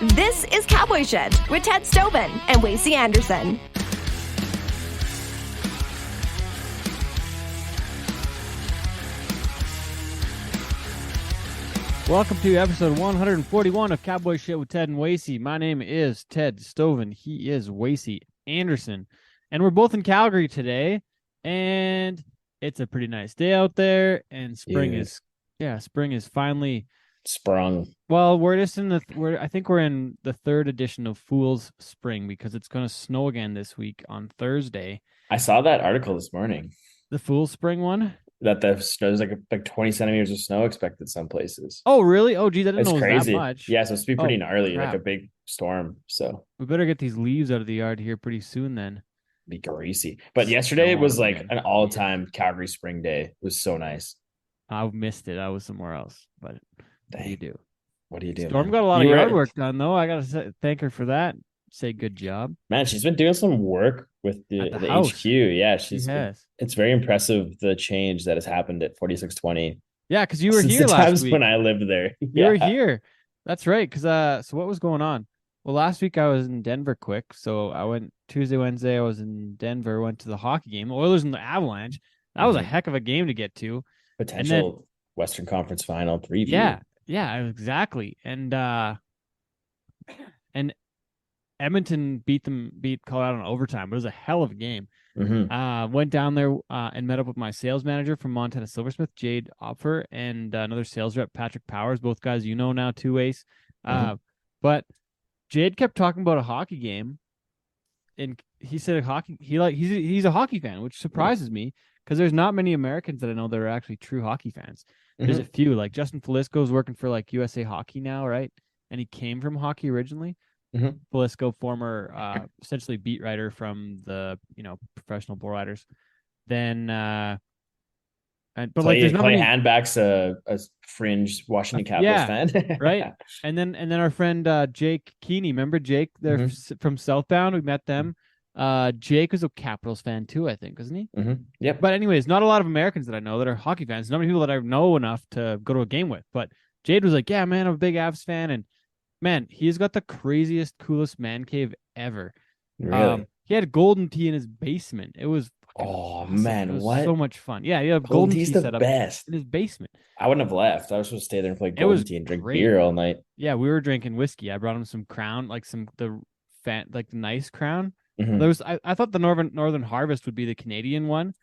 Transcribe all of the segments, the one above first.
This is Cowboy Shit with Tetz, Stovin and Wacey Anderson. Welcome to episode 141 of Cowboy Shit with Ted and Wacey. My name is Ted Stovin. He is Wacey Anderson. And we're both in Calgary today. And it's a pretty nice day out there. And spring is finally sprung. Well, we're just in I think we're in the third edition of Fool's Spring because it's going to snow again this week on Thursday. I saw that article this morning. The Fool's Spring one? That there's like 20 centimeters of snow expected some places. Oh, really? Oh, geez, I didn't know it was crazy. that much. Yeah, so it's supposed to be pretty gnarly, crap. like a big storm. So we better get these leaves out of the yard here pretty soon then. Be greasy. But yesterday was like an all-time Calgary spring day. It was so nice. I missed it. I was somewhere else. But what do you do? What do you do? Storm got a lot of yard work done, though. I got to thank her for that. Say good job. Man, she's been doing some work with the HQ. Yeah, it's very impressive the change that has happened at 4620. Yeah, because you were here last week. When I lived there. You were here. That's right. Because so what was going on? Well, last week I was in Denver quick. So I went Tuesday, Wednesday. I was in Denver, went to the hockey game. The Oilers and the Avalanche. That was a heck of a game to get to. Potential Western Conference final preview. Yeah, exactly. And Edmonton beat Colorado in overtime. But it was a hell of a game. Went down there and met up with my sales manager from Montana Silversmith, Jade Opfer, and another sales rep, Patrick Powers. Both guys you know now, two ways. But Jade kept talking about a hockey game, and he said he's a hockey fan, which surprises me because there's not many Americans that I know that are actually true hockey fans. There's a few, like Justin Felisko's working for like USA Hockey now, right? And he came from hockey originally. Felisko, former essentially beat writer from the professional bull riders. Then there's not Clay many... Handback's a fringe Washington Capitals fan. Right. And then our friend Jake Keeney, remember Jake? They're from Southbound. We met them. Jake was a Capitals fan too, I think, isn't he? Yep. But anyways, not a lot of Americans that I know that are hockey fans. Not many people that I know enough to go to a game with. But Jade was like, yeah, man, I'm a big Avs fan. And man, he's got the craziest, coolest man cave ever. Really? He had golden tea in his basement. It was awesome. Man, it was what? So much fun. Yeah, you have golden tea set up best in his basement. I wouldn't have left. I was supposed to stay there and play golden tea and drink beer all night. Yeah, we were drinking whiskey. I brought him some Crown, like the nice Crown. I thought the Northern Harvest would be the Canadian one,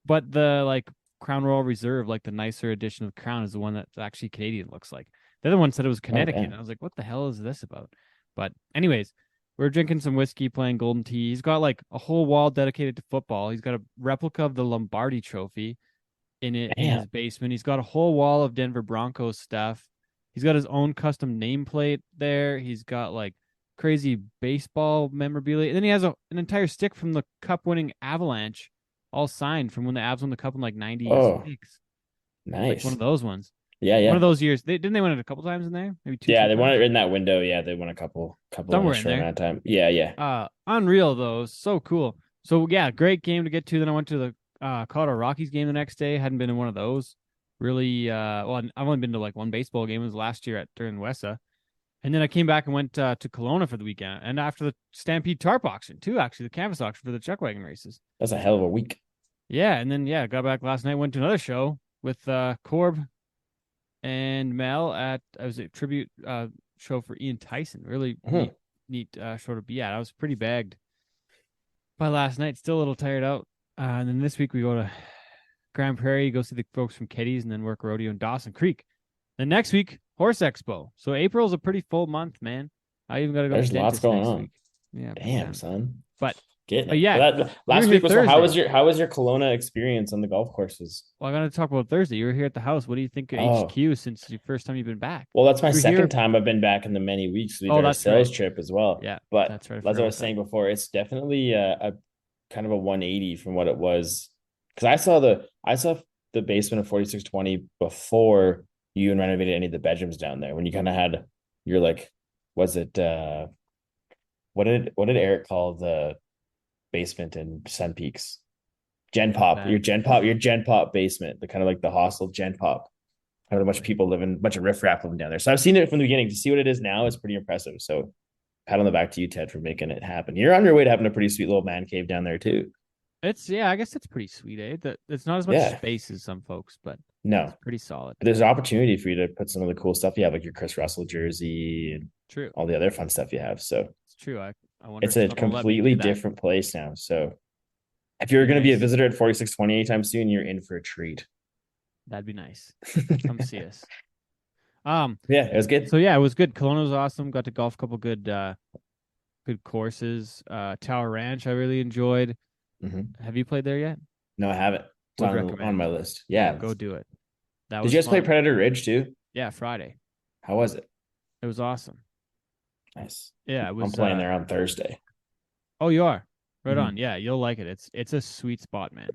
but the Crown Royal Reserve, like the nicer edition of Crown, is the one that's actually Canadian looks like. The other one said it was Connecticut. And I was like, what the hell is this about? But anyways, we're drinking some whiskey, playing golden tea. He's got like a whole wall dedicated to football. He's got a replica of the Lombardi Trophy in his basement. He's got a whole wall of Denver Broncos stuff. He's got his own custom nameplate there. He's got like crazy baseball memorabilia. And then he has an entire stick from the cup-winning Avalanche, all signed from when the Avs won the cup in like 96. Oh, nice. Like one of those ones. Yeah. One of those years. Didn't they win it a couple times in there? Maybe two. Yeah, they won it in that window. Yeah, they won a couple somewhere in a short in there. amount of time. Yeah. Unreal though. So cool. So yeah, great game to get to. Then I went to the Colorado Rockies game the next day. Hadn't been in one of those. Really, I've only been to like one baseball game. It was last year during Wessa. And then I came back and went to Kelowna for the weekend. And after the Stampede Tarp auction too, actually, the canvas auction for the chuck wagon races. That's a hell of a week. Yeah, and then got back last night, went to another show with Corb and Mel at was a tribute show for Ian Tyson. Really neat show to be at. I was pretty bagged by last night, still a little tired out. And then this week we go to Grand Prairie, go see the folks from Keddies, and then work rodeo in Dawson Creek. Then next week, Horse Expo. So April's a pretty full month, man. I even got to go. There's lots going on. Week. Yeah, damn, son. But yeah, last week was how was your Kelowna experience on the golf courses? Well, I'm gonna talk about Thursday. You were here at the house. What do you think of HQ since the first time you've been back? Well, that's my second time I've been back in the many weeks. We did a sales trip as well. Yeah, but that's right. As I was saying before, it's definitely a kind of a 180 from what it was. Because I saw the basement of 4620 before you even renovated any of the bedrooms down there. When you kind of had your was it what did Eric call the basement in Sun Peaks? Gen Pop, your Gen Pop basement, the kind of like the hostel Gen Pop. Have a bunch of people living, a bunch of riffraff living down there. So I've seen it from the beginning. To see what it is now is pretty impressive. So pat on the back to you, Ted, for making it happen. You're on your way to having a pretty sweet little man cave down there too. I guess it's pretty sweet, eh? That it's not as much Yeah. space as some folks, but No, it's pretty solid. but there's an opportunity for you to put some of the cool stuff you have, like your Chris Russell jersey and True. all the other fun stuff you have. So It's true. I wonder it's if a someone will let me completely do that. different place now. So if you're going to be a visitor at 4620 anytime soon, you're in for a treat. That'd be nice. Come see us. Yeah, it was good. So yeah, it was good. Kelowna was awesome. Got to golf a couple good courses. Tower Ranch I really enjoyed. Have you played there yet? No, I haven't. It's on my list. Yeah, go do it. Did you guys play Predator Ridge too? Yeah, Friday. How was it? It was awesome. Nice. Yeah, it was. I'm playing there on Thursday. Oh, you are? Right on. Yeah, you'll like it. It's a sweet spot, man.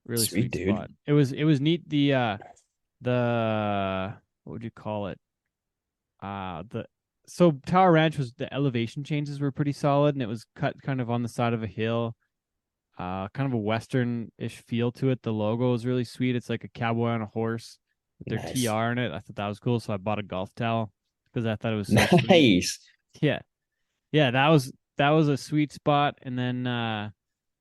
Really sweet dude. spot. It was neat. The what would you call it? So Tower Ranch was, the elevation changes were pretty solid, and it was cut kind of on the side of a hill. Kind of a western-ish feel to it. The logo was really sweet. It's like a cowboy on a horse with their TR in it. I thought that was cool, so I bought a golf towel because I thought it was so nice. Sweet. Yeah, that was a sweet spot. And then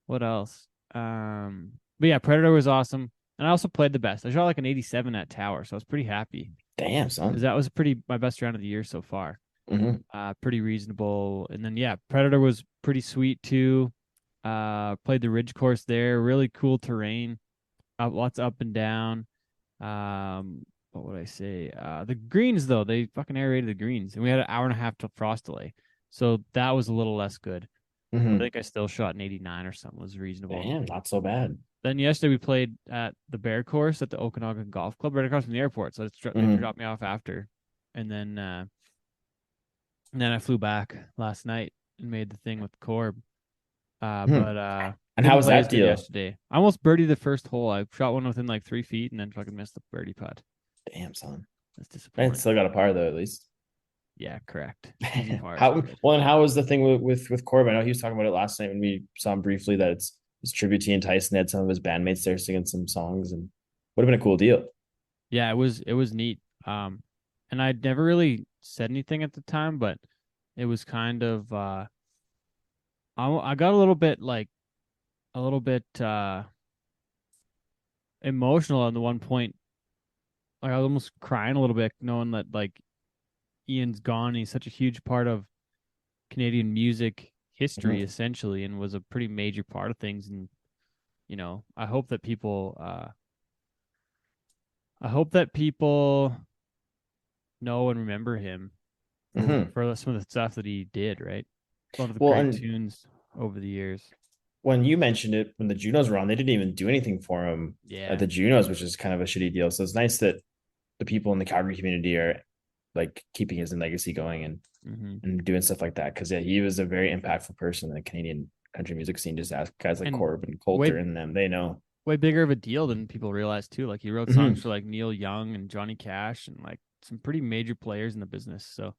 what else? But yeah, Predator was awesome, and I also played the best. I shot like an 87 at Tower, so I was pretty happy. Damn, son. Because that was my best round of the year so far. Pretty reasonable. And then yeah, Predator was pretty sweet too. Played the ridge course there. Really cool terrain. Lots up and down. What would I say? The greens though, they fucking aerated the greens, and we had an hour and a half till frost delay, so that was a little less good. I think I still shot an 89 or something. It was reasonable. Damn, not so bad. Then yesterday we played at the Bear Course at the Okanagan Golf Club right across from the airport. So they dropped me off after, and then I flew back last night and made the thing with Corb. And how was that deal? Yesterday, I almost birdied the first hole. I shot one within like 3 feet and then fucking missed the birdie putt. Damn, son. That's disappointing. I still got a par though, at least. Yeah, correct. How was the thing with Corb? I know he was talking about it last night when we saw him briefly, that it's tribute to Ian Tyson. Had some of his bandmates there singing some songs, and would have been a cool deal. Yeah, it was neat. And I'd never really said anything at the time, but it was kind of I got a little bit emotional on the one point. Like I was almost crying a little bit knowing that like Ian's gone. And he's such a huge part of Canadian music history essentially, and was a pretty major part of things. And you know, I hope that people know and remember him for some of the stuff that he did, right? One of the great tunes over the years. When you mentioned it, when the Junos were on, they didn't even do anything for him at the Junos, which is kind of a shitty deal. So it's nice that the people in the Calgary community are like keeping his legacy going and doing stuff like that. Because he was a very impactful person in the Canadian country music scene. Just ask guys like Corb and Coulter and them, they know. Way bigger of a deal than people realize too. Like he wrote songs for like Neil Young and Johnny Cash and like some pretty major players in the business. So,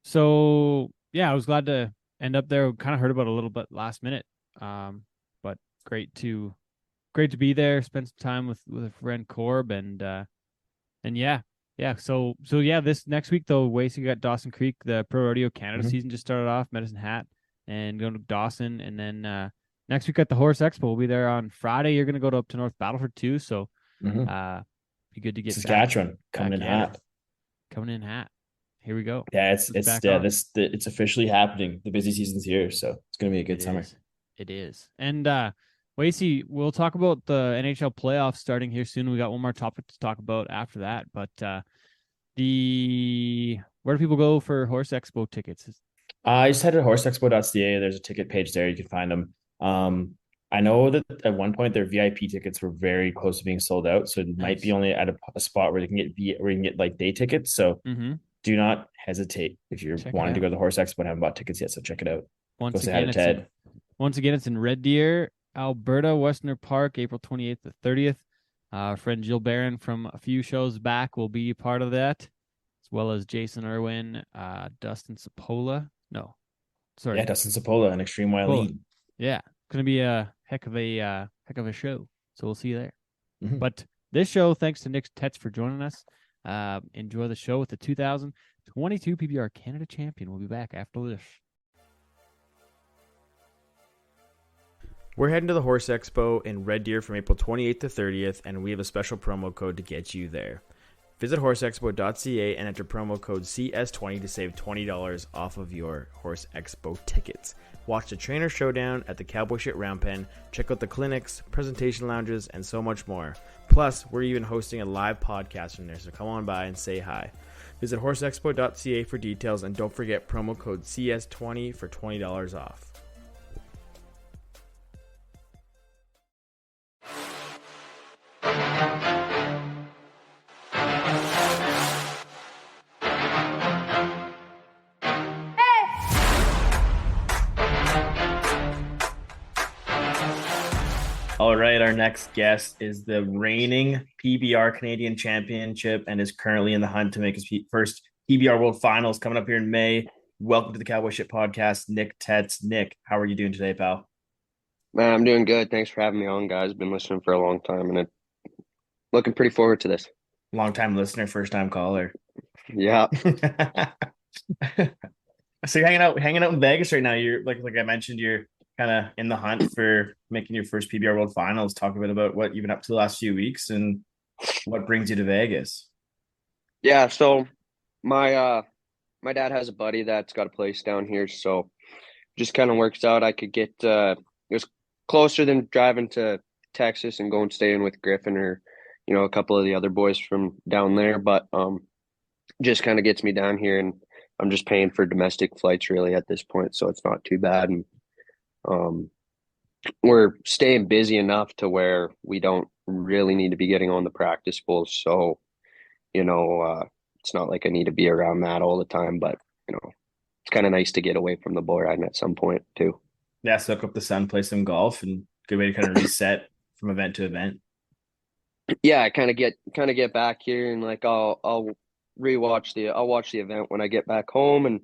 so yeah, I was glad to end up there. Kind of heard about it a little bit last minute, but great to be there. Spend some time with a friend Corb and yeah. So yeah, this next week though, Wacey got Dawson Creek. The Pro Rodeo Canada season just started off. Medicine Hat and going to Dawson, and then next week at the Horse Expo, we'll be there on Friday. You're gonna go up to North Battleford too, so be good to get Saskatchewan coming in hot. Here we go. Yeah, it's officially happening. The busy season's here, so it's gonna be a good summer. It is. And Wacey, we'll talk about the NHL playoffs starting here soon. We got one more topic to talk about after that, but where do people go for Horse Expo tickets? I just head to horseexpo.ca. There's a ticket page there. You can find them. I know that at one point their VIP tickets were very close to being sold out, so it might be only at a spot where you can get like day tickets. So do not hesitate if you're wanting to go to the Horse Expo and haven't bought tickets yet. So check it out. Once again, it's in Red Deer, Alberta, Westerner Park, April 28th to 30th. Our friend Jill Barron from a few shows back will be part of that, as well as Jason Irwin, Dustin Sapola. Dustin Sapola and Extreme Wileen. Yeah, it's gonna be a heck of a show. So we'll see you there. But this show. Thanks to Nick Tetz for joining us. Enjoy the show with the 2022 PBR Canada champion. We'll be back after this. We're heading to the Horse Expo in Red Deer from April 28th to 30th, and we have a special promo code to get you there. Visit horseexpo.ca and enter promo code CS20 to save $20 off of your Horse Expo tickets. Watch the Trainer Showdown at the Cowboy Shit Round Pen, check out the clinics, presentation lounges, and so much more. Plus, we're even hosting a live podcast from there, so come on by and say hi. Visit horseexpo.ca for details, and don't forget promo code CS20 for $20 off. All right, our next guest is the reigning PBR Canadian Championship and is currently in the hunt to make his first PBR World Finals coming up here in May. Welcome to the Cowboy Shit podcast, Nick Tetz. Nick, how are you doing today, pal? Man, I'm doing good. Thanks for having me on, guys. Been listening for a long time, and looking pretty forward to this. Long time listener, first time caller. Yeah. So you're hanging out in Vegas right now. You're like I mentioned, you're kind of in the hunt for making your first PBR World Finals. Talk a bit about what you've been up to the last few weeks and what brings you to Vegas. Yeah, so my dad has a buddy that's got a place down here, so just kind of works out. I could get it was closer than driving to Texas and going staying with Griffin or a couple of the other boys from down there, but just kind of gets me down here, and I'm just paying for domestic flights really at this point, so it's not too bad. And we're staying busy enough to where we don't really need to be getting on the practice pools. So, it's not like I need to be around that all the time, but it's kind of nice to get away from the bull riding at some point too. Yeah, soak up the sun, play some golf, and good way to kind of reset from event to event. Yeah, I kind of get back here, and like I'll watch the event when I get back home and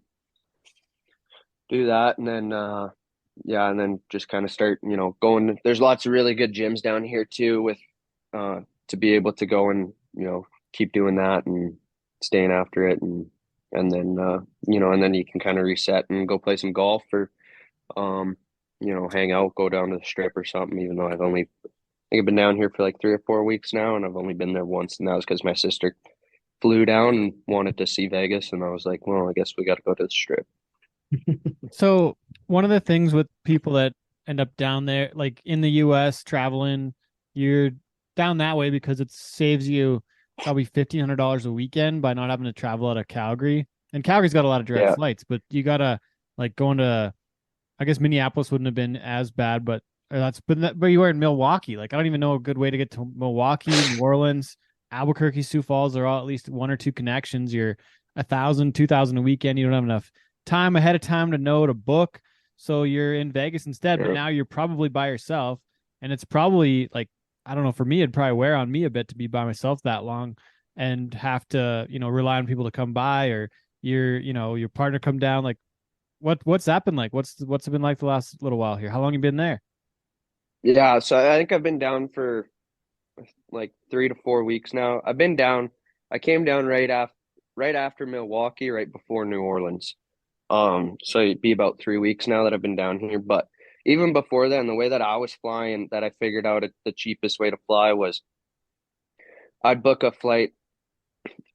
do that, and then and then just kind of start going. There's lots of really good gyms down here too, with to be able to go and keep doing that and staying after it, and then and then you can kind of reset and go play some golf or hang out, go down to the strip or something. Even though I think I've been down here for like 3 or 4 weeks now, and I've only been there once, and that was because my sister flew down and wanted to see Vegas, and I was like, well, I guess we got to go to the strip. So one of the things with people that end up down there, like in the US traveling, you're down that way because it saves you probably $1,500 a weekend by not having to travel out of Calgary. And Calgary's got a lot of direct flights, but you gotta like going to, I guess Minneapolis wouldn't have been as bad, but you were in Milwaukee. Like I don't even know a good way to get to Milwaukee, New Orleans, Albuquerque, Sioux Falls. Are all at least 1 or 2 connections. You're $1,000, $2,000 a weekend. You don't have enough time ahead of time to know to book, so you're in Vegas instead. But now you're probably by yourself, and it's probably like, I don't know, for me it'd probably wear on me a bit to be by myself that long and have to rely on people to come by, or your partner come down. Like what's that been like? What's it been like the last little while here? How long you been there? Yeah, so I think I've been down for like 3 to 4 weeks now. I've been down. I came down right after Milwaukee, right before New Orleans. So it'd be about 3 weeks now that I've been down here. But even before then, the way that I was flying, that I figured out the cheapest way to fly was I'd book a flight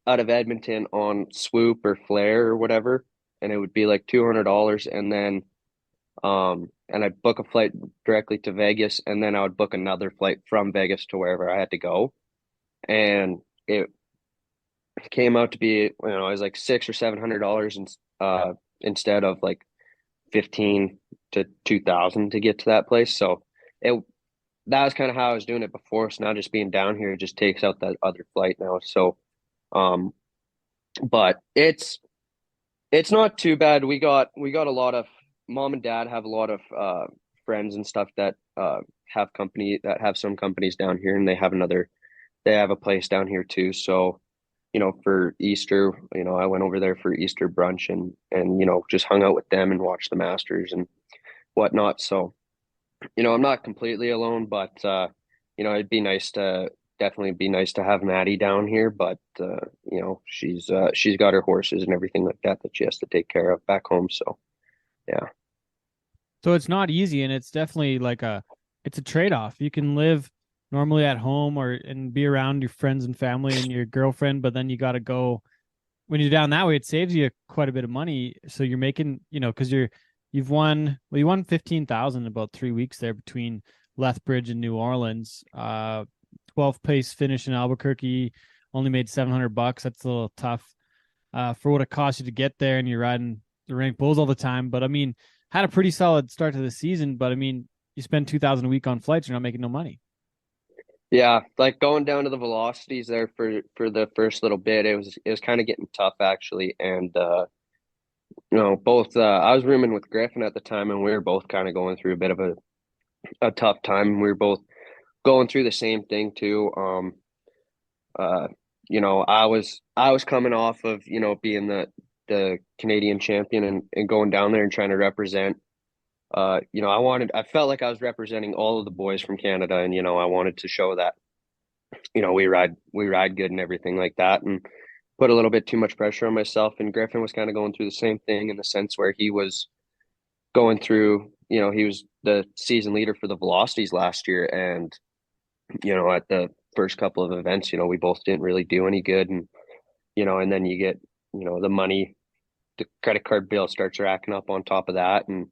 out of Edmonton on Swoop or Flair or whatever, and it would be like $200. And then, and I'd book a flight directly to Vegas, and then I would book another flight from Vegas to wherever I had to go. And it came out to be, it was like $600 or $700 instead of like 15 to 2,000 to get to that place. So that was kind of how I was doing it before. So now just being down here, it just takes out that other flight now. So, but it's not too bad. We got a lot of, mom and dad have a lot of friends and stuff that have some companies down here, and they have a place down here too. So for Easter, I went over there for Easter brunch and just hung out with them and watched the Masters and whatnot. So, I'm not completely alone, but, it'd be nice to definitely be nice to have Maddie down here, but you know, she's got her horses and everything like that she has to take care of back home. So yeah. So it's not easy, and it's definitely like it's a trade-off. You can live normally at home and be around your friends and family and your girlfriend, but then you got to go when you're down that way. It saves you quite a bit of money. So you're making, because you won 15,000 in about 3 weeks there between Lethbridge and New Orleans. 12th place finish in Albuquerque, only made $700. That's a little tough for what it costs you to get there, and you're riding the ranked bulls all the time. But I mean, had a pretty solid start to the season, but I mean, you spend 2,000 a week on flights, you're not making no money. Yeah, like going down to the velocities there for the first little bit, it was kind of getting tough actually, and both I was rooming with Griffin at the time, and we were both kind of going through a bit of a tough time. We were both going through the same thing too. I was coming off of being the Canadian champion and going down there and trying to represent. I felt like I was representing all of the boys from Canada, and I wanted to show that we ride good and everything like that, and put a little bit too much pressure on myself. And Griffin was kind of going through the same thing in the sense where he was going through, he was the season leader for the velocities last year, and at the first couple of events, we both didn't really do any good, and then you get the money, the credit card bill starts racking up on top of that, and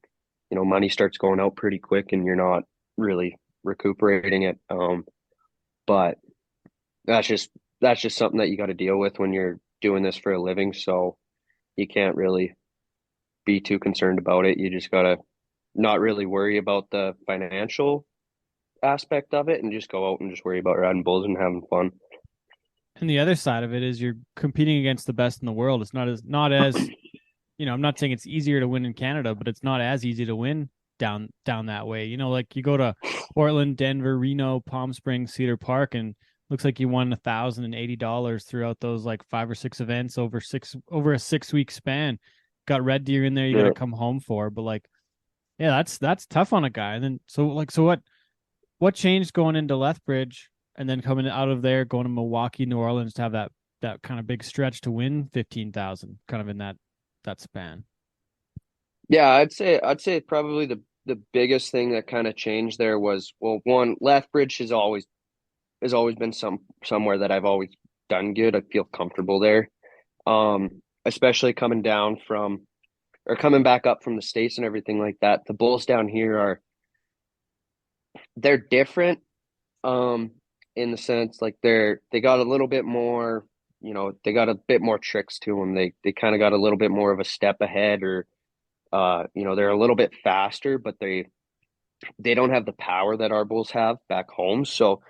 money starts going out pretty quick, and you're not really recuperating it. But that's just something that you got to deal with when you're doing this for a living. So you can't really be too concerned about it. You just got to not really worry about the financial aspect of it and just go out and just worry about riding bulls and having fun. And the other side of it is you're competing against the best in the world. It's not as I'm not saying it's easier to win in Canada, but it's not as easy to win down that way. You go to Portland, Denver, Reno, Palm Springs, Cedar Park, and looks like you won $1,080 throughout those like 5 or 6 events over a 6-week span. Got Red Deer in there, you got to come home for. But like, yeah, that's tough on a guy. And then so what changed going into Lethbridge and then coming out of there, going to Milwaukee, New Orleans to have that kind of big stretch to win 15,000 kind of in that span? Yeah, I'd say probably the biggest thing that kind of changed there was, well, one, Lethbridge has always been somewhere that I've always done good. I feel comfortable there. Especially coming back up from the States and everything like that. The bulls down here they're different in the sense like they got a little bit more, they got a bit more tricks to them. They kind of got a little bit more of a step ahead, or they're a little bit faster, but they don't have the power that our bulls have back home. So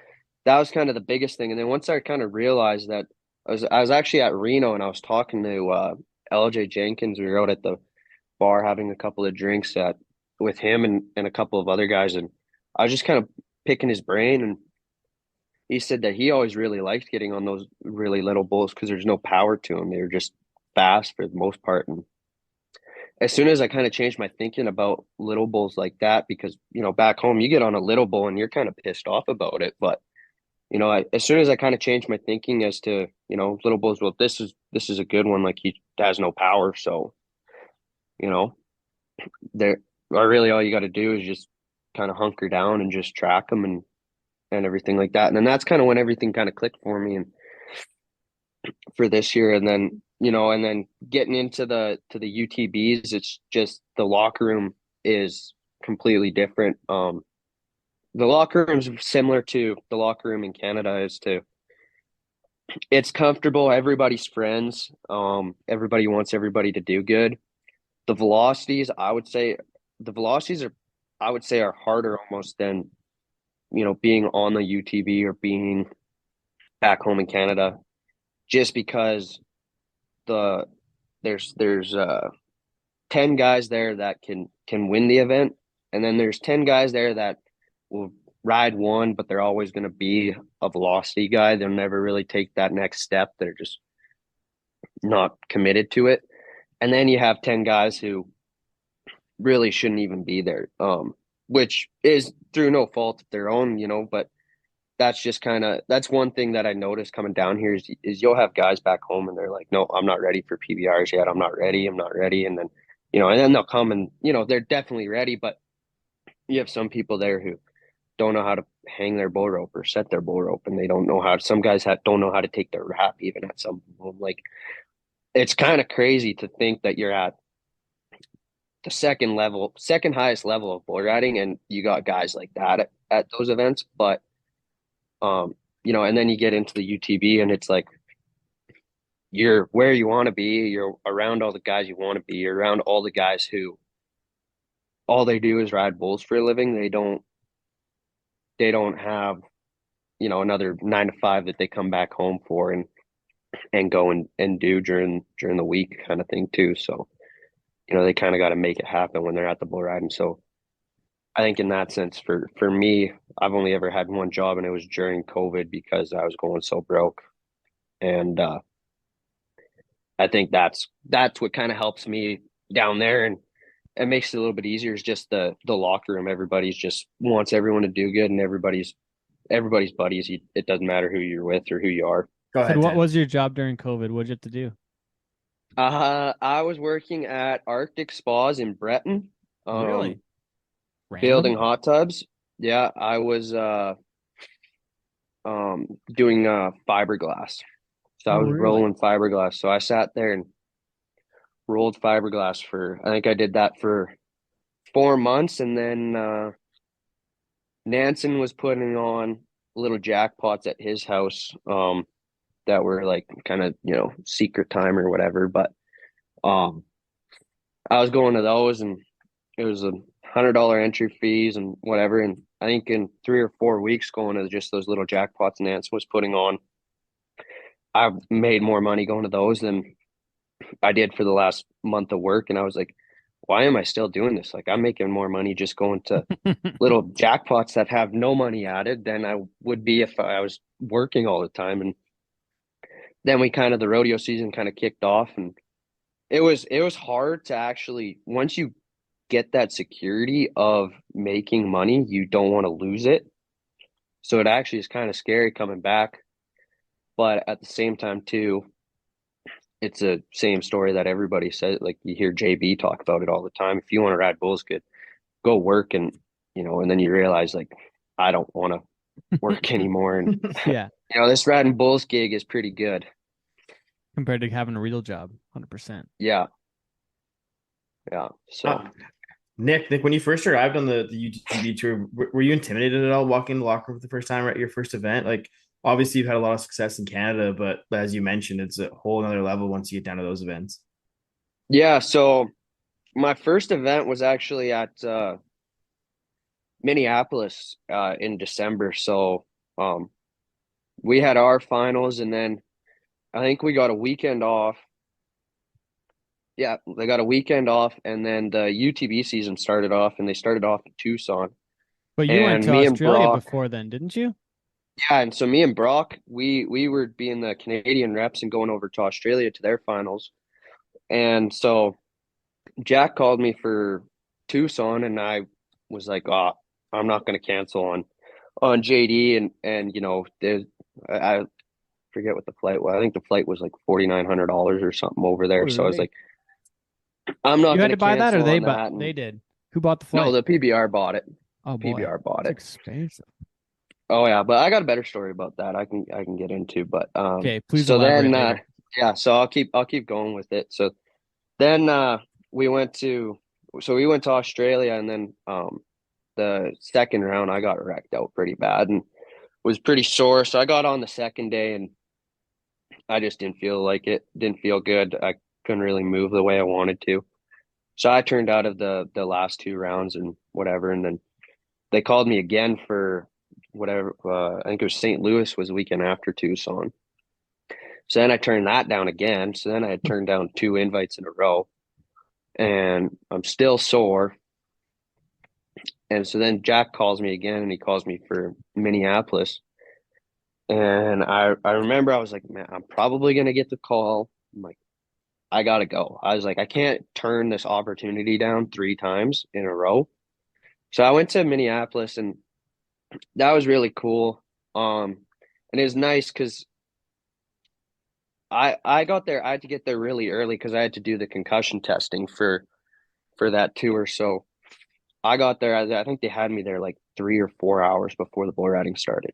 that was kind of the biggest thing. And then once I kind of realized that, I was actually at Reno, and I was talking to LJ Jenkins. We were out at the bar having a couple of drinks with him and a couple of other guys, and I was just kind of picking his brain, and he said that he always really liked getting on those really little bulls because there's no power to them. They're just fast for the most part. And as soon as I kind of changed my thinking about little bulls like that, because, back home you get on a little bull and you're kind of pissed off about it. But, as soon as I kind of changed my thinking as to, little bulls, well, this is a good one. Like, he has no power. So, there are really, all you got to do is just kind of hunker down and just track them and everything like that. And then that's kind of when everything kind of clicked for me and for this year. And then, and then getting into the UTBs, it's just the locker room is completely different. The locker room is similar to the locker room in Canada it's comfortable. Everybody's friends. Everybody wants everybody to do good. The velocities, I would say are harder almost than, being on the UTB or being back home in Canada, just because there's 10 guys there that can win the event, and then there's 10 guys there that will ride one, but they're always going to be a velocity guy. They'll never really take that next step. They're just not committed to it. And then you have 10 guys who really shouldn't even be there, which is through no fault of their own, but that's just that's one thing that I noticed coming down here is you'll have guys back home and they're like, no, I'm not ready for PBRs yet. I'm not ready. I'm not ready. And then, and then they'll come and, they're definitely ready, but you have some people there who don't know how to hang their bull rope or set their bull rope, and they don't know how. Some guys don't know how to take their wrap even at some of them. Like, it's kind of crazy to think that you're at the second highest level of bull riding, and you got guys like that at those events. But and then you get into the UTV, and it's like you're where you want to be. You're around all the guys you want to be. You're around all the guys who all they do is ride bulls for a living. They don't have, another 9 to 5 that they come back home for and go and do during the week kind of thing too. So, they kind of got to make it happen when they're at the bull riding. So I think in that sense, for me, I've only ever had one job, and it was during COVID because I was going so broke. And I think that's what kind of helps me down there, and it makes it a little bit easier. Is just the locker room. Everybody's just wants everyone to do good, and everybody's buddies. It doesn't matter who you're with or who you are. Go ahead. So what Ted. was your job during COVID? What'd you have to do? I was working at Arctic Spas in Breton. Really? Building Random? hot tubs. Yeah, I was doing fiberglass. So I was really? rolling fiberglass. So I sat there and rolled fiberglass I think I did that for 4 months, and then Nansen was putting on little jackpots at his house that were like kind of, secret time or whatever. But I was going to those, and it was $100 entry fees and whatever. And I think in 3 or 4 weeks going to just those little jackpots Nansen was putting on, I made more money going to those than I did for the last month of work. And I was like, why am I still doing this? Like, I'm making more money just going to little jackpots that have no money added than I would be if I was working all the time. And then the rodeo season kind of kicked off, and it was hard to actually, once you get that security of making money, you don't want to lose it. So it actually is kind of scary coming back. But at the same time too, it's a same story that everybody says. Like, you hear JB talk about it all the time. If you want to ride bulls good, go work, and then you realize, like, I don't want to work anymore. And Yeah. This riding bulls gig is pretty good Compared to having a real job, 100%. Yeah. So Nick, when you first arrived on the UTV tour, were you intimidated at all walking in the locker room for the first time at your first event? Like, obviously you've had a lot of success in Canada, but as you mentioned, it's a whole other level once you get down to those events. yeah, so my first event was actually at Minneapolis in December. So we had our finals, and then I think we got a weekend off. Yeah, they got a weekend off, and then the UTV season started off, and they started off in Tucson. But you went And to me and Australia Brock- before then, didn't you? Yeah, and so me and Brock, we were being the Canadian reps and going over to Australia to their finals. And so Jack called me for Tucson, and I was like, "Oh, I'm not going to cancel on JD." And I forget what the flight was. I think the flight was like $4,900 or something over there. Holy So I was right. like, I'm not You going had to to buy that, or cancel they on that. they did? Who bought the flight? No, the PBR bought it. Oh boy, PBR bought it's it. expensive. Oh yeah, but I got a better story about that. I can get into, but Okay, please so elaborate then later. yeah, so I'll keep going with it. So then we went to Australia, and then the second round I got wrecked out pretty bad and was pretty sore. So I got on the second day, and I just didn't feel like it. Didn't feel good. I couldn't really move the way I wanted to. So I turned out of the last 2 rounds and whatever, and then they called me again for whatever. I think it was St. Louis was the weekend after Tucson. So then I turned that down again. So then I had turned down 2 invites in a row, and I'm still sore. And so then Jack calls me again, and he calls me for Minneapolis. And I remember I was like, man, I'm probably going to get the call. I'm like, I got to go. I was like, I can't turn this opportunity down 3 times in a row. So I went to Minneapolis, and that was really cool. And it was nice because I got there. I had to get there really early because I had to do the concussion testing for that tour. So I got there. I think they had me there like 3 or 4 hours before the bull riding started.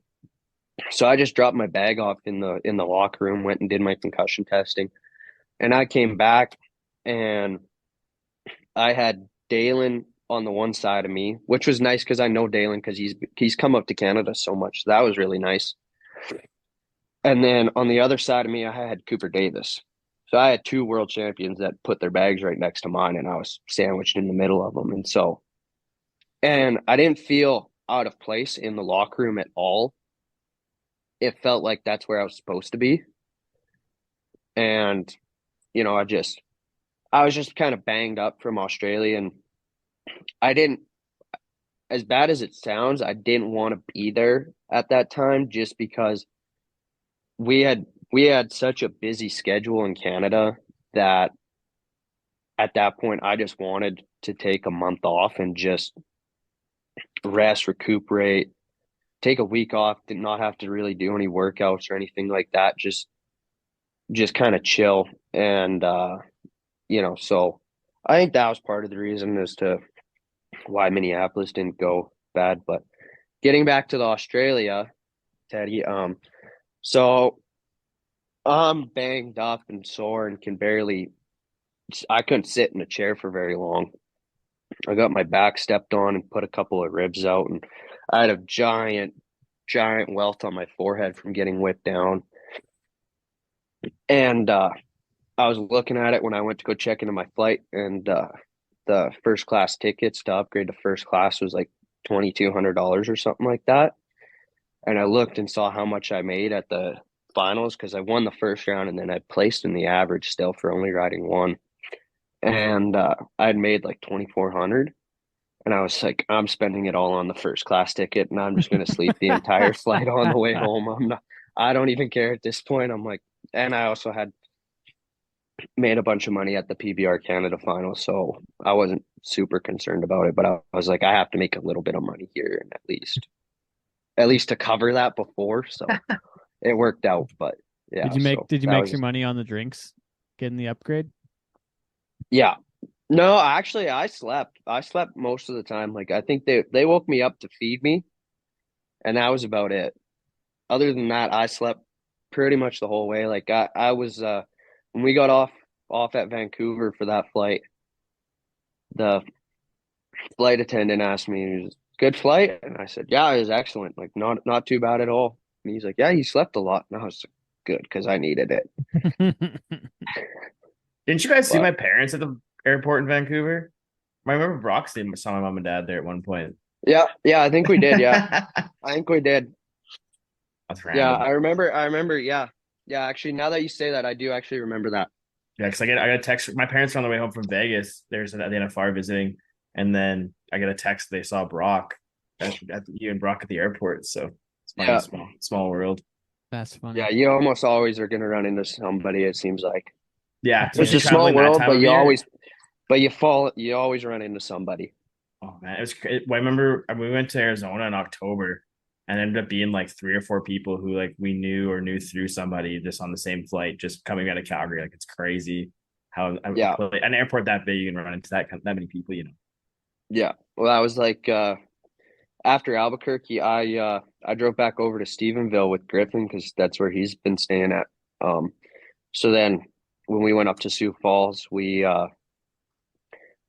So I just dropped my bag off in the locker room, went and did my concussion testing, and I came back and I had Dalen on the one side of me, which was nice because I know Dalen because he's come up to Canada so much. So that was really nice. And then on the other side of me, I had Cooper Davis. So I had two world champions that put their bags right next to mine, and I was sandwiched in the middle of them. And I didn't feel out of place in the locker room at all. It felt like that's where I was supposed to be. And, I was just kind of banged up from Australia, and I didn't, as bad as it sounds, I didn't want to be there at that time just because we had such a busy schedule in Canada that at that point I just wanted to take a month off and just rest, recuperate, take a week off, did not have to really do any workouts or anything like that. Just kind of chill. And, so I think that was part of the reason as to why Minneapolis didn't go bad. But getting back to the Australia, Teddy, so I'm banged up and sore and I couldn't sit in a chair for very long. I got my back stepped on and put a couple of ribs out, and I had a giant welt on my forehead from getting whipped down. And I was looking at it when I went to go check into my flight, and the first class tickets to upgrade to first class was like $2,200 or something like that. And I looked and saw how much I made at the finals because I won the first round, and then I placed in the average still for only riding one. And I'd made like 2,400, and I was like, I'm spending it all on the first class ticket, and I'm just going to sleep the entire flight on the way home. I don't even care at this point. I'm like, and I also had made a bunch of money at the PBR Canada final, so I wasn't super concerned about it. But I was like, I have to make a little bit of money here, and at least to cover that before. So it worked out. But yeah, did you make your money on the drinks getting the upgrade? Yeah. No, actually I slept most of the time. Like I think they woke me up to feed me, and that was about it. Other than that, I slept pretty much the whole way. Like I was when we got off at Vancouver for that flight, the flight attendant asked me, "Good flight?" And I said, "Yeah, it was excellent. Like not too bad at all." And he's like, "Yeah, you slept a lot." And I was like, "Good, because I needed it." Didn't you guys see my parents at the airport in Vancouver? I remember Brock saw my mom and dad there at one point. Yeah, I think we did. Yeah, I think we did. That's random. Yeah, I remember. Yeah. Actually, now that you say that, I do actually remember that. Yeah, because I got a text. My parents were on the way home from Vegas. There's an NFR visiting, and then I get a text. They saw Brock you and Brock at the airport. So it's funny, small world. That's funny. Yeah, you almost always are going to run into somebody. It seems like. Yeah, it's a small world, but you always run into somebody. Oh man, I remember we went to Arizona in October, and ended up being like 3 or 4 people who like we knew through somebody just on the same flight, just coming out of Calgary. Like it's crazy how an airport that big you can run into that many people. Yeah, well, that was like after Albuquerque, I drove back over to Stephenville with Griffin because that's where he's been staying at. So then when we went up to Sioux Falls, we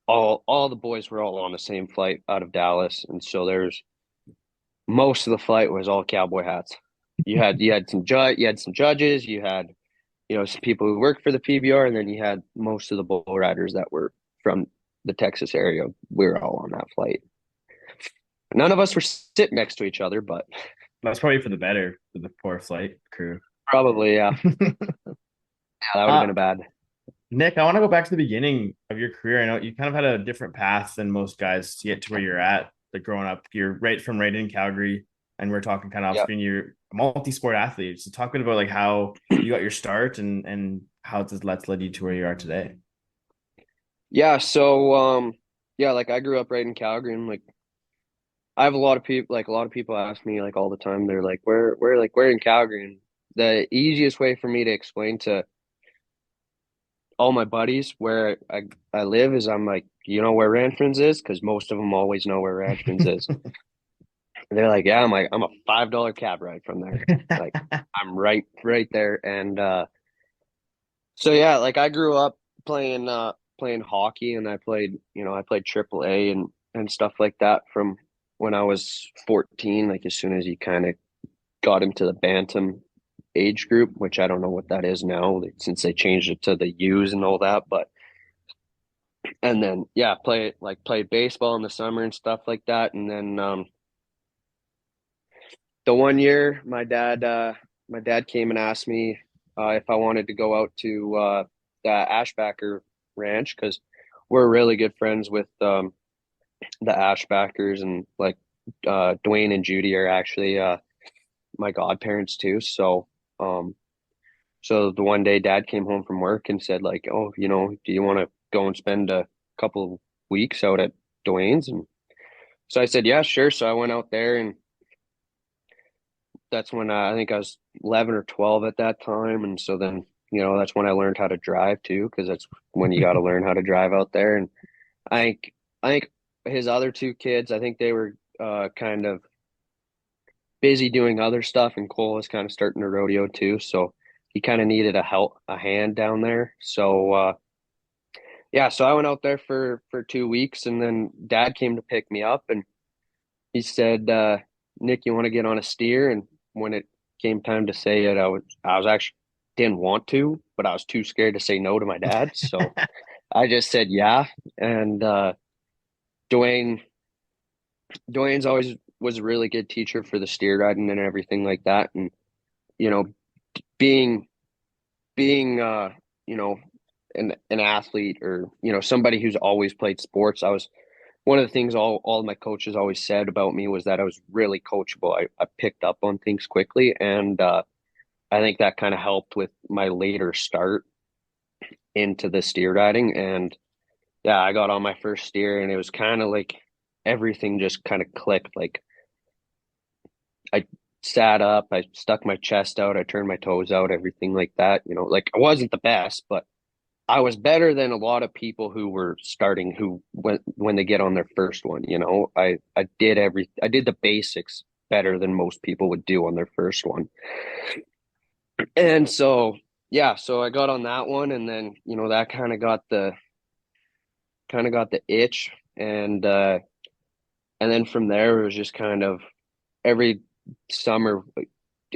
all the boys were all on the same flight out of Dallas, and so most of the flight was all cowboy hats. You had some judges, you had some people who worked for the PBR, and then you had most of the bull riders that were from the Texas area. We were all on that flight. None of us were sitting next to each other, but that's probably for the better for the poor flight crew. Probably, yeah. Yeah, that would have been a bad. Nick, I want to go back to the beginning of your career. I know you kind of had a different path than most guys to get to where you're at. Like growing up, you're right in Calgary, and we're talking kind of off screen. You're a multi-sport athlete. So talk a bit about like how you got your start and how that's led you to where you are today. Yeah. So like I grew up right in Calgary, and like I have a lot of people, like a lot of people ask me like all the time. They're like, where in Calgary? And the easiest way for me to explain to all my buddies where I live is I'm like, you know where Ranford's is? Because most of them always know where Ranford's is. And they're like, yeah, I'm like, I'm a $5 cab ride from there. Like I'm right there. And so yeah, like I grew up playing hockey, and I played triple A and stuff like that from when I was 14, like as soon as you kind of got into the bantam age group, which I don't know what that is now since they changed it to the U's and all that. But and then yeah, played baseball in the summer and stuff like that. And then the one year my dad came and asked me if I wanted to go out to the Ashbacker Ranch, because we're really good friends with the Ashbackers, and like Dwayne and Judy are actually my godparents too. So the one day Dad came home from work and said like, oh, do you want to go and spend a couple weeks out at Dwayne's? And so I said, yeah, sure. So I went out there, and that's when I think I was 11 or 12 at that time. And so then, that's when I learned how to drive too, because that's when you got to learn how to drive out there. And I think his other two kids, I think they were kind of busy doing other stuff, and Cole was kind of starting to rodeo too. So he kind of needed a hand down there. So yeah, so I went out there for 2 weeks, and then Dad came to pick me up, and he said, Nick, you want to get on a steer? And when it came time to say it, I was actually didn't want to, but I was too scared to say no to my dad. So I just said yeah. And Dwayne's always was a really good teacher for the steer riding and everything like that. And you know, being you know an athlete, or somebody who's always played sports, I was one of the things all of my coaches always said about me was that I was really coachable. I picked up on things quickly, and I think that kind of helped with my later start into the steer riding. And yeah, I got on my first steer, and it was kind of like everything just kind of clicked. Like I sat up, I stuck my chest out, I turned my toes out, everything like that. Like I wasn't the best, but I was better than a lot of people who were starting, who when they get on their first one. I did the basics better than most people would do on their first one. And so yeah, so I got on that one, and then that kind of got the itch, and then from there it was just kind of every summer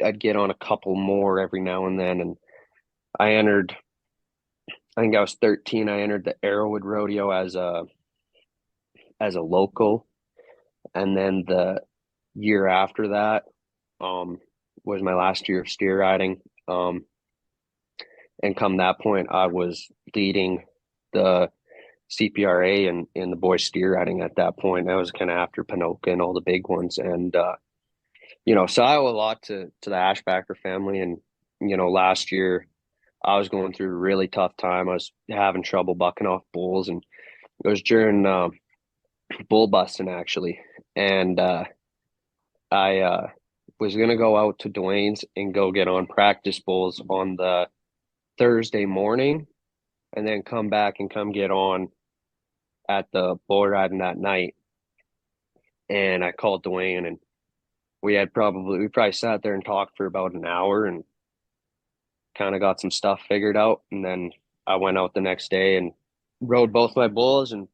I'd get on a couple more every now and then. And I think I was 13. I entered the Arrowwood Rodeo as a local, and then the year after that was my last year of steer riding. And come that point, I was leading the CPRA and in the boys steer riding at that point. That was kind of after Pinoca and all the big ones, and so I owe a lot to the Ashbacker family. And last year I was going through a really tough time. I was having trouble bucking off bulls, and it was during bull busting actually. And I was gonna go out to Dwayne's and go get on practice bulls on the Thursday morning, and then come back and come get on at the bull riding that night. And I called Dwayne, and we probably sat there and talked for about an hour, and kind of got some stuff figured out. And then I went out the next day and rode both my bulls and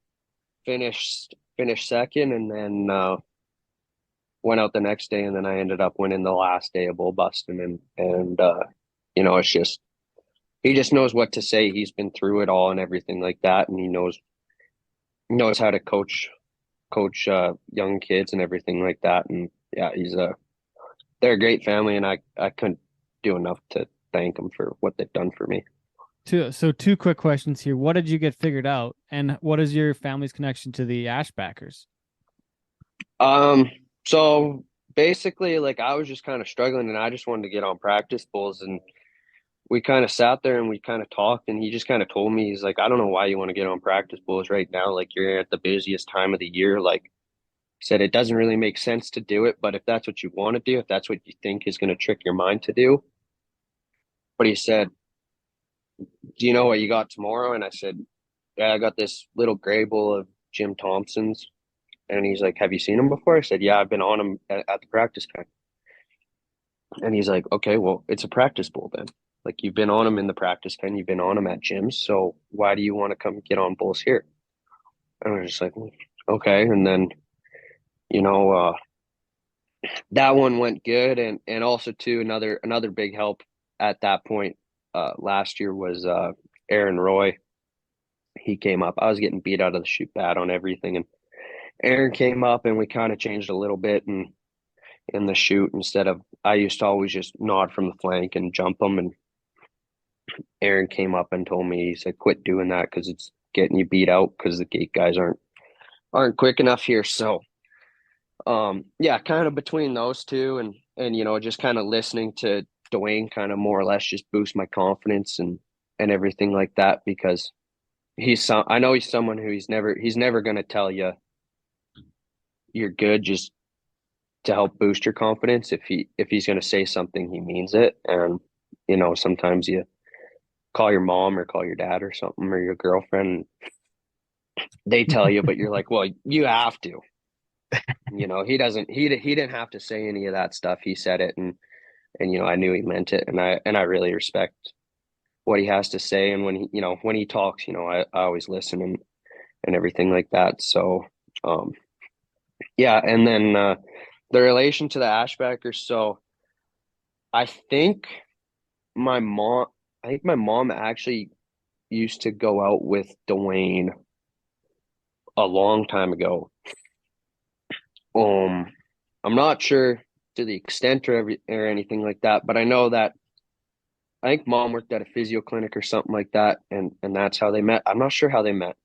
finished second, and then went out the next day, and then I ended up winning the last day of bull busting. And it's just, he just knows what to say. He's been through it all and everything like that, and he knows how to coach young kids and everything like that. And yeah, they're a great family, and I couldn't do enough to thank them for what they've done for me. Two quick questions here. What did you get figured out, and what is your family's connection to the Ashbackers? So basically, like, I was just kind of struggling, and I just wanted to get on practice bulls, and we kind of sat there and we kind of talked, and he just kind of told me, he's like, I don't know why you want to get on practice bulls right now. Like, you're at the busiest time of the year. Like, said it doesn't really make sense to do it, but if that's what you want to do, if that's what you think is going to trick your mind to do. But he said, do you know what you got tomorrow? And I said, yeah, I got this little gray bull of Jim Thompson's. And he's like, have you seen him before? I said, yeah, I've been on him at the practice pen. And he's like, okay, well, it's a practice bull then. Like, you've been on him in the practice pen, you've been on him at gyms, so why do you want to come get on bulls here? And I was just like, okay. And then, you know, that one went good. And also too, another big help at that point last year was Aaron Roy. He came up. I was getting beat out of the chute bad on everything, and Aaron came up, and we kind of changed a little bit and in the chute. Instead of, I used to always just nod from the flank and jump them, and Aaron came up and told me, he said, quit doing that because it's getting you beat out because the gate guys aren't quick enough here. So yeah, kind of between those two and you know, just kind of listening to Dwayne kind of more or less just boost my confidence and everything like that, because I know he's someone who he's never going to tell you you're good just to help boost your confidence. If he's going to say something, he means it. And you know, sometimes you call your mom or call your dad or something, or your girlfriend, they tell you, but you're like, well, you have to. You know, he didn't have to say any of that stuff. He said it, and you know, I knew he meant it, and I really respect what he has to say. And when he talks, you know, I always listen and everything like that. So yeah. And then the relation to the Ashbackers. So I think my mom actually used to go out with Dwayne a long time ago. I'm not sure to the extent or anything like that, but I know that I think mom worked at a physio clinic or something like that, and that's how they met. I'm not sure how they met.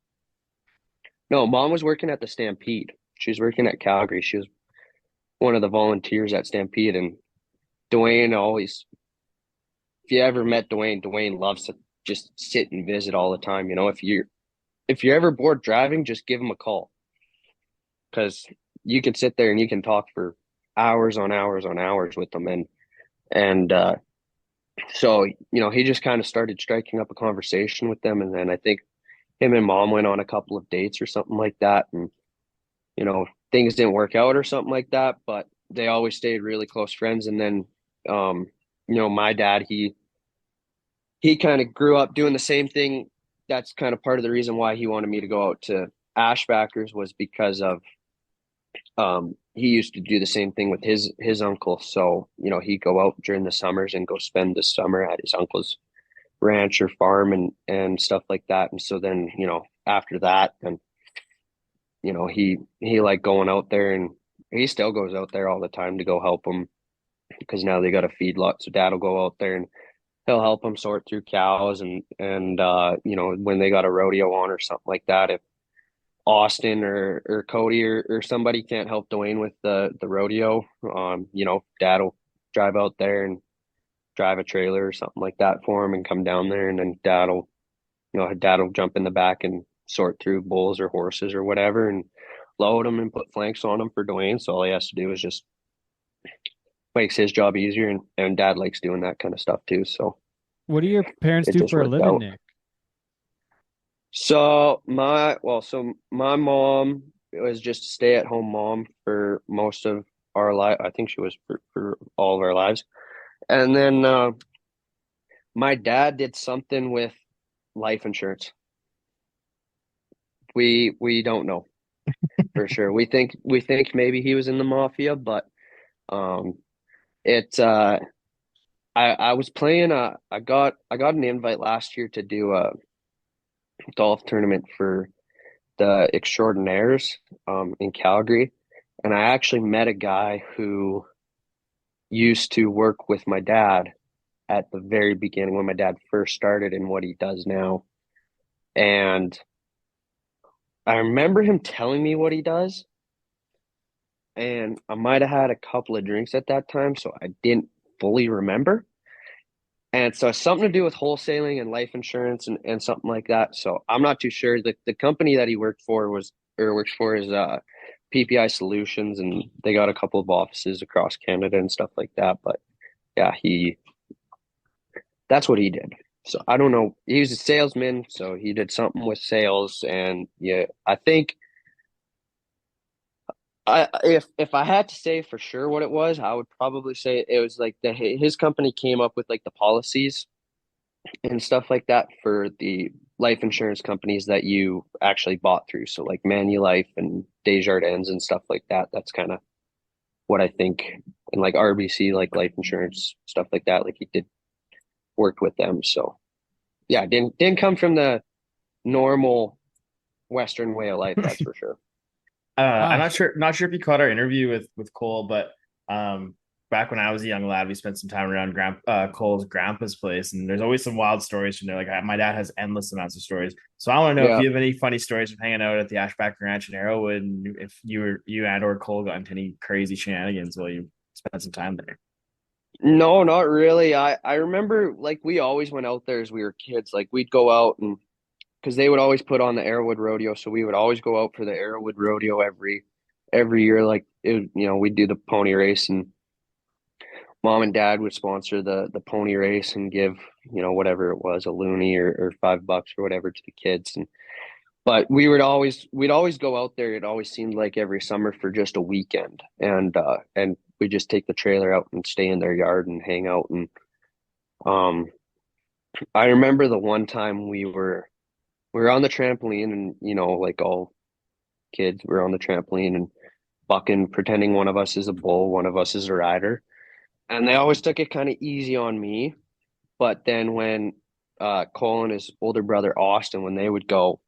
No, mom was working at the Stampede. She was working at Calgary. She was one of the volunteers at Stampede, and Dwayne always, if you ever met Dwayne, Dwayne loves to just sit and visit all the time. You know, if you're ever bored driving, just give him a call, because you can sit there and you can talk for hours on hours on hours with them. And so, you know, he just kind of started striking up a conversation with them. And then I think him and mom went on a couple of dates or something like that. And, you know, things didn't work out or something like that, but they always stayed really close friends. And then, you know, my dad, he kind of grew up doing the same thing. That's kind of part of the reason why he wanted me to go out to Ashbackers, was because of he used to do the same thing with his uncle. So, you know, he'd go out during the summers and go spend the summer at his uncle's ranch or farm and stuff like that. And so then, you know, after that, and you know, he liked going out there, and he still goes out there all the time to go help them, because now they got a feedlot. So dad will go out there and he'll help them sort through cows and you know, when they got a rodeo on or something like that, if Austin or Cody or somebody can't help Dwayne with the rodeo, you know, dad will drive out there and drive a trailer or something like that for him and come down there, and then dad will jump in the back and sort through bulls or horses or whatever and load them and put flanks on them for Dwayne. So all he has to do is just makes his job easier, and dad likes doing that kind of stuff too. So what do your parents it do just for a worked living, out. Nick? So my mom was just a stay-at-home mom for most of our life. I think she was for all of our lives. And then my dad did something with life insurance. We don't know for sure. We think maybe he was in the mafia, but I was playing I got an invite last year to do a golf tournament for the Extraordinaires in Calgary, and I actually met a guy who used to work with my dad at the very beginning when my dad first started and what he does now. And I remember him telling me what he does, and I might have had a couple of drinks at that time, so I didn't fully remember. And so it's something to do with wholesaling and life insurance and something like that. So I'm not too sure. The company that he works for is PPI Solutions, and they got a couple of offices across Canada and stuff like that. But yeah, that's what he did. So I don't know. He was a salesman, so he did something with sales. And yeah, I think if I had to say for sure what it was, I would probably say it was like his company came up with like the policies and stuff like that for the life insurance companies that you actually bought through. So like Manulife and Desjardins and stuff like that. That's kind of what I think. And like RBC, like life insurance, stuff like that. Like he did worked with them. So yeah, didn't come from the normal Western way of life, that's for sure. I'm not sure if you caught our interview with Cole, but back when I was a young lad, we spent some time around Cole's grandpa's place, and there's always some wild stories from there. Like my dad has endless amounts of stories, so I want to know if you have any funny stories from hanging out at the Ashback Ranch in Arrowwood, and if you and or Cole got into any crazy shenanigans while you spent some time there. No, not really. I remember like we always went out there as we were kids. Like we'd go out and because they would always put on the Arrowwood Rodeo, so we would always go out for the Arrowwood Rodeo every year. Like we'd do the pony race, and mom and dad would sponsor the pony race and give whatever it was, a loonie or $5 or whatever to the kids. And but we'd always go out there. It always seemed like every summer for just a weekend, and we just take the trailer out and stay in their yard and hang out. And I remember the one time we were on the trampoline, and like all kids, we're on the trampoline and bucking, pretending one of us is a bull, one of us is a rider. And they always took it kind of easy on me. But then when Cole and his older brother Austin, when they would go,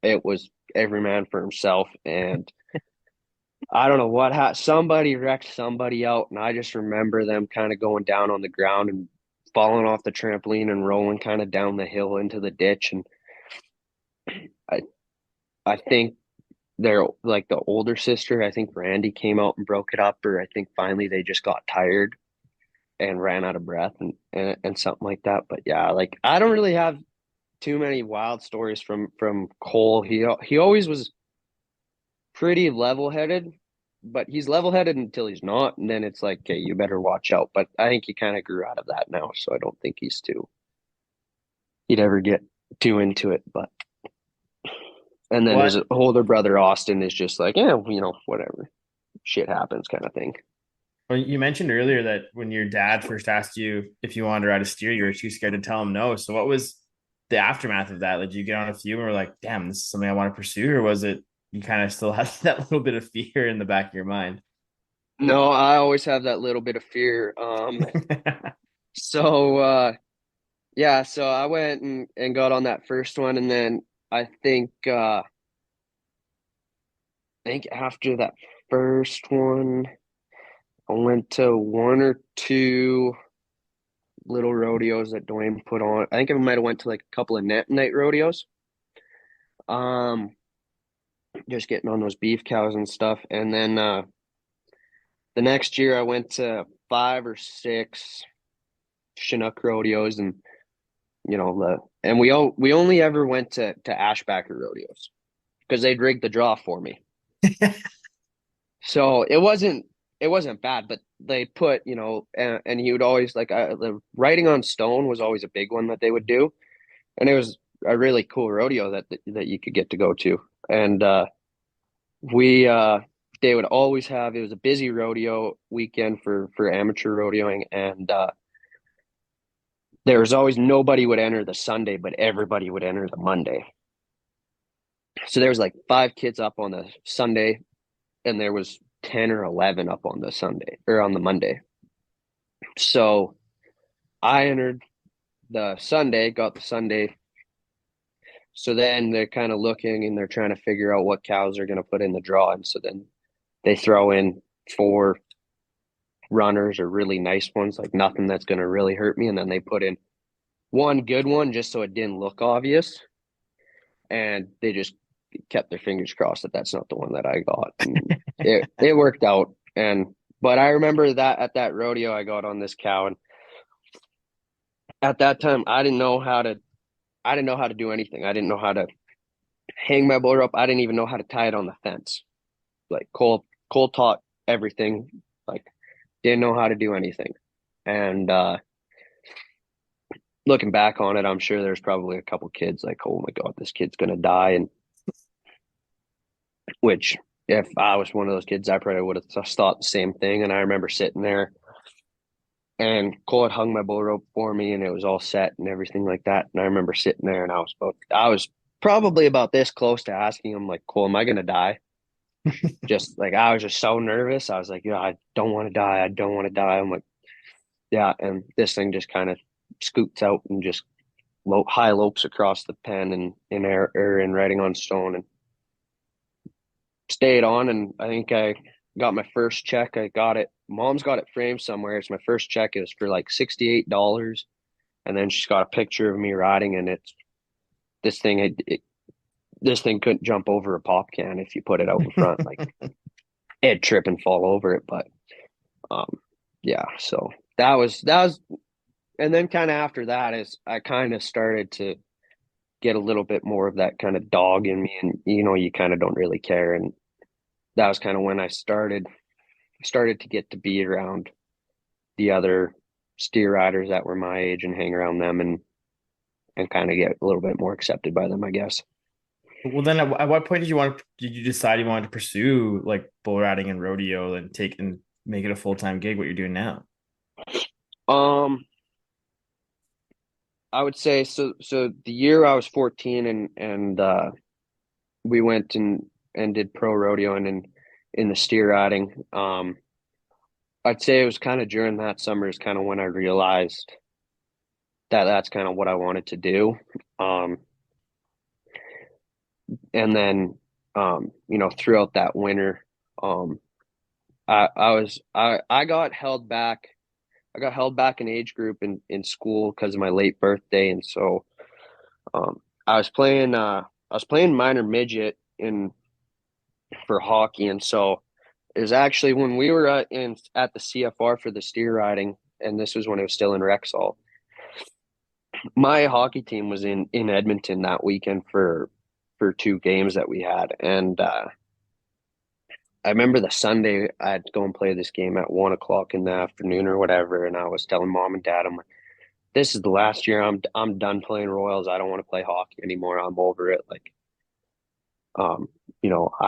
it was every man for himself. And I don't know what somebody wrecked somebody out, and I just remember them kind of going down on the ground and falling off the trampoline and rolling kind of down the hill into the ditch. And I think they're like the older sister, I think Randy came out and broke it up, or I think finally they just got tired and ran out of breath and something like that. But yeah, like I don't really have too many wild stories from Cole. He always was pretty level-headed, but he's level-headed until he's not, and then it's like, okay, you better watch out. But I think he kind of grew out of that now, so I don't think he'd ever get too into it. But and then his older brother Austin is just like, yeah, whatever, shit happens kind of thing. Well, you mentioned earlier that when your dad first asked you if you wanted to ride a steer, you were too scared to tell him no. So what was the aftermath of that? Like, did you get on a few and were like, damn, this is something I want to pursue? Or was it you kind of still had that little bit of fear in the back of your mind? No, I always have that little bit of fear. So I went and got on that first one, and then I think after that first one, I went to one or two little rodeos that Dwayne put on. I think I might have went to like a couple of night rodeos. Just getting on those beef cows and stuff. And then the next year I went to 5 or 6 Chinook rodeos, and we only ever went to Ashbacker rodeos because they'd rig the draw for me. So it wasn't bad, but they put, and he would always like the riding on stone was always a big one that they would do. And it was a really cool rodeo that you could get to go to. And they would always have, it was a busy rodeo weekend for amateur rodeoing. And there was always nobody would enter the Sunday, but everybody would enter the Monday. So there was like 5 kids up on the Sunday, and there was 10 or 11 up on the Sunday or on the Monday. So I entered the Sunday, got the Sunday. So then they're kind of looking and they're trying to figure out what cows are going to put in the draw. And so then they throw in 4 runners or really nice ones, like nothing that's going to really hurt me. And then they put in one good one just so it didn't look obvious. And they just kept their fingers crossed that that's not the one that I got. And it worked out. But I remember that at that rodeo, I got on this cow, and at that time I didn't know how to do anything. I didn't know how to hang my bull rope. I didn't even know how to tie it on the fence. like Cole taught everything, like didn't know how to do anything. And looking back on it, I'm sure there's probably a couple kids like, oh my God, this kid's gonna die. And which if I was one of those kids, I probably would have thought the same thing. And I remember sitting there and Cole had hung my bull rope for me and it was all set and everything like that. And I remember sitting there and I was probably about this close to asking him, like, Cole, am I gonna die? Just like I was just so nervous. I was like, I don't want to die. I don't want to die. I'm like, yeah. And this thing just kind of scoots out and just high lopes across the pen and in air or in writing on stone and stayed on. And I think I got my first check. I got it. Mom's got it framed somewhere. It's my first check. It was for like $68. And then she's got a picture of me riding, and it's this thing. This thing couldn't jump over a pop can if you put it out in front. Like it'd trip and fall over it. But yeah, so that was, and then kind of after that is I kind of started to get a little bit more of that kind of dog in me, and you kind of don't really care. And that was kind of when I started to get to be around the other steer riders that were my age and hang around them and kind of get a little bit more accepted by them, I guess. Well, then at what point did you decide you wanted to pursue like bull riding and rodeo and make it a full-time gig, what you're doing now? I would say so the year I was 14 and we went and did pro rodeo and in the steer riding. I'd say it was kind of during that summer is kind of when I realized that that's kind of what I wanted to do. And then throughout that winter, I got held back. I got held back in age group in school because of my late birthday, and so I was playing minor midget for hockey, and so it was actually when we were at the CFR for the steer riding, and this was when it was still in Rexall. My hockey team was in Edmonton that weekend for 2 games that we had, and I remember the Sunday I had to go and play this game at 1:00 in the afternoon or whatever, and I was telling Mom and Dad, I'm like, this is the last year I'm done playing Royals. I don't want to play hockey anymore. I'm over it. Like, I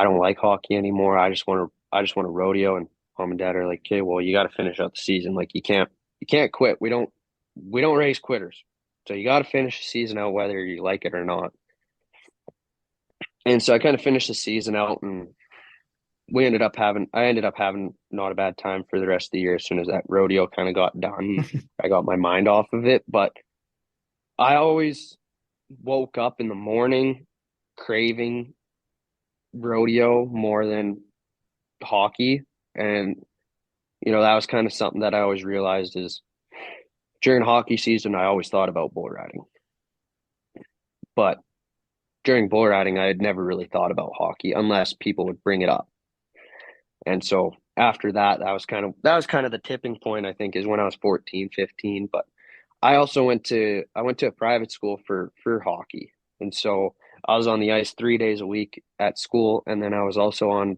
don't like hockey anymore. I just want to rodeo. And Mom and Dad are like, okay, well, you got to finish out the season. Like, you can't quit. We don't raise quitters. So you got to finish the season out whether you like it or not. And so I kind of finished the season out, and I ended up having not a bad time for the rest of the year. As soon as that rodeo kind of got done, I got my mind off of it. But I always woke up in the morning craving rodeo more than hockey. And, that was kind of something that I always realized is during hockey season, I always thought about bull riding. But during bull riding, I had never really thought about hockey unless people would bring it up. And so after that, that was kind of the tipping point, I think, is when I was 14, 15. But I also went to a private school for hockey. And so I was on the ice 3 days a week at school. And then I was also on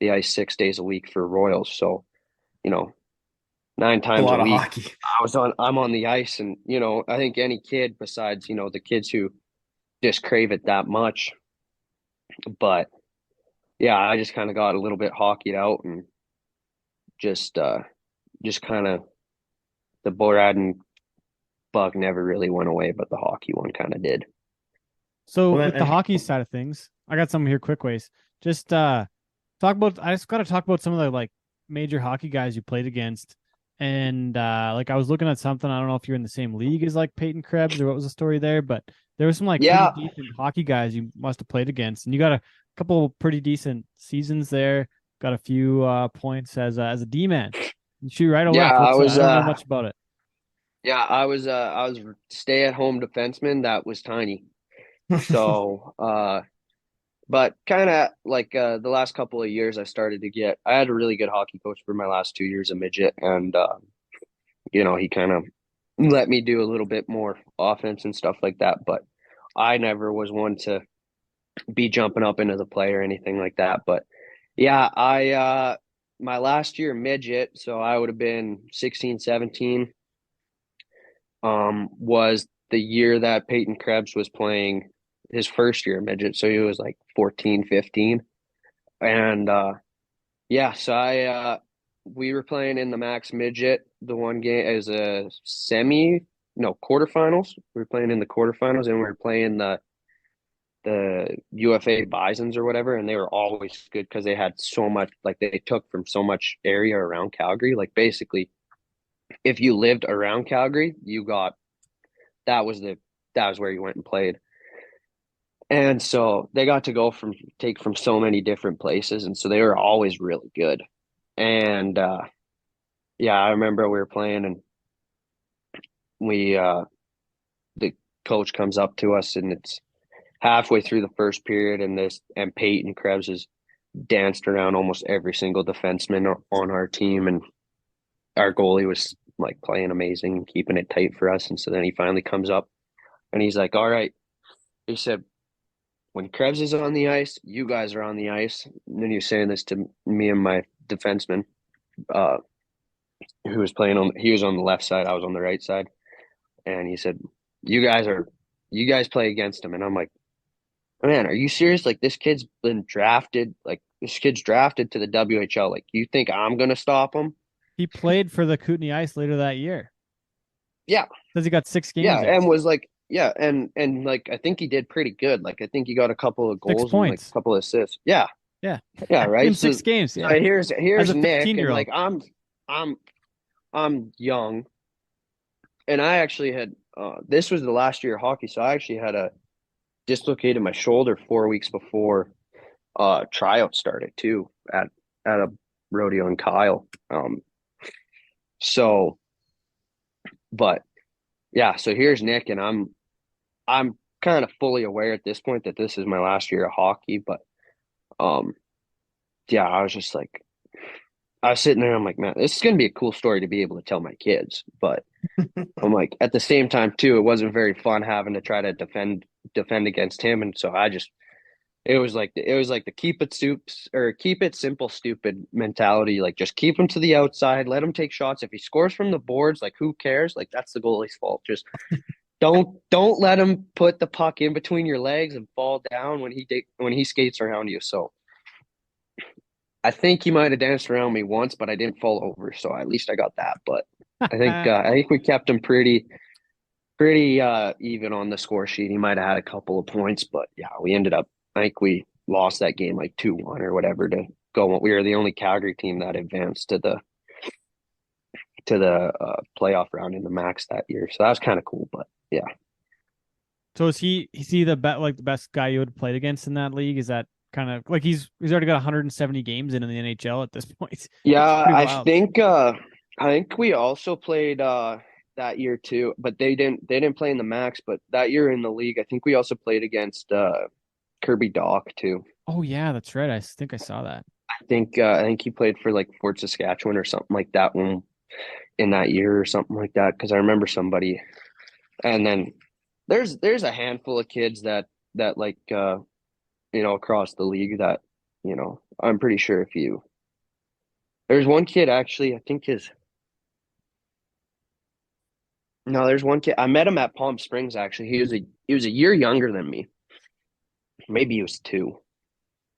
the ice 6 days a week for Royals. So, 9 times a week, hockey. I'm on the ice. And, I think any kid besides, the kids who just crave it that much. But yeah, I just kind of got a little bit hockeyed out and just kind of the bull riding bug never really went away, but the hockey one kind of did. So with the hockey side of things, I got something here quick ways. Just I just got to talk about some of the like major hockey guys you played against. And like I was looking at something, I don't know if you're in the same league as like Peyton Krebs or what was the story there, but there was some like pretty decent hockey guys you must have played against, and you got a couple pretty decent seasons there. Got a few points as a D-man. You shoot right or left. I don't know much about it. Yeah, I was stay-at-home defenseman that was tiny. So, but kind of like the last couple of years, I had a really good hockey coach for my last 2 years of midget, and he kind of let me do a little bit more offense and stuff like that. But I never was one to be jumping up into the play or anything like that. But Yeah, my last year midget, so I would have been 16, 17, was the year that Peyton Krebs was playing his first year midget. So he was like 14, 15. And yeah, so we were playing in the max midget, the one game as a quarterfinals. We were playing in the quarterfinals, and we were playing the UFA Bisons or whatever, and they were always good because they had so much, like they took from so much area around Calgary. Like basically, if you lived around Calgary, that was where you went and played. And so they got to take from so many different places, and so they were always really good. And yeah, I remember we were playing, and we the coach comes up to us, and it's halfway through the first period, and Peyton Krebs has danced around almost every single defenseman on our team, and our goalie was like playing amazing and keeping it tight for us. And so then he finally comes up, and he's like, "All right," he said, "when Krebs is on the ice, you guys are on the ice." And then he was saying this to me and my defenseman, who was he was on the left side, I was on the right side. And he said, you guys play against him. And I'm like, man, are you serious? Like this kid's drafted to the WHL. Like, you think I'm going to stop him? He played for the Kootenay Ice later that year. Yeah. Because he got 6 games. Yeah. there. And was like, yeah. And like, I think he did pretty good. Like, I think he got a couple of goals and like a couple of assists. Yeah. Yeah. Yeah. Right. In 6 games. Yeah. Here's Nick. And like, I'm young. And I actually had, this was the last year of hockey. So I actually had dislocated my shoulder 4 weeks before tryout started too at a rodeo in Kyle. So, but yeah, so here's Nick, and I'm kind of fully aware at this point that this is my last year of hockey, but yeah, I was just like, I was sitting there, I'm like, man, this is gonna be a cool story to be able to tell my kids, but I'm like, at the same time too, it wasn't very fun having to try to defend against him, and so it was like the keep it simple, stupid mentality. Like, just keep him to the outside, let him take shots. If he scores from the boards, like, who cares? Like, that's the goalie's fault. Just don't let him put the puck in between your legs and fall down when he skates around you. So I think he might have danced around me once, but I didn't fall over. So at least I got that. But I think we kept him pretty even on the score sheet. He might have had a couple of points, but yeah, I think we lost that game like 2-1 or whatever to go. We were the only Calgary team that advanced to the playoff round in the max that year. So that was kind of cool, but yeah. So is he the best guy you would have played against in that league? Is that kind of like he's already got 170 games in the NHL at this point? Yeah, I think we also played that year too, but they didn't play in the max. But that year in the league, I think we also played against Kirby Doc too. Oh yeah, that's right. I think I saw that. I think he played for like Fort Saskatchewan or something like that one in that year or something like that, because I remember somebody. And then there's a handful of kids that like across the league that I'm pretty sure there's one kid actually, I think there's one kid I met him at Palm Springs actually. He was a year younger than me. Maybe he was 2.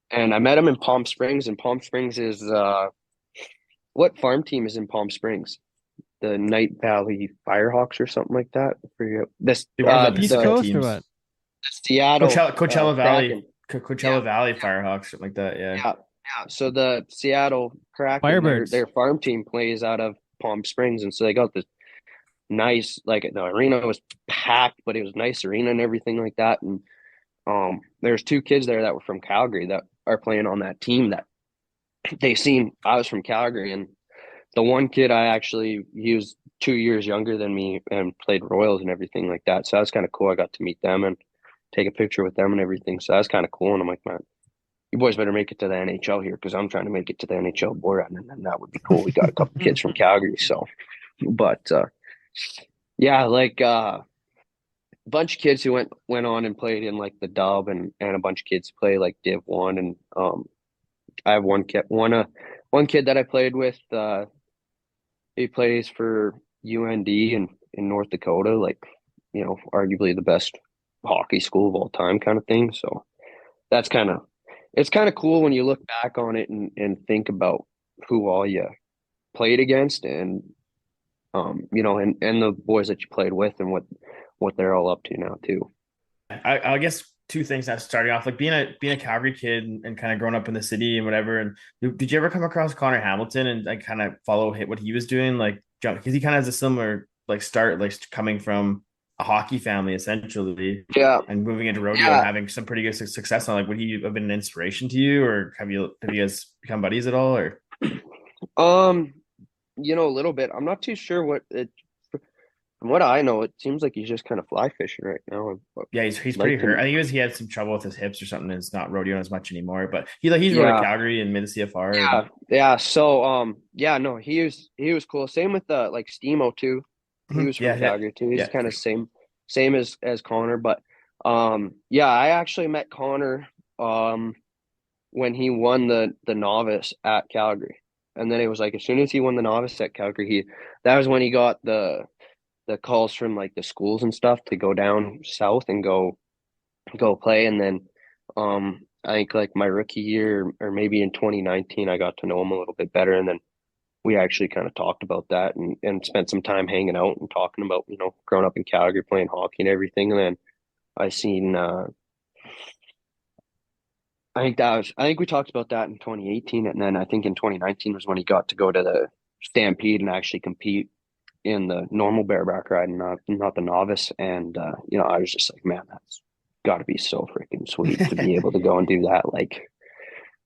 And I met him in Palm Springs, and Palm Springs is what farm team is in Palm Springs? The Night Valley Firehawks or something like that. I forget. East Coast or what? Seattle Coachella Valley, Kraken. Coachella Valley Firehawks, something like that. Yeah. So the Seattle Kraken, Firebirds, their farm team plays out of Palm Springs, and so they got this nice, like, the arena was packed, but it was a nice arena and everything like that. And there's 2 kids there that were from Calgary that are playing on that team that they seen I was from Calgary. And the one kid he was 2 years younger than me and played Royals and everything like that. So that was kind of cool. I got to meet them and take a picture with them and everything. So that was kind of cool. And I'm like, man, you boys better make it to the NHL here, because I'm trying to make it to the NHL board, and then that would be cool. We got a couple kids from Calgary. So, but yeah, like a bunch of kids who went on and played in like the Dub, and a bunch of kids play like Div 1 and I have one kid that I played with. He plays for UND in North Dakota, like, arguably the best hockey school of all time, kind of thing. So that's it's kind of cool when you look back on it and think about who all you played against, and and the boys that you played with, and what they're all up to now too. I guess two things that's starting off, like being a Calgary kid and kind of growing up in the city and whatever. And did you ever come across Connor Hamilton and like kind of follow what he was doing? Like, because he kind of has a similar like start, like coming from a hockey family essentially, Yeah, and moving into rodeo and having some pretty good success on. Like, would he have been an inspiration to you, or have you guys become buddies at all? Or a little bit. I'm not too sure from what I know, it seems like he's just kind of fly fishing right now. yeah, he's pretty hurt. I think he had some trouble with his hips or something. And it's not rodeoing as much anymore. But he's rode at Calgary and made the CFR. Yeah. So no, he was cool. Same with like Stemo too. He was from Calgary too. He's kind of same as Connor. But I actually met Connor when he won the novice at Calgary. And then it was like as soon as he won the novice at Calgary, that was when he got the calls from like the schools and stuff to go down south and go play. And then I think like my rookie year or maybe in 2019, I got to know him a little bit better. And then we actually kind of talked about that and spent some time hanging out and talking about, growing up in Calgary, playing hockey and everything. And then I seen, I think we talked about that in 2018. And then I think in 2019 was when he got to go to the Stampede and actually compete in the normal bareback ride and not the novice. And, I was just like, man, that's got to be so freaking sweet to be able to go and do that. Like,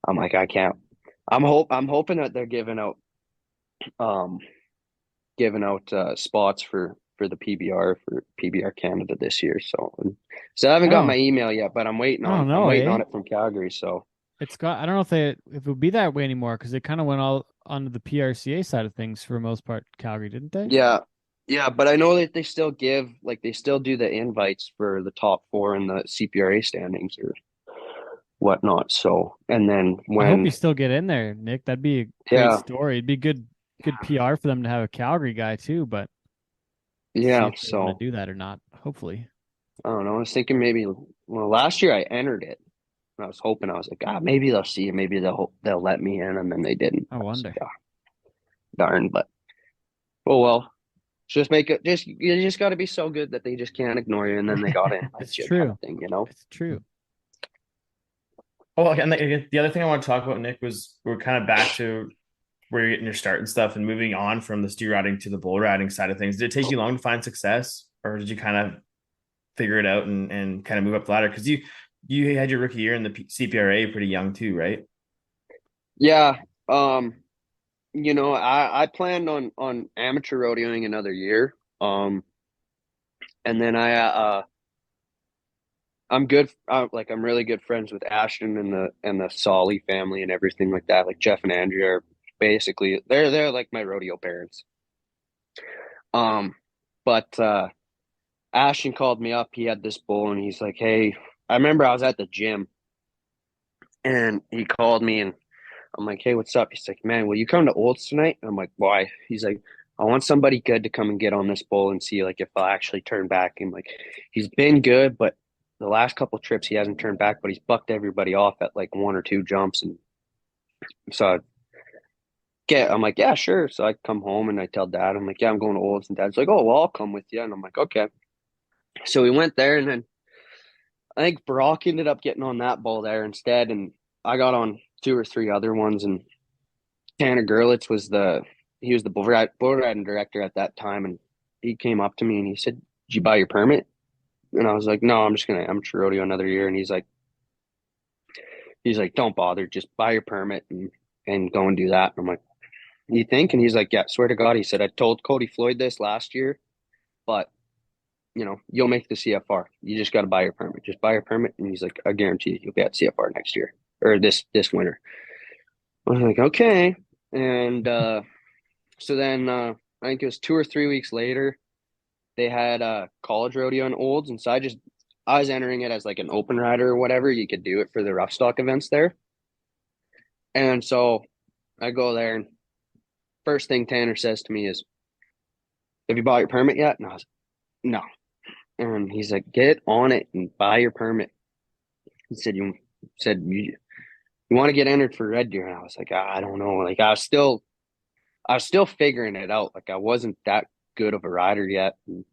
I'm like, I can't, I'm hoping that they're giving out spots for the PBR for PBR Canada this year. So I haven't got my email yet, but I'm waiting on it from Calgary. So I don't know if it would be that way anymore, because they kind of went all onto the PRCA side of things for the most part, Calgary, didn't they? Yeah, but I know that they still do the invites for the top 4 in the CPRA standings or whatnot. So, and then I hope you still get in there, Nick. That'd be a great story. It'd be good PR for them to have a Calgary guy too, but so want to do that or not, hopefully. I don't know. I was thinking maybe, last year I entered it. I was hoping, I was like, maybe they'll see it. Maybe they'll let me in, and then they didn't. I wonder. Like, darn, but well, just make it. You just got to be so good that they just can't ignore you, and then they got in. It's true. Kind of thing, It's true. Oh, and the other thing I want to talk about, Nick, was we're kind of back to where you're getting your start and stuff, and moving on from the steer riding to the bull riding side of things. Did it take you long to find success, or did you kind of figure it out and kind of move up the ladder? Because you had your rookie year in the CPRA pretty young too, right? Yeah. I planned on amateur rodeoing another year. And then I'm really good friends with Ashton and the Solly family and everything like that. Like Jeff and Andrea are basically they're like my rodeo parents. But Ashton called me up. He had this bull and he's like, hey, I remember I was at the gym and he called me and I'm like, hey, what's up? He's like, man, will you come to Olds tonight? And I'm like, why? He's like, I want somebody good to come and get on this bull and see like if I'll actually turn back. And like, he's been good, but the last couple trips he hasn't turned back, but he's bucked everybody off at like 1 or 2 jumps. And so I'm like, yeah, sure. So I come home and I tell Dad, I'm like, yeah, I'm going to Olds. And Dad's like, oh, well, I'll come with you. And I'm like, okay. So we went there, and then I think Brock ended up getting on that bull there instead. And I got on 2 or 3 other ones. And Tanner Gerlitz was the bull riding director at that time. And he came up to me and he said, did you buy your permit? And I was like, no, I'm just going to amateur rodeo another year. And he's like, don't bother, just buy your permit and go and do that. And I'm like, you think? And he's like, yeah, swear to God. He said, I told Cody Floyd this last year, but you'll make the CFR. You just got to buy your permit. Just buy your permit. And he's like, I guarantee you, you'll be at CFR next year or this winter. I was like, okay. And so then I think it was 2 or 3 weeks later, they had a college rodeo in Olds. And so I was entering it as like an open rider or whatever. You could do it for the rough stock events there. And so I go there, and first thing Tanner says to me is, "Have you bought your permit yet?" And I was, "No." And he's like, "Get on it and buy your permit." He said, "You want to get entered for Red Deer?" And I was like, "I don't know." Like I was still figuring it out. Like I wasn't that good of a rider yet, and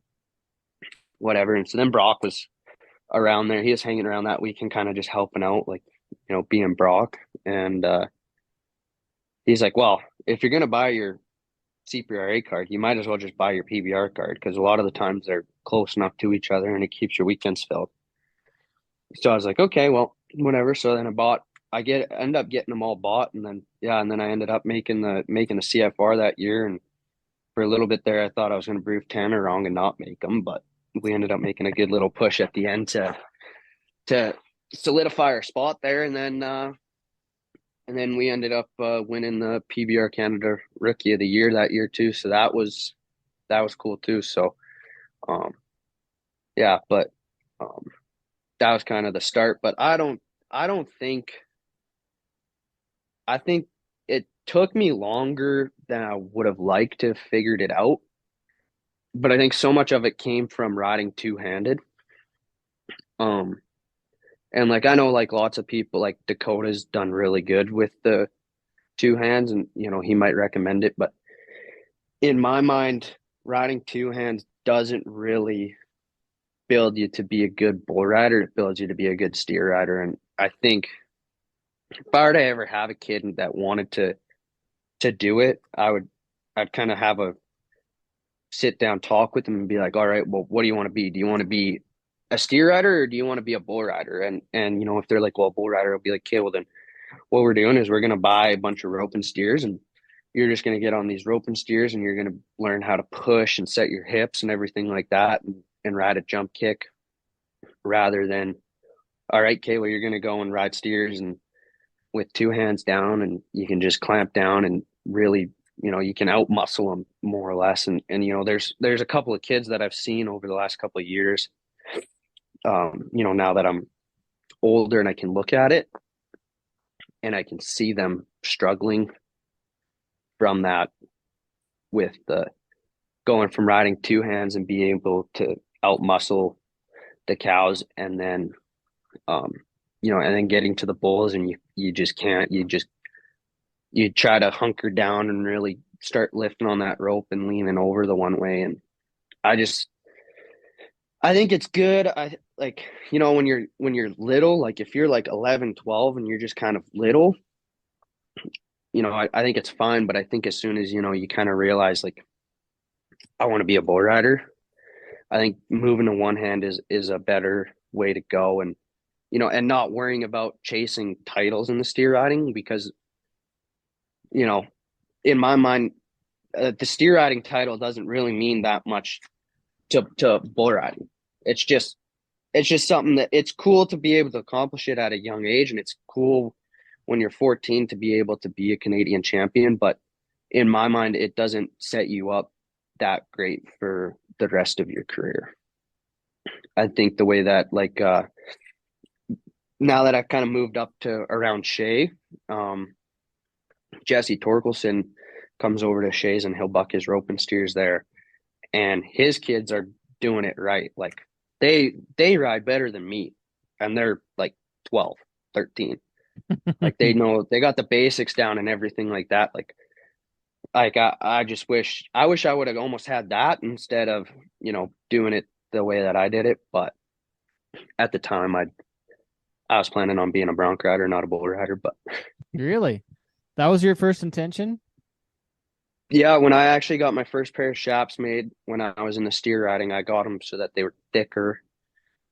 whatever. And so then Brock was around there. He was hanging around that weekend, kind of just helping out, like, being Brock. And he's like, "Well, if you're gonna buy your CPRA card, you might as well just buy your PBR card, because a lot of the times they're close enough to each other and it keeps your weekends filled." So I was like, "Okay, well, whatever." So then end up getting them all bought, and then I ended up making the CFR that year. And for a little bit there, I thought I was going to prove Tanner wrong and not make them, but we ended up making a good little push at the end to solidify our spot there. And then we ended up winning the PBR Canada Rookie of the Year that year too. So that was cool too. So, yeah, but that was kind of the start. But I don't think I think it took me longer than I would have liked to have figured it out. But I think so much of it came from riding two-handed. Um, and like I know like lots of people, like Dakota's done really good with the two hands, and he might recommend it, but in my mind, riding two hands doesn't really build you to be a good bull rider. It builds you to be a good steer rider. And I think if I were to ever have a kid that wanted to do it, I'd kind of have a sit down talk with them and be like, "All right, well, what do you want to be? Do you want to be a steer rider, or do you want to be a bull rider?" And if they're like, "Well, bull rider," I'll be like, "Okay, well then what we're doing is we're going to buy a bunch of rope and steers, and you're just going to get on these rope and steers, and you're going to learn how to push and set your hips and everything like that, and ride a jump kick, rather than, all right, okay, well, you're going to go and ride steers and with two hands down, and you can just clamp down and really, you can out muscle them more or less." And there's a couple of kids that I've seen over the last couple of years, now that I'm older and I can look at it and I can see them struggling from that, with the going from riding two hands and being able to out muscle the cows, and then and then getting to the bulls, and you just can't. You try to hunker down and really start lifting on that rope and leaning over the one way. And I think it's good. I like, when you're little, like if you're like 11, 12 and you're just kind of little, I think it's fine. But I think as soon as, you kind of realize like, I want to be a bull rider, I think moving to one hand is a better way to go. And, and not worrying about chasing titles in the steer riding, because, in my mind, the steer riding title doesn't really mean that much to bull riding. It's just something that it's cool to be able to accomplish it at a young age. And it's cool when you're 14 to be able to be a Canadian champion. But in my mind, it doesn't set you up that great for the rest of your career. I think the way that, like, now that I've kind of moved up to around Shea, Jesse Torkelson comes over to Shea's and he'll buck his rope and steers there. And his kids are doing it right. Like they ride better than me. And they're like 12, 13. Like they know, they got the basics down and everything like that. Like I just wish I would have almost had that instead of, doing it the way that I did it. But at the time I was planning on being a bronc rider, not a bull rider. But Really? That was your first intention? yeah, when I actually got my first pair of shaps made when I was in the steer riding, I got them so that they were thicker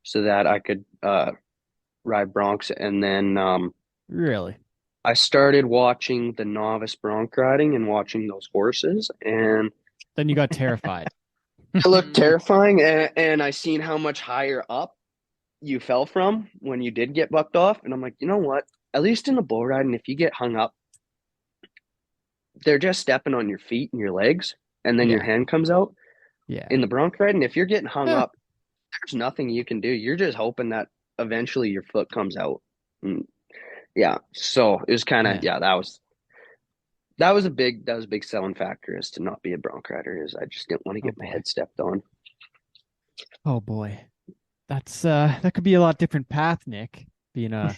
so that I could ride broncs. And then Really? I started watching the novice bronc riding and watching those horses, and Then you got terrified. it looked terrifying. And I seen how much higher up you fell from when you did get bucked off. And I'm like, you know what? At least in the bull riding, if you get hung up, they're just stepping on your feet and your legs, and then your hand comes out. Yeah. In the bronc riding, if you're getting hung up, there's nothing you can do. You're just hoping that eventually your foot comes out. And Yeah. So it was kind of, Yeah. that was a big selling factor, is to not be a bronc rider, is I just didn't want to Oh get my boy. head stepped on. Oh boy. That's that could be a lot different path, Nick, being a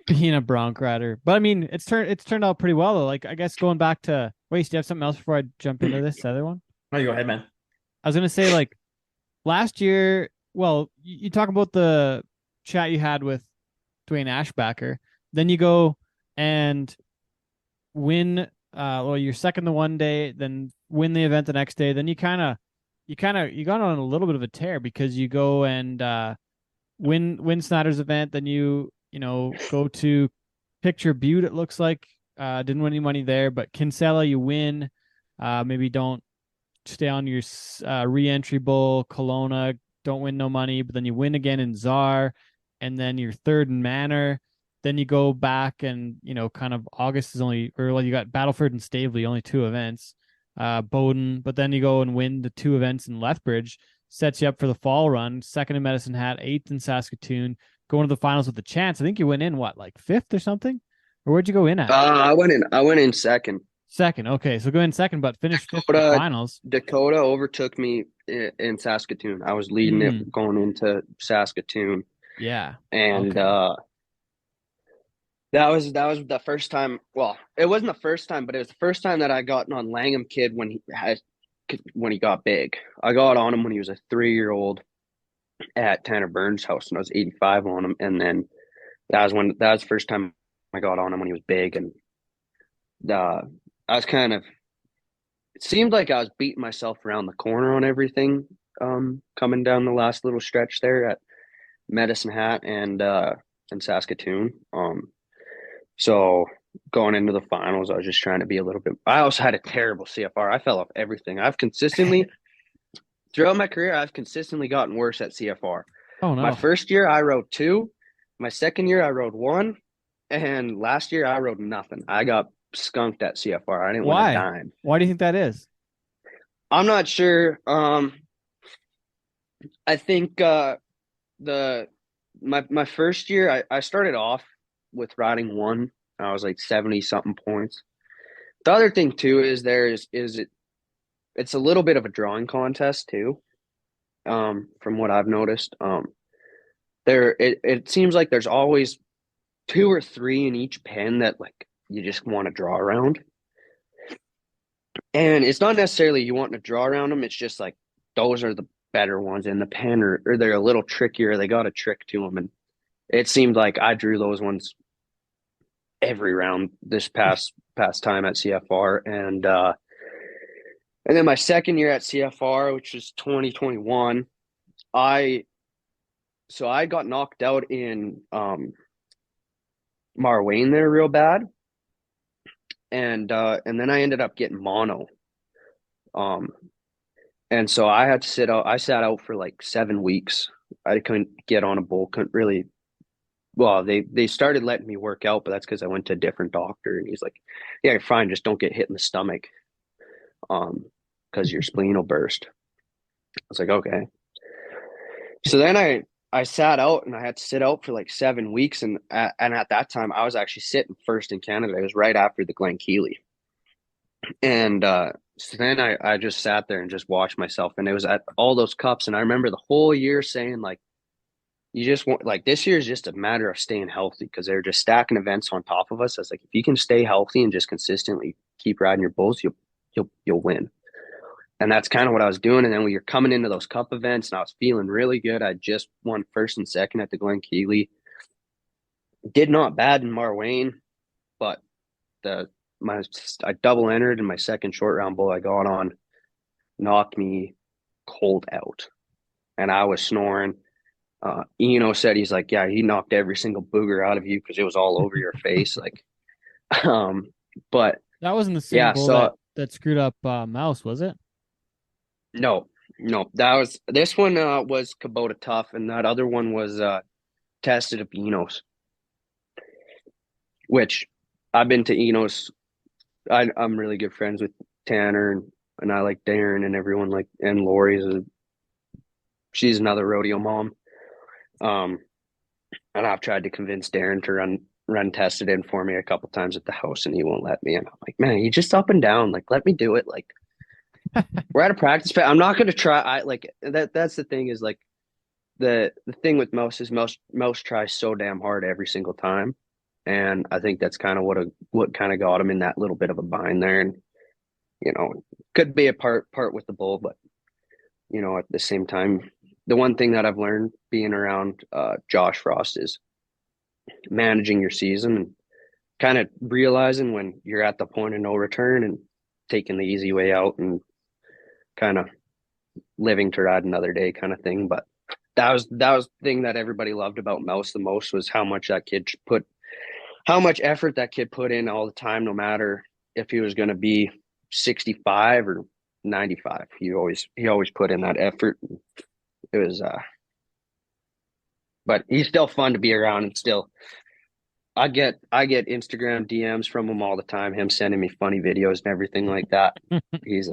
being a bronc rider. But I mean, it's turned out pretty well though. Like I guess going back to wait, do you have something else before I jump into this other one? No, you go ahead, man. I was gonna say like last year, well, you talk about the chat you had with Dwayne Ashbacker, then you go and win well, you're second the one day, then win the event the next day, then you got on a little bit of a tear because you go and win Snyder's event, then you go to Picture Butte, it looks like. Didn't win any money there, but Kinsella you win. Maybe don't stay on your re-entry bowl. Kelowna, don't win no money, but then you win again in Czar, and then you're third in Manor. Then you go back and kind of August is only, or well, you got Battleford and Staveley, only two events. Bowden, but then you go and win the two events in Lethbridge, sets you up for the fall run. Second in Medicine Hat, eighth in Saskatoon, going to the finals with a chance. I think you went in what, like fifth or something, or where'd you go in at? I went in second. Second. Okay, so go in second, but finish fifth in the Dakota finals. Dakota overtook me in Saskatoon. I was leading it going into Saskatoon, Yeah. and Okay. that was the first time. Well, it wasn't the first time, but it was the first time that I got on Langham Kid when he got big. I got on him when he was a 3-year-old at Tanner Burns' house, and I was 85 on him. And then that was the first time I got on him when he was big, and I was kind of. It seemed like I was beating myself around the corner on everything, coming down the last little stretch there at Medicine Hat and Saskatoon. So going into the finals, I was just trying to be a little bit. I also had a terrible CFR. I fell off everything. Throughout my career, I've consistently gotten worse at CFR. Oh My no. first year, I rode 2. My second year, I rode 1. And last year, I rode nothing. I got skunked at CFR. I didn't win a Why? dime. Why do you think that is? I'm not sure. I think the my first year, I started off with riding 1. I was like 70 something points. The other thing too is it's a little bit of a drawing contest too. From what I've noticed, it seems like there's always 2 or 3 in each pen that like you just want to draw around, and it's not necessarily you want to draw around them. It's just like those are the better ones in the pen, or they're a little trickier. They got a trick to them, and it seemed like I drew those ones every round this past time at CFR, and then my second year at CFR, which was 2021, I got knocked out in Marwayne there real bad, and then I ended up getting mono, um, and so I had to sit out. I sat out for like 7 weeks. I couldn't get on a bull. Couldn't really. Well, they started letting me work out, but that's because I went to a different doctor, and he's like, "Yeah, you're fine. Just don't get hit in the stomach, because your spleen will burst." I was like, "Okay." So then I sat out, and I had to sit out for like 7 weeks, and at that time I was actually sitting first in Canada. It was right after the Glen Keely, and so then I just sat there and just watched myself, and it was at all those cups, and I remember the whole year saying like, you just want, like, this year is just a matter of staying healthy, because they're just stacking events on top of us. I was like, if you can stay healthy and just consistently keep riding your bulls, you'll win. And that's kind of what I was doing. And then when you're coming into those cup events, and I was feeling really good. I just won first and second at the Glen Keely. Did not bad in Marwayne, but I double entered in my second short round bull I got on, knocked me cold out, and I was snoring. Eno said, he's like, yeah, he knocked every single booger out of you because it was all over your face. Like, but That wasn't the same yeah, bull so that screwed up Mouse, was it? no, this one was Kubota Tough, and that other one was tested at Enos, which I've been to Enos. I'm really good friends with Tanner, and I like Darren and everyone, like, and Lori's she's another rodeo mom. And I've tried to convince Darren to run test it in for me a couple times at the house, and he won't let me. And I'm like, man, you just up and down. Like, let me do it. Like, we're at a practice pad. I'm not going to try. I like that. That's the thing is like the thing with most is most tries so damn hard every single time, and I think that's kind of what kind of got him in that little bit of a bind there. And could be a part with the bull, but at the same time, the one thing that I've learned being around Josh Frost is managing your season and kind of realizing when you're at the point of no return and taking the easy way out and kind of living to ride another day kind of thing. But that was the thing that everybody loved about Mouse the most was how much effort that kid put in all the time, no matter if he was going to be 65 or 95. He always put in that effort. It was but he's still fun to be around, and still I get Instagram DMs from him all the time, him sending me funny videos and everything like that. He's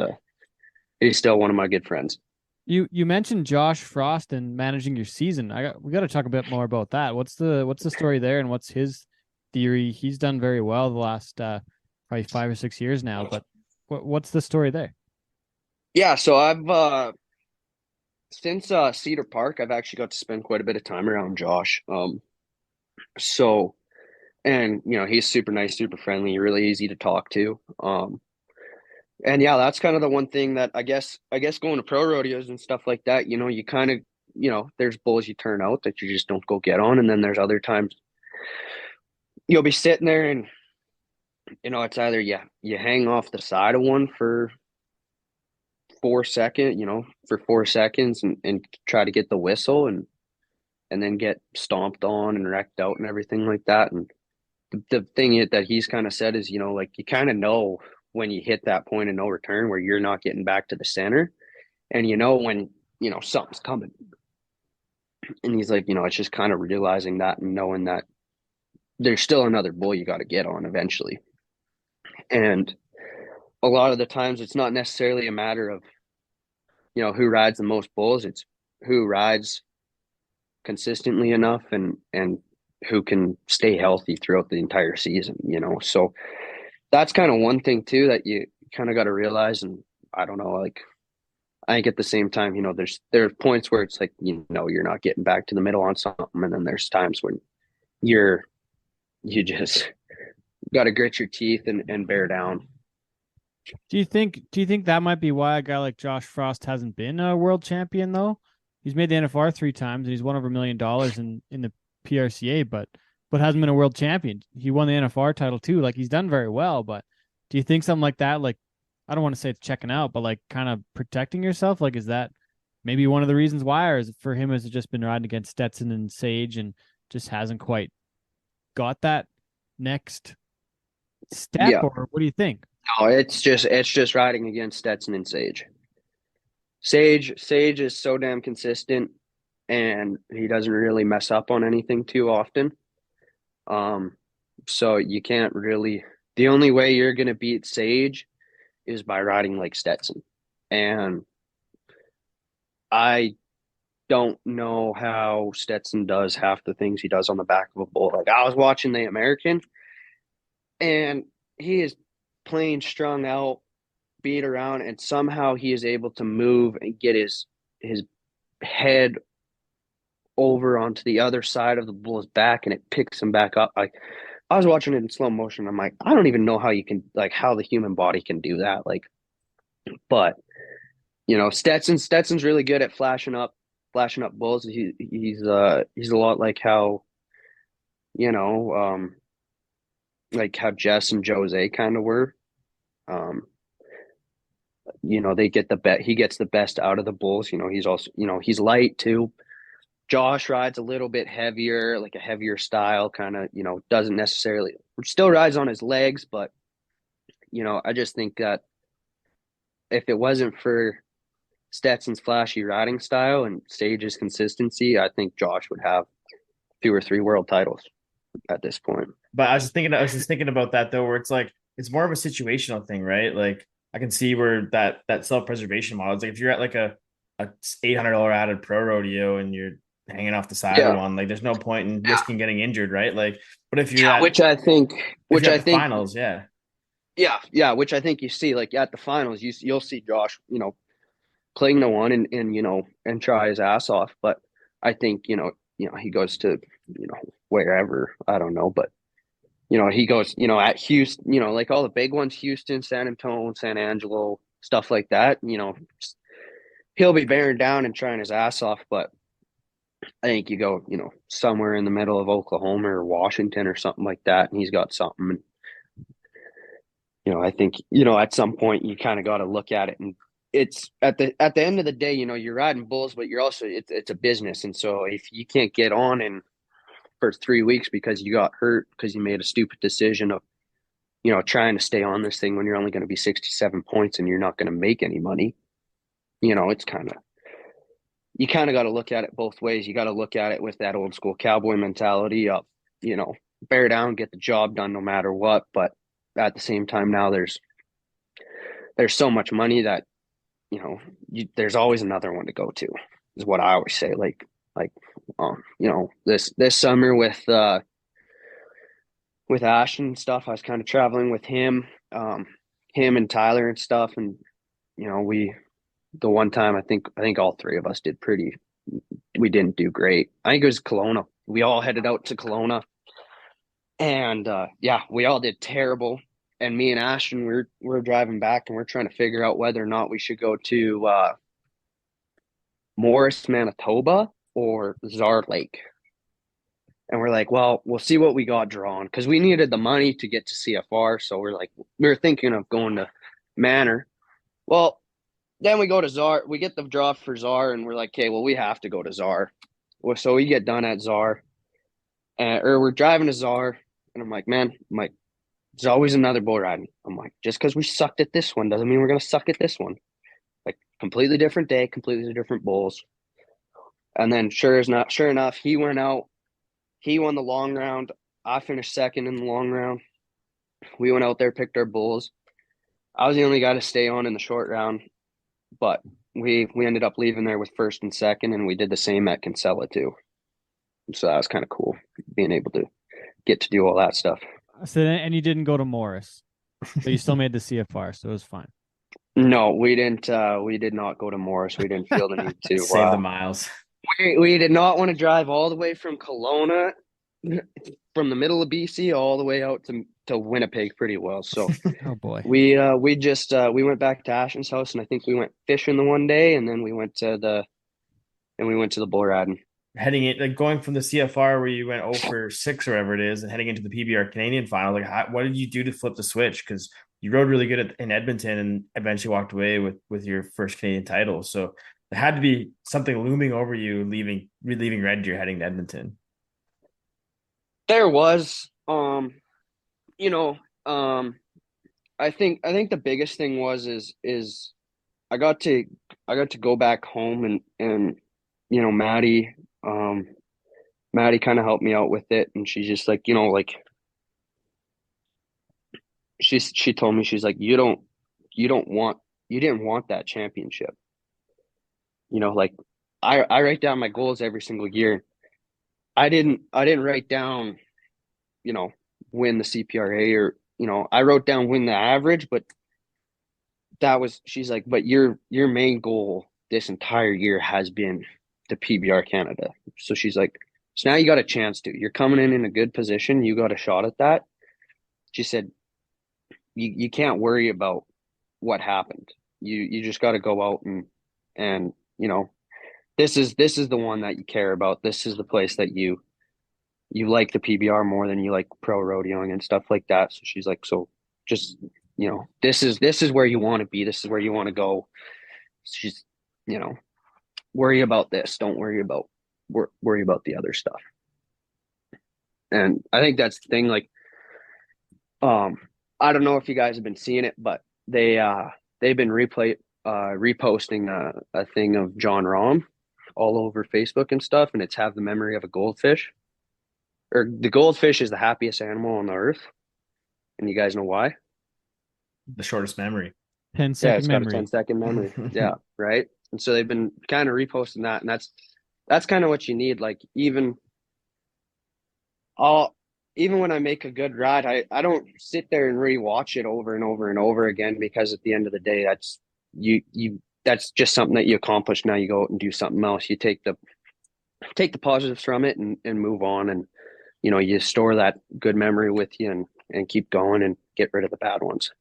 still one of my good friends. You mentioned Josh Frost and managing your season. We got to talk a bit more about that. What's the story there, and what's his theory? He's done very well the last probably 5 or 6 years now, but what's the story there? Yeah, so I've since Cedar Park, I've actually got to spend quite a bit of time around Josh. So, and he's super nice, super friendly, really easy to talk to. And yeah, that's kind of the one thing that I guess going to pro rodeos and stuff like that, you kind of, there's bulls you turn out that you just don't go get on. And then there's other times you'll be sitting there and, it's either you hang off the side of one for 4 seconds and try to get the whistle and then get stomped on and wrecked out and everything like that. And the thing that he's kind of said is, like you kind of know when you hit that point of no return where you're not getting back to the center, and when something's coming. And he's like, it's just kind of realizing that and knowing that there's still another bull you got to get on eventually. And a lot of the times it's not necessarily a matter of who rides the most bulls, it's who rides consistently enough and who can stay healthy throughout the entire season. So that's kind of one thing too that you kind of got to realize. And I don't know, like I think at the same time, there's points where it's like you're not getting back to the middle on something, and then there's times when you just got to grit your teeth and bear down. Do you think that might be why a guy like Josh Frost hasn't been a world champion though? He's made the NFR 3 times and he's won over $1 million in the PRCA, but hasn't been a world champion. He won the NFR title too. Like he's done very well, but do you think something like that, like I don't want to say it's checking out, but like kind of protecting yourself, like is that maybe one of the reasons why, or is it for him has it just been riding against Stetson and Sage and just hasn't quite got that next step? Yeah. Or what do you think? No, it's just riding against Stetson and Sage. Sage is so damn consistent, and he doesn't really mess up on anything too often. So you can't really. The only way you're gonna beat Sage is by riding like Stetson, and I don't know how Stetson does half the things he does on the back of a bull. Like I was watching the American, and he is playing strung out, beat around, and somehow he is able to move and get his head over onto the other side of the bull's back, and it picks him back up. Like I was watching it in slow motion. I'm like, I don't even know how you can, like, how the human body can do that. Like, but Stetson's really good at flashing up bulls. He's a lot like how, like how Jess and Jose kind of were. They get he gets the best out of the bulls. He's also, he's light too. Josh rides a little bit heavier, like a heavier style, kind of, doesn't necessarily still rides on his legs, but I just think that if it wasn't for Stetson's flashy riding style and Sage's consistency, I think Josh would have 2 or 3 world titles at this point. But I was just thinking about that though, where it's like it's more of a situational thing, right? Like I can see where that self-preservation model is like if you're at like a $800 added pro rodeo and you're hanging off the side Yeah. of one. Like there's no point in risking getting injured, right? Like, but if you're Yeah, at if you're at the finals, which I think you see like at the finals, you'll see Josh, cling to one and try his ass off. But I think, he goes to, wherever, I don't know, but he goes, at Houston, like all the big ones, Houston, San Antonio, San Angelo, stuff like that, he'll be bearing down and trying his ass off. But I think you go, somewhere in the middle of Oklahoma or Washington or something like that, and he's got something. And, I think, at some point you kind of got to look at it, and it's at the end of the day, you're riding bulls, but you're also it's a business. And so if you can't get on in for 3 weeks because you got hurt because you made a stupid decision of, trying to stay on this thing when you're only going to be 67 points and you're not going to make any money, it's you kind of got to look at it both ways. You got to look at it with that old school cowboy mentality of, bear down, get the job done no matter what. But at the same time, now there's so much money that, there's always another one to go to, is what I always say. This summer with Ashton and stuff, I was kind of traveling with him and Tyler and stuff. And, the one time I think all three of us we didn't do great. I think it was Kelowna. We all headed out to Kelowna, and we all did terrible. And me and Ashton, we're driving back, and we're trying to figure out whether or not we should go to Morris, Manitoba, or Czar Lake. And we're like, well, we'll see what we got drawn, because we needed the money to get to CFR. So we were thinking of going to Manor. Well, then we go to Czar. We get the draw for Czar, and we're like, okay, well, we have to go to Czar. Well, so we get done at Czar, or we're driving to Czar, and I'm like, man, there's always another bull riding. I'm like, just because we sucked at this one doesn't mean we're gonna suck at this one. Like, completely different day, completely different bulls. And then sure enough, he went out. He won the long round. I finished second in the long round. We went out there, picked our bulls. I was the only guy to stay on in the short round. But we ended up leaving there with first and second, and we did the same at Kinsella too. So that was kind of cool, being able to get to do all that stuff. So and you didn't go to Morris, but you still made the CFR, so it was fine. No, we didn't. We did not go to Morris. We didn't feel the need to save the miles. We did not want to drive all the way from Kelowna, from the middle of BC, all the way out to Winnipeg pretty well. So oh boy, we went back to Ashton's house, and I think we went fishing the one day, and then we went to the bull riding. Heading it, like going from the CFR where you went 0 for 6 or whatever it is, and heading into the PBR Canadian final, like what did you do to flip the switch? Because you rode really good in Edmonton and eventually walked away with your first Canadian title. So there had to be something looming over you leaving Red Deer heading to Edmonton. There was, I think the biggest thing is I got to go back home and Maddie kind of helped me out with it, and she's just like, she told me, she's like, you didn't want that championship. Like I write down my goals every single year. I didn't write down, win the CPRA, or, I wrote down win the average, but she's like, but your main goal this entire year has been the PBR Canada. So she's like, so now you got a chance to, you're coming in a good position. You got a shot at that. She said, you can't worry about what happened. You just got to go out and, this is the one that you care about. This is the place that you like the PBR more than you like pro rodeoing and stuff like that. So she's like, so just, this is where you want to be. This is where you want to go. She's, worry about this. Don't worry about the other stuff. And I think that's the thing. Like, I don't know if you guys have been seeing it, but they've been reposting a thing of John Rahm all over Facebook and stuff, and it's have the memory of a goldfish. Or the goldfish is the happiest animal on the earth, and you guys know why? The shortest memory. 10-second it's memory. got a 10-second memory. Yeah, right. And so they've been kind of reposting that, and that's kind of what you need. Like I'll even when I make a good ride, I don't sit there and rewatch it over and over and over again, because at the end of the day, that's just something that you accomplish. Now you go out and do something else. You take the positives from it and move on, and you store that good memory with you and keep going and get rid of the bad ones.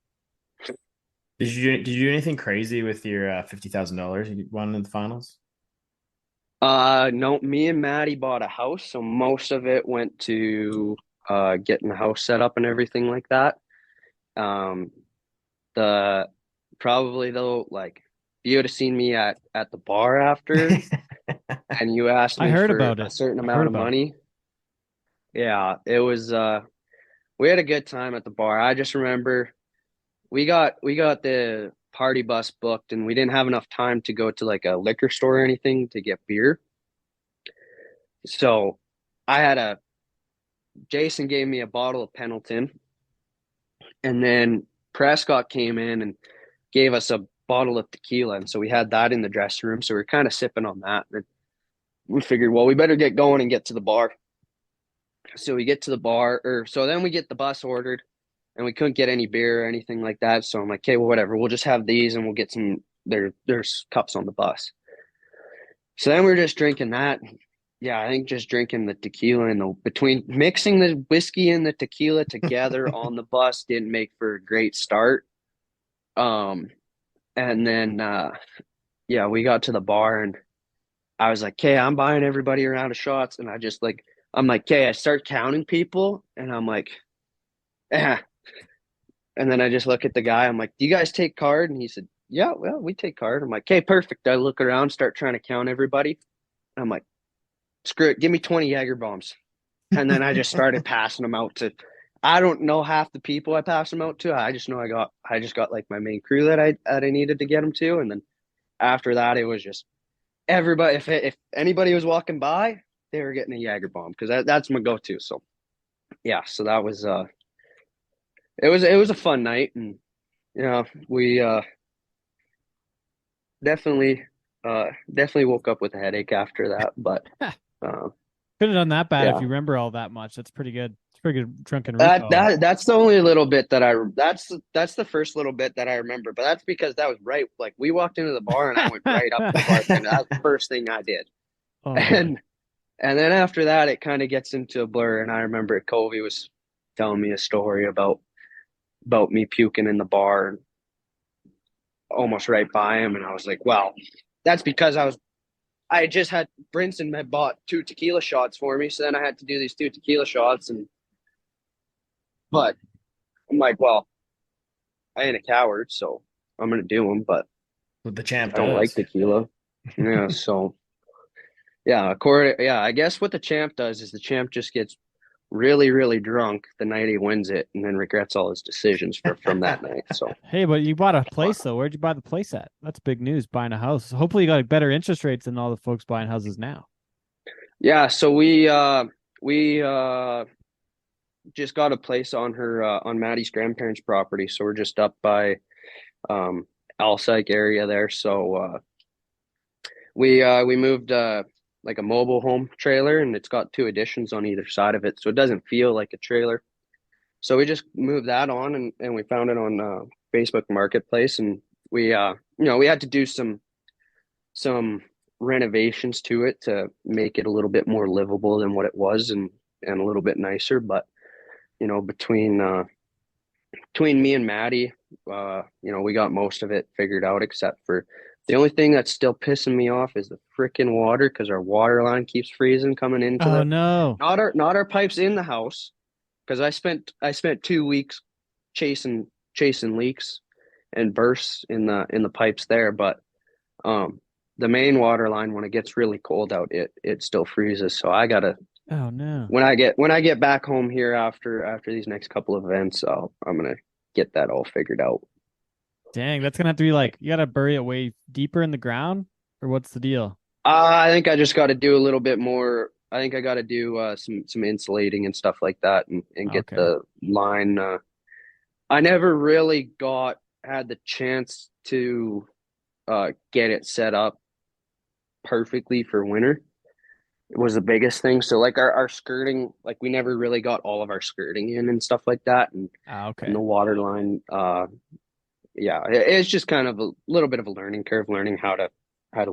Did you do anything crazy with your $50,000 you won in the finals? No, me and Maddie bought a house, so most of it went to getting the house set up and everything like that. Um, the Probably though, like, you would have seen me at the bar after, and you asked I me heard for about a it. certain I heard amount of about it. money. Yeah, it was we had a good time at the bar. I just remember we got the party bus booked, and we didn't have enough time to go to like a liquor store or anything to get beer. So I had a Jason gave me a bottle of Pendleton, and then Prescott came in and gave us a bottle of tequila, and so we had that in the dressing room. So we are kind of sipping on that. And we figured, well, we better get going and get to the bar. So we get to the bar, or so then we get the bus ordered, and we couldn't get any beer or anything like that. So I'm like, okay, well, whatever. We'll just have these, and we'll get some. There's cups on the bus. So then we are just drinking that. Yeah, I think just drinking the tequila and between mixing the whiskey and the tequila together on the bus didn't make for a great start. Um, and then yeah, we got to the bar, and I was like, "Okay, I'm buying everybody a round of shots," and I'm like, "Okay," I start counting people, and I'm like, "Yeah," and then I just look at the guy. I'm like, "Do you guys take card?" And he said, "Yeah, well, we take card." I'm like, "Okay, perfect." I look around, start trying to count everybody. I'm like, "Screw it, give me 20 Jaeger bombs." And then I just started passing them out to, I don't know half the people I passed them out to. I just know I just got like my main crew that I needed to get them to. And then after that, it was just everybody. If anybody was walking by, they were getting a Jaeger bomb, because that's my go-to. So yeah, so that was it was a fun night, and we definitely definitely woke up with a headache after that, but uh, Could have done that bad if yeah. you remember all that much. That's pretty good. It's pretty good drunken recall. That's the only little bit that's the first little bit that I remember, but that's because that was right, like, we walked into the bar and I went right up to the bartender. That's the first thing I did. Oh boy. And then after that it kind of gets into a blur, and I remember Covey was telling me a story about me puking in the bar and almost right by him, and I was like, well, that's because I had just had Brinson had bought 2 tequila shots for me, so then I had to do these 2 tequila shots, but I'm like, well, I ain't a coward, so I'm gonna do them. But What the I champ don't like does. tequila. Yeah, so I guess what the champ does is the champ just gets really, really drunk the night he wins it, and then regrets all his decisions from that night. So Hey, but you bought a place though. Where'd you buy the place at? That's big news. Buying a house. Hopefully, you got better interest rates than all the folks buying houses now. yeah, so we just got a place on Maddie's grandparents' property. So we're just up by Alsike area there. So we moved like a mobile home trailer, and it's got 2 additions on either side of it, so it doesn't feel like a trailer. So we just moved that on, and we found it on Facebook Marketplace, and we had to do some renovations to it to make it a little bit more livable than what it was, and a little bit nicer. But between me and Maddie, we got most of it figured out, except for the only thing that's still pissing me off is the freaking water, because our water line keeps freezing coming into Oh no. not our pipes in the house, because I spent 2 weeks chasing leaks and bursts in the pipes there, but the main water line, when it gets really cold out, it still freezes. So I gotta, Oh no. when I get back home here after these next couple of events, I'm gonna get that all figured out. Dang, that's gonna have to be like you gotta bury it way deeper in the ground, or what's the deal? I think I just got to do a little bit more. I think I got to do some insulating and stuff like that, and get Okay. the line. I never really had the chance to get it set up perfectly for winter. was the biggest thing. So like our skirting, like we never really got all of our skirting in and stuff like that, and Okay. and the water line. Yeah, it's just kind of a little bit of a learning curve, learning how to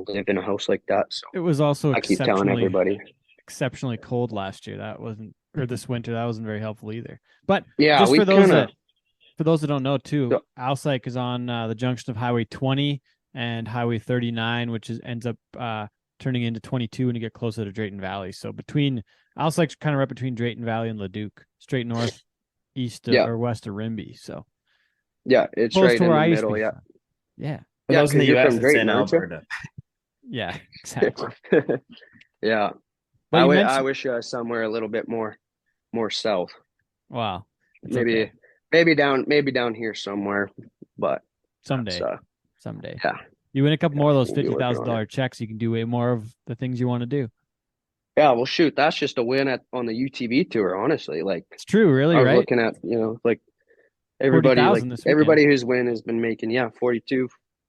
live in a house like that. So It was also I keep telling everybody. exceptionally cold last year. That wasn't, or this winter, that wasn't very helpful either. But Yeah, just we for those kind of. that don't know too, Alsyke is on the junction of Highway 20 and Highway 39, which ends up turning into 22 when you get closer to Drayton Valley. So between Alsyke's kind of right between Drayton Valley and Leduc, straight north, east or west of Rimby. So yeah, it's close right to in where the I used to middle. be Yeah, from. Yeah. For yeah, those in the because you're US, from it's Drayton, in aren't you? Alberta. Yeah, exactly. Yeah, But I you wish mentioned, somewhere a little bit more south. wow, it's Maybe okay. maybe down here somewhere, but that's Someday. yeah. You win a couple more of those We'll be working on it. $50,000 checks, you can do way more of the things you want to do. Yeah, well, shoot, that's just a win on the UTV tour. Honestly, like It's true, really, I was right? looking at, like 40,000 this weekend. everybody whose win has been making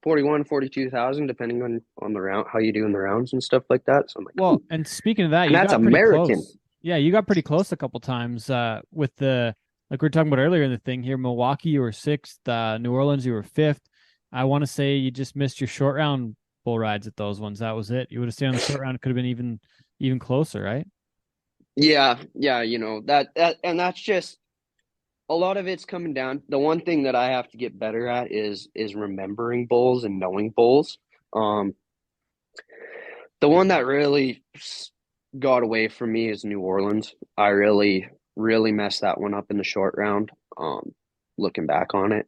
42,000 depending on the round, how you do in the rounds and stuff like that. So I'm like, Well, ooh. and speaking of that, And you that's got pretty American. close. Yeah, you got pretty close a couple times with the, like we were talking about earlier in the thing here, Milwaukee, you were sixth, New Orleans, you were fifth. I want to say you just missed your short round bull rides at those ones. That was it. You would have stayed on the short round. It could have been even closer, right? Yeah, that and that's just a lot of it's coming down. The one thing that I have to get better at is remembering bulls and knowing bulls. The one that really got away from me is New Orleans. I really, really messed that one up in the short round. Looking back on it,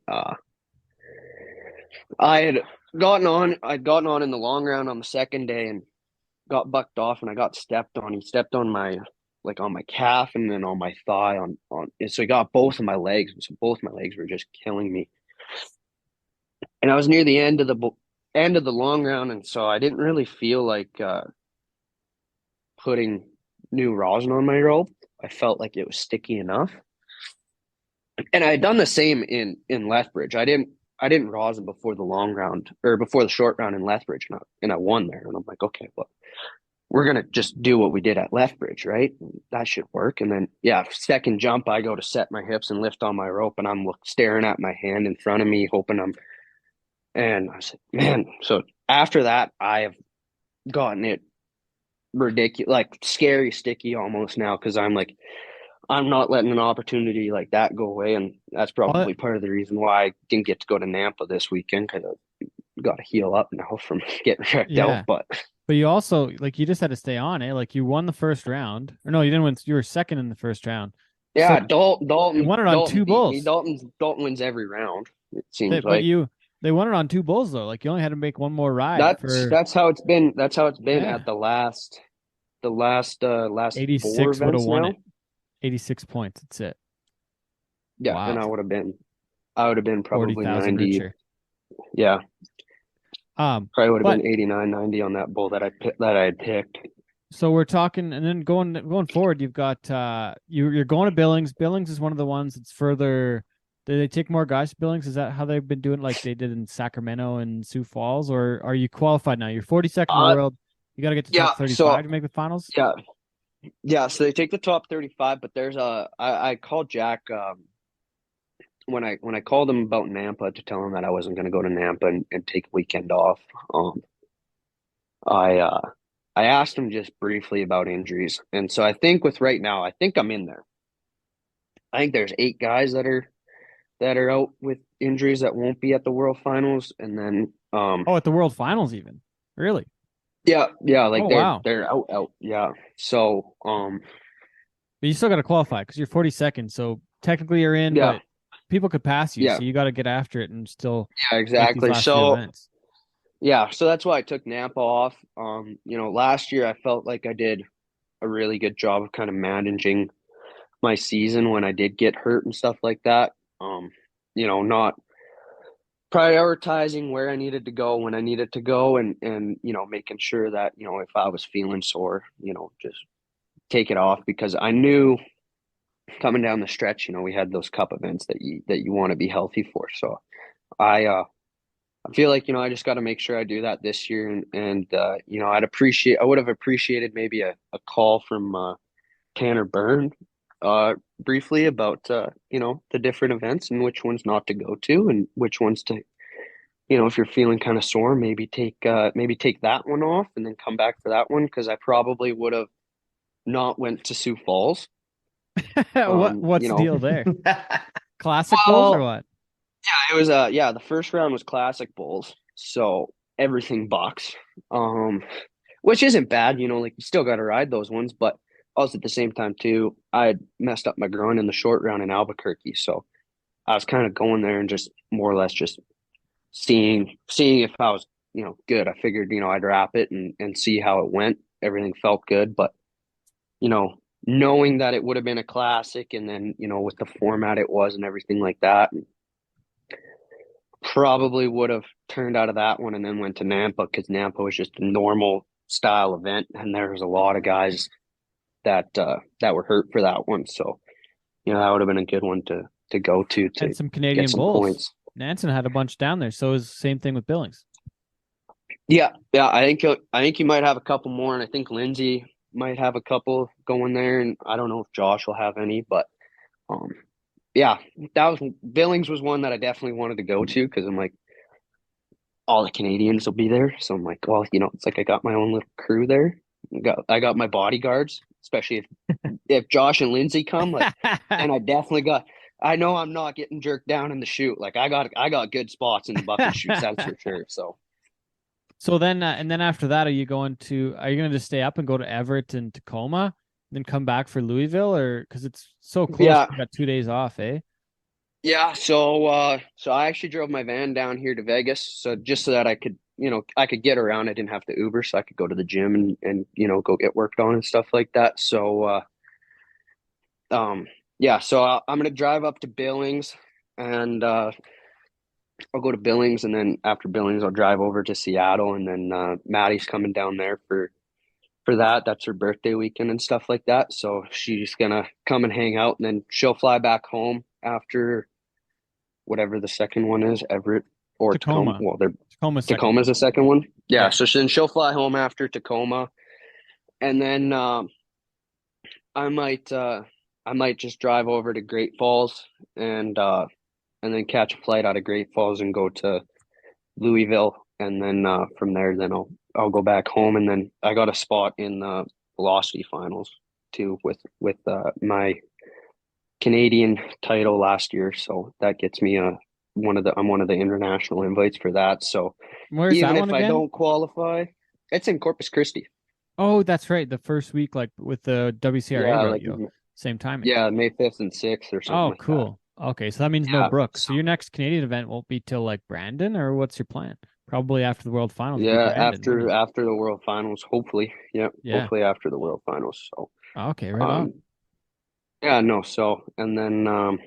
I'd gotten on in the long round on the second day and got bucked off, and I got stepped on. He stepped on my calf and then on my thigh and so he got both of my legs, and so both my legs were just killing me. And I was near the end of the long round, and so I didn't really feel like putting new rosin on my rope. I felt like it was sticky enough, and I had done the same in Lethbridge. I didn't rosin before the long round or before the short round in Lethbridge, and I won there. And I'm like, okay, well, we're gonna just do what we did at Lethbridge, right? That should work. And then, yeah, second jump, I go to set my hips and lift on my rope, and I'm staring at my hand in front of me, hoping And I said, man. So after that, I have gotten it ridiculous, like scary sticky almost now, because I'm like, I'm not letting an opportunity like that go away, and that's probably part of the reason why I didn't get to go to Nampa this weekend, because I got to heal up now from getting wrecked out. But you also, like, you just had to stay on it. Like, you won the first round, or no, you didn't win. You were second in the first round. Yeah, so Dalton won it on two bulls. Dalton wins every round. It seems like. But they won it on two bulls though. Like, you only had to make one more ride. That's how it's been. That's how it's been at the last 86 4 would have events won now. it. 86 points. That's it. Yeah, wow. And I would have been probably 40,000 90. richer. Yeah. Probably would have been 89, 90 on that bull that I had picked. So we're talking, and then going forward, you've got you're going to Billings. Billings is one of the ones that's further. Do they take more guys to Billings? Is that how they've been doing, like they did in Sacramento and Sioux Falls, or are you qualified now? You're 42nd in the world. You got to get to top 35 to make the finals. Yeah. So they take the top 35, but there's I called Jack when I called him about Nampa to tell him that I wasn't going to go to Nampa and take a weekend off. I asked him just briefly about injuries, and so I think with right now, I think I'm in there. I think there's 8 guys that are out with injuries that won't be at the World Finals, and then at the World Finals even, really? Yeah, like they're out. Yeah, so but you still got to qualify because you're 42nd, so technically you're in, but people could pass you, so you got to get after it and still. Yeah, exactly. So events. Yeah, so that's why I took Nampa off. Last year I felt like I did a really good job of kind of managing my season when I did get hurt and stuff like that. Not prioritizing where I needed to go when I needed to go, and making sure that, if I was feeling sore, just take it off, because I knew coming down the stretch, we had those cup events that you want to be healthy for. So I I feel like, I just got to make sure I do that this year. And I would have appreciated maybe a call from Tanner Byrne briefly about, the different events and which ones not to go to and which ones to, if you're feeling kind of sore, maybe take that one off and then come back for that one. Because I probably would have not went to Sioux Falls. What's the deal there? Classic Well, bowls or what? Yeah, it was the first round was classic bowls, so everything bucks. Which isn't bad, like you still gotta ride those ones, but also at the same time too, I had messed up my groin in the short round in Albuquerque. So I was kind of going there and just more or less just seeing if I was, good. I figured, I'd wrap it and see how it went. Everything felt good, but knowing that it would have been a classic and then, with the format it was and everything like that, probably would have turned out of that one and then went to Nampa because Nampa was just a normal style event and there was a lot of guys that were hurt for that one. So, that would have been a good one to go to And some Canadian get some bulls. points. Nansen had a bunch down there, so it was the same thing with Billings. Yeah. I think you might have a couple more, and I think Lindsay might have a couple going there, and I don't know if Josh will have any, but yeah, Billings was one that I definitely wanted to go to because I'm like, all the Canadians will be there. So I'm like, well, it's like I got my own little crew there. I got my bodyguards, especially if Josh and Lindsay come, like, and I know I'm not getting jerked down in the chute. Like I got good spots in the bucket chutes, that's for sure. So then, and then after that, are you going to just stay up and go to Everett and Tacoma, then come back for Louisville, or because it's so close? Yeah. You got 2 days off, eh? Yeah. So I actually drove my van down here to Vegas. So just so that I could, I could get around. I didn't have to Uber, so I could go to the gym and go get worked on and stuff like that. So, yeah, so I'm going to drive up to Billings and, I'll go to Billings, and then after Billings, I'll drive over to Seattle, and then Maddie's coming down there for that. That's her birthday weekend and stuff like that. So she's gonna come and hang out, and then she'll fly back home after whatever the second one is, Everett or Tacoma. Well, Tacoma's the second one. Yeah. So then she'll fly home after Tacoma, and then I might just drive over to Great Falls and then catch a flight out of Great Falls and go to Louisville, and then from there, then I'll go back home, and then I got a spot in the Velocity Finals too with my Canadian title last year, so that gets me I'm one of the international invites for that. So where's even that if one I again? don't qualify, it's in Corpus Christi. Oh, that's right. The first week, like with the WCRA rodeo, same timing. Yeah, May 5th and 6th or something. Oh, like cool. That. Okay, so that means no Brooks. So your next Canadian event won't be till like Brandon, or what's your plan? Probably after the World Finals. Yeah, Brandon, after the World Finals, hopefully. Yeah, hopefully after the World Finals. So okay, right on. Yeah, no. So and then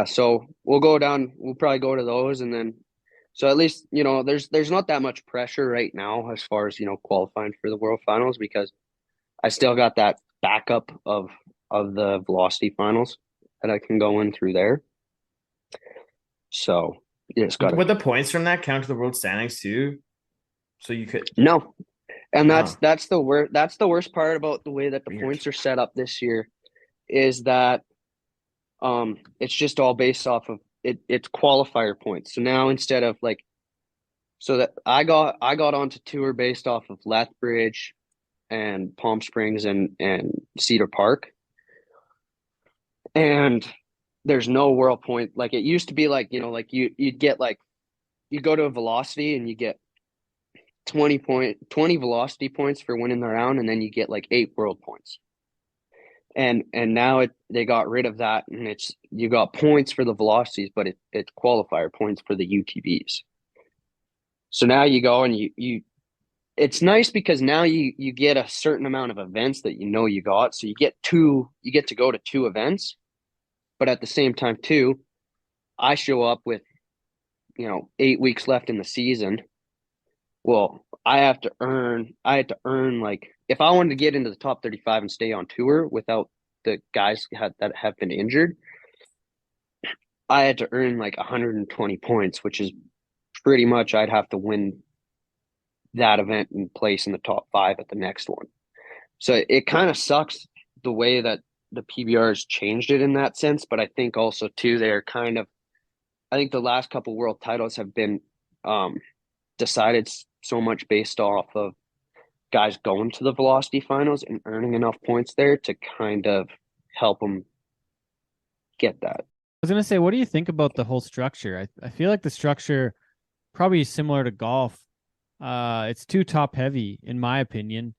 so we'll go down. We'll probably go to those, and then so at least there's not that much pressure right now as far as qualifying for the World Finals because I still got that backup of the Velocity Finals that I can go in through there. So you just got. Would the points from that count to the world standings too? So you could no, and that's the worst part about the way that the points are set up this year, is that it's just all based off of it's qualifier points. So now instead of so that I got onto tour based off of Lethbridge and Palm Springs and Cedar Park. And there's no world point. Like it used to be you'd get you go to a Velocity and you get 20 Velocity points for winning the round, and then you get 8 world points. And now they got rid of that, and you got points for the Velocities, but it's qualifier points for the UTVs. So now you go and you it's nice because now you get a certain amount of events that you got. So you get to go to 2 events, but at the same time too, I show up with 8 weeks left in the season. Well, I had to earn if I wanted to get into the top 35 and stay on tour without the guys that have been injured, I had to earn 120 points, which is pretty much I'd have to win that event and place in the top 5 at the next one. So it kind of sucks the way that the PBR has changed it in that sense. But I think also too, I think the last couple world titles have been decided so much based off of guys going to the velocity finals and earning enough points there to kind of help them get that. I was going to say, what do you think about the whole structure? I feel like the structure probably is similar to golf. It's too top heavy, in my opinion.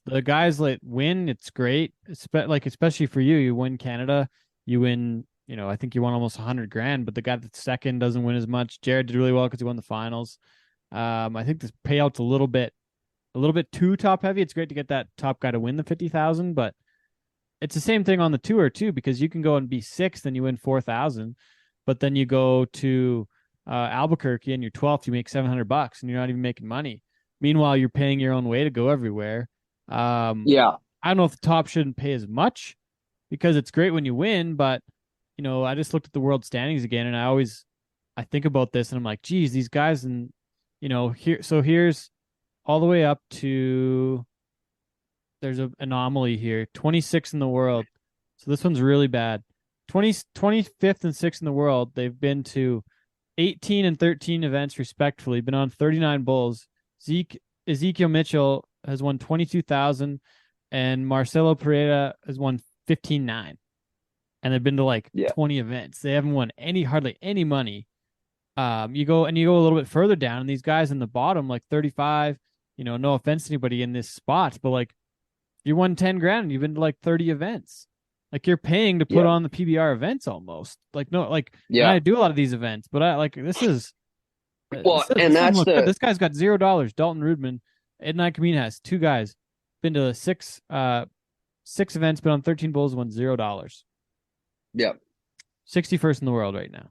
The guys that win, it's great. Especially for you, you win Canada, you win, I think you won almost 100 grand, but the guy that's second doesn't win as much. Jared did really well because he won the finals. I think this payout's a little bit too top heavy. It's great to get that top guy to win the 50,000, but it's the same thing on the tour too, because you can go and be 6th and you win 4,000, but then you go to Albuquerque and you're 12th, you make $700 and you're not even making money. Meanwhile, you're paying your own way to go everywhere. I don't know if the top shouldn't pay as much because it's great when you win, but I just looked at the world standings again and I think about this and I'm like, geez, these guys and here's all the way up to, there's an anomaly here, 26 in the world. So this one's really bad. 25th and 6th in the world. They've been to 18 and 13 events respectively, been on 39 bulls. Ezekiel Mitchell has won 22,000 and Marcelo Pereira has won 15,900. And they've been to 20 events. They haven't won hardly any money. You go a little bit further down and these guys in the bottom, 35, no offense to anybody in this spot, but you won 10 grand and you've been to 30 events. You're paying to put on the PBR events almost. I do a lot of these events, but this guy's got $0. Dalton Rudman, Ed Camina has 2 guys, been to 6 events, been on 13 bulls, won $0. Yeah. 61st in the world right now.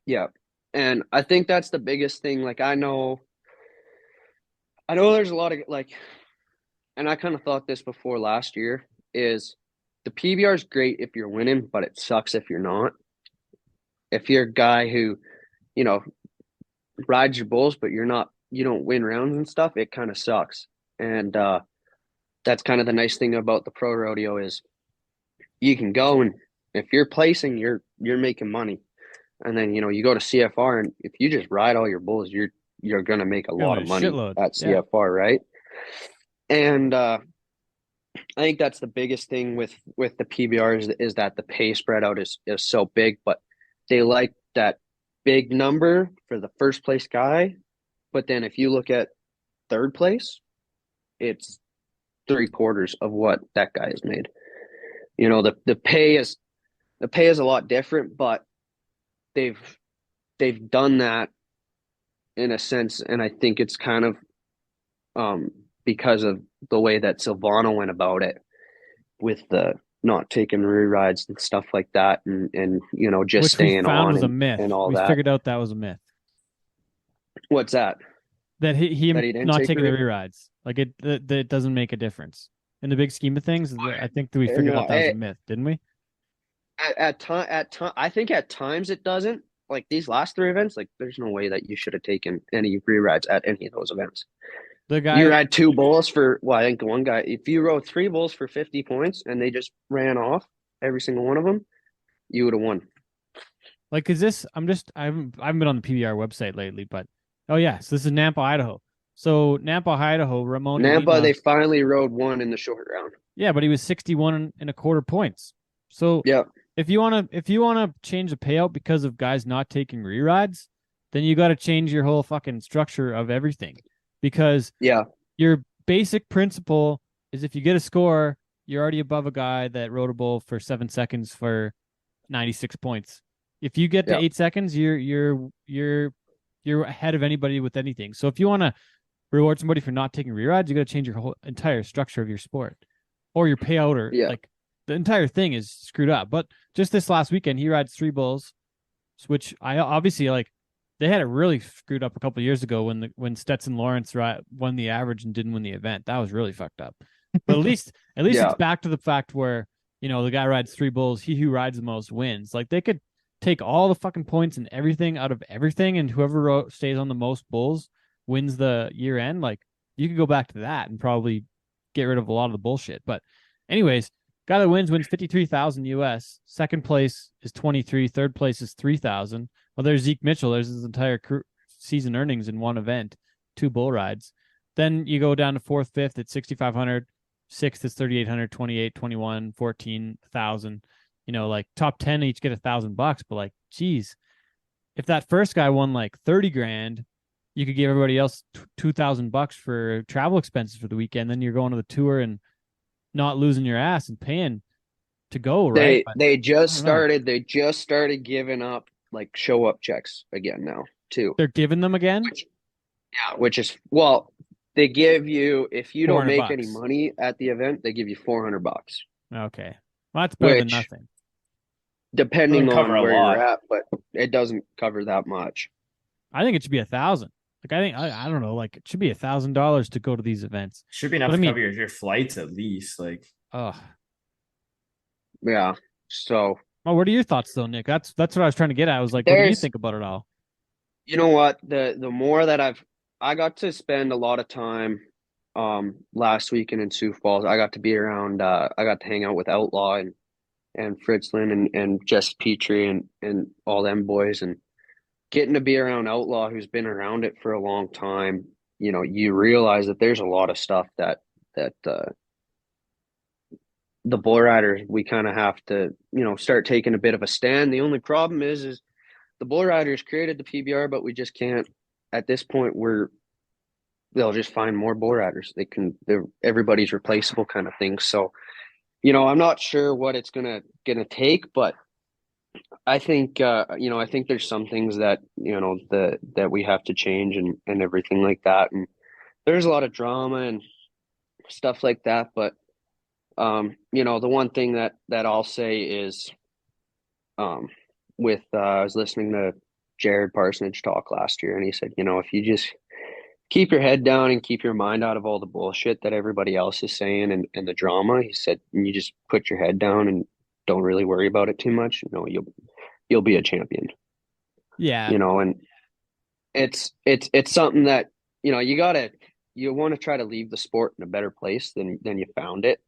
Yeah. And I think that's the biggest thing. I know there's a lot of and I kind of thought this before last year, is the PBR is great if you're winning, but it sucks if you're not. If you're a guy who, rides your bulls, but you don't win rounds and stuff, it kind of sucks. And that's kind of the nice thing about the pro rodeo is you can go and if you're placing, you're making money. And then, you go to CFR and if you just ride all your bulls, you're going to make a lot of money at CFR, right? And I think that's the biggest thing with the PBR is that the pay spread out is so big, but they like that big number for the first place guy. But then if you look at third place, it's 3/4 of what that guy has made. The pay is a lot different, but they've done that in a sense, and I think it's kind of because of the way that Silvano went about it with the not taking re-rides and stuff like that, and just which staying we found on was a myth. And all we that. Figured out that was a myth. What's that? That he not taking the re-rides. It doesn't make a difference in the big scheme of things. I think that we figured out that was a myth, didn't we? At time, I think at times it doesn't. These last 3 events, there's no way that you should have taken any re-rides at any of those events. The guy you had 2 bulls for I think one guy. If you rode 3 bulls for 50 points and they just ran off every single one of them, you would have won. Is this? I haven't been on the PBR website lately, but so this is Nampa, Idaho. So Nampa, Idaho, Ramon. Nampa, they finally rode one in the short round. Yeah, but he was 61.25 points. So if you wanna change the payout because of guys not taking re-rides, then you got to change your whole fucking structure of everything. Because your basic principle is if you get a score, you're already above a guy that rode a bull for 7 seconds for 96 points. If you get to 8 seconds, you're ahead of anybody with anything. So if you want to reward somebody for not taking re-rides, you got to change your whole entire structure of your sport or your payout, or the entire thing is screwed up. But just this last weekend, he rides 3 bulls, which I obviously they had it really screwed up a couple of years ago when Stetson Lawrence won the average and didn't win the event. That was really fucked up. But at least it's back to the fact where the guy rides 3 bulls. He who rides the most wins. They could take all the fucking points and everything out of everything, and whoever stays on the most bulls wins the year end. Like, you could go back to that and probably get rid of a lot of the bullshit. But anyways, guy that wins 53,000 US. Second place is 23. Third place is 3,000. Well, there's Zeke Mitchell. There's his entire season earnings in one event, 2 bull rides. Then you go down to fourth, fifth at 6,500. Sixth is 3,800, 28, 21, 14,000. You know, like top 10 each get $1,000. But like, geez, if that first guy won like 30 grand, you could give everybody else $2,000 for travel expenses for the weekend. Then you're going to the tour and not losing your ass and paying to go, right? They just started giving up like show up checks again now too. They're giving them again? Which is, well, they give you, if you don't make $400. any money at the event, they give you $400. Okay. Well, that's better than nothing. Depending on where lot. you're at, but it doesn't cover that much. I think it should be 1,000. Like, I think, I don't know, like, it should be $1,000 to go to these events. Should be enough to cover your flights at least. Like, yeah. So, well, what are your thoughts though, Nick? That's what I was trying to get at. I was like, what do you think about it all? You know what? The more that I got to spend a lot of time last weekend in Sioux Falls. I got to be around I got to hang out with Outlaw and Fritzlin and Jess Petrie and all them boys, and getting to be around Outlaw, who's been around it for a long time. You know, you realize that there's a lot of stuff that the bull riders, we kind of have to, you know, start taking a bit of a stand. The only problem is the bull riders created the PBR, but we just can't, at this point, they'll just find more bull riders. Everybody's replaceable kind of thing. So, you know, I'm not sure what it's gonna take, but I think you know, I think there's some things that, you know, that we have to change and everything like that. And there's a lot of drama and stuff like that, but you know, the one thing that I'll say is with I was listening to Jared Parsonage talk last year, and he said, you know, if you just keep your head down and keep your mind out of all the bullshit that everybody else is saying and the drama, he said, you just put your head down and don't really worry about it too much, you know, you'll be a champion. Yeah. You know, and it's something that, you know, you want to try to leave the sport in a better place than you found it.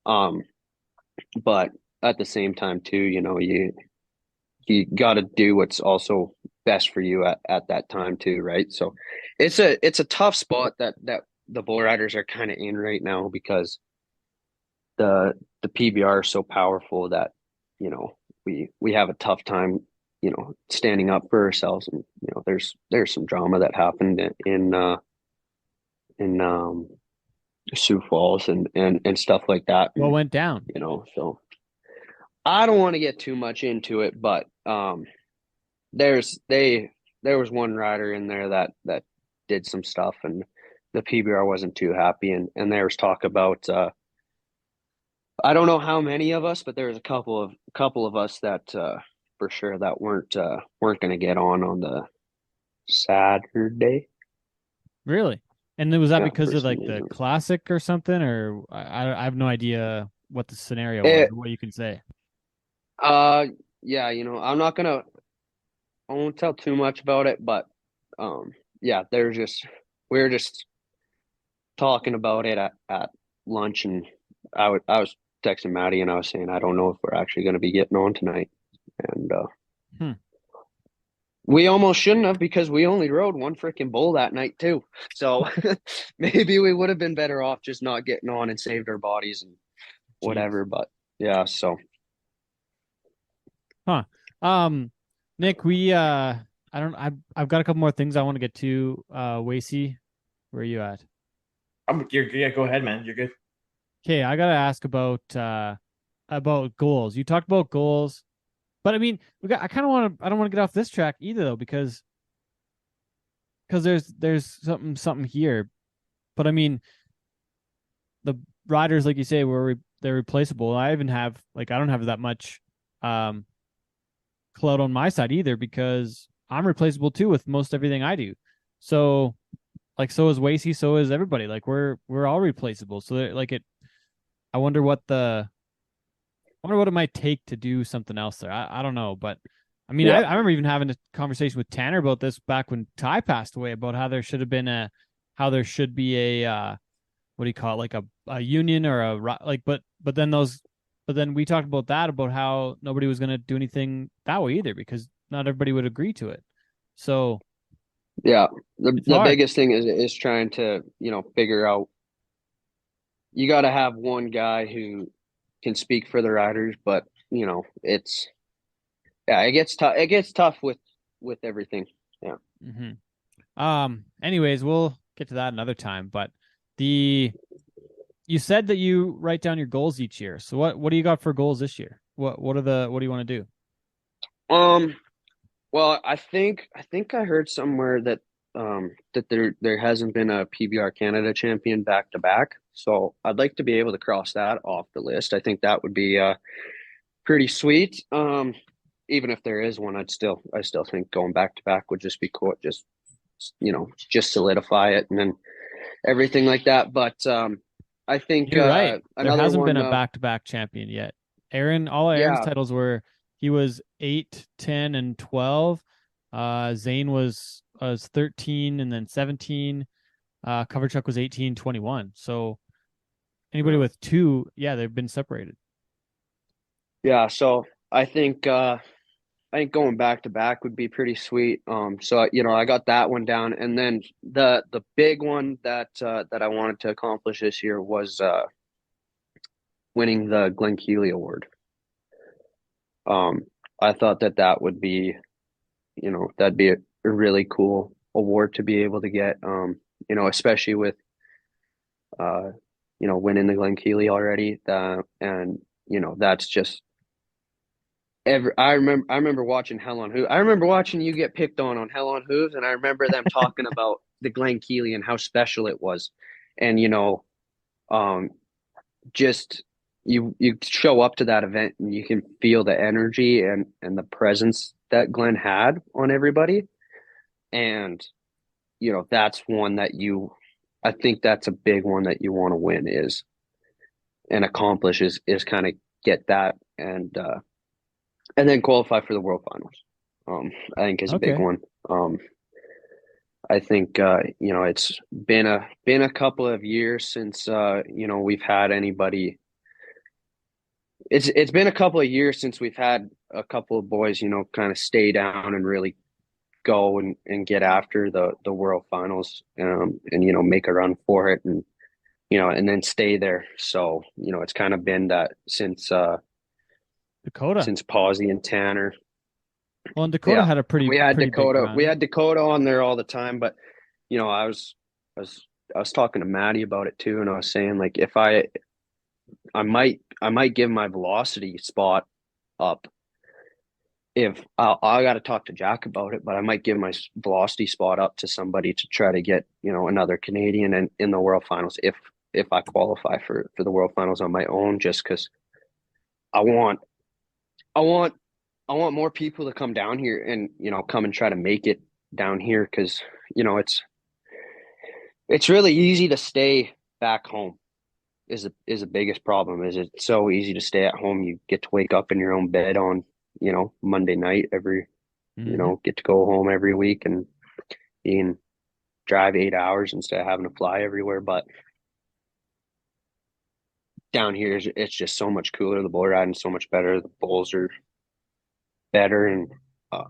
But at the same time too, you know, you got to do what's also best for you at that time too, right? So it's a tough spot that the bull riders are kind of in right now, because the PBR is so powerful that, you know, we have a tough time, you know, standing up for ourselves. And, you know, there's some drama that happened in Sioux Falls and stuff like that. What went down? You know, so I don't want to get too much into it, but there was one rider in there that did some stuff, and the PBR wasn't too happy, and there was talk about I don't know how many of us, but there was a couple of us that for sure that weren't going to get on the Saturday. Really? And was that because of like the classic or something, or I have no idea what the scenario was, or what you can say. Yeah, you know, I won't tell too much about it, but yeah, we were just talking about it at lunch, and I was texting Maddie, and I was saying, I don't know if we're actually going to be getting on tonight, and we almost shouldn't have, because we only rode one freaking bull that night too. So maybe we would have been better off just not getting on and saved our bodies and whatever. But yeah, so. Nick, I've got a couple more things I want to get to. Wacey, where are you at? Yeah, go ahead, man. You're good. Okay, I gotta ask about goals. You talked about goals, but I mean, I don't want to get off this track either though, because there's something here. But I mean, the riders, like you say, they're replaceable. I don't have that much clout on my side either, because I'm replaceable too with most everything I do. So like, so is Wacey, so is everybody. Like we're all replaceable. So like I wonder what it might take to do something else there. I don't know, but I mean, Yeah. I remember even having a conversation with Tanner about this back when Ty passed away, about how there should be a what do you call it, like a union or but then we talked about that, about how nobody was going to do anything that way either, because not everybody would agree to it. So Yeah. it's The hard. biggest thing is trying to, figure out, you got to have one guy who can speak for the riders, but it's, yeah, it gets tough. It gets tough with everything. Yeah. Anyways, we'll get to that another time, but you said that you write down your goals each year. So what do you got for goals this year? What do you want to do? Well, I think I heard somewhere that that there hasn't been a PBR Canada champion back to back. So I'd like to be able to cross that off the list. I think that would be pretty sweet. Even if there is one, I still think going back to back would just be cool. Just solidify it and then everything like that. But I think You're right. There another hasn't one. been a back-to-back champion yet. All Aaron's Yeah, titles were, he was 8, 10, and 12. Zane was 13 and then 17. Coverchuck was 18, 21. So anybody with 2, yeah, they've been separated. yeah. So I think going back to back would be pretty sweet. So I got that one down, and then the big one that I wanted to accomplish this year was winning the Glenn Keely Award. I thought that would be, that'd be a really cool award to be able to get. Especially with winning the Glenn Keely already. And that's just I remember watching Hell on Hooves. I remember watching you get picked on Hell on Hooves, and I remember them talking about the Glenn Keely and how special it was. And um, just you show up to that event and you can feel the energy and the presence that Glenn had on everybody. And that's one that I think that's a big one that you want to win is and accomplish is kind of get that and then qualify for the World Finals. I think is a big Okay. one. I think it's been a couple of years since we've had anybody. It's been a couple of years since we've had a couple of boys kind of stay down and really go and get after the World Finals and make a run for it and then stay there. So it's kind of been that Dakota. since Pawsey and Tanner. Well, and Dakota had a pretty big run. We had Dakota on there all the time, but I was talking to Maddie about it too, and I was saying like if I might give my velocity spot up. If I got to talk to Jack about it, but I might give my velocity spot up to somebody to try to get another Canadian in the World Finals if I qualify for the World Finals on my own, just because I want more people to come down here and come and try to make it down here because it's really easy to stay back home is the biggest problem. Is it's so easy to stay at home. You get to wake up in your own bed on Monday night get to go home every week and you can drive 8 hours instead of having to fly everywhere. But down here it's just so much cooler. The bull riding is so much better. The bulls are better, and I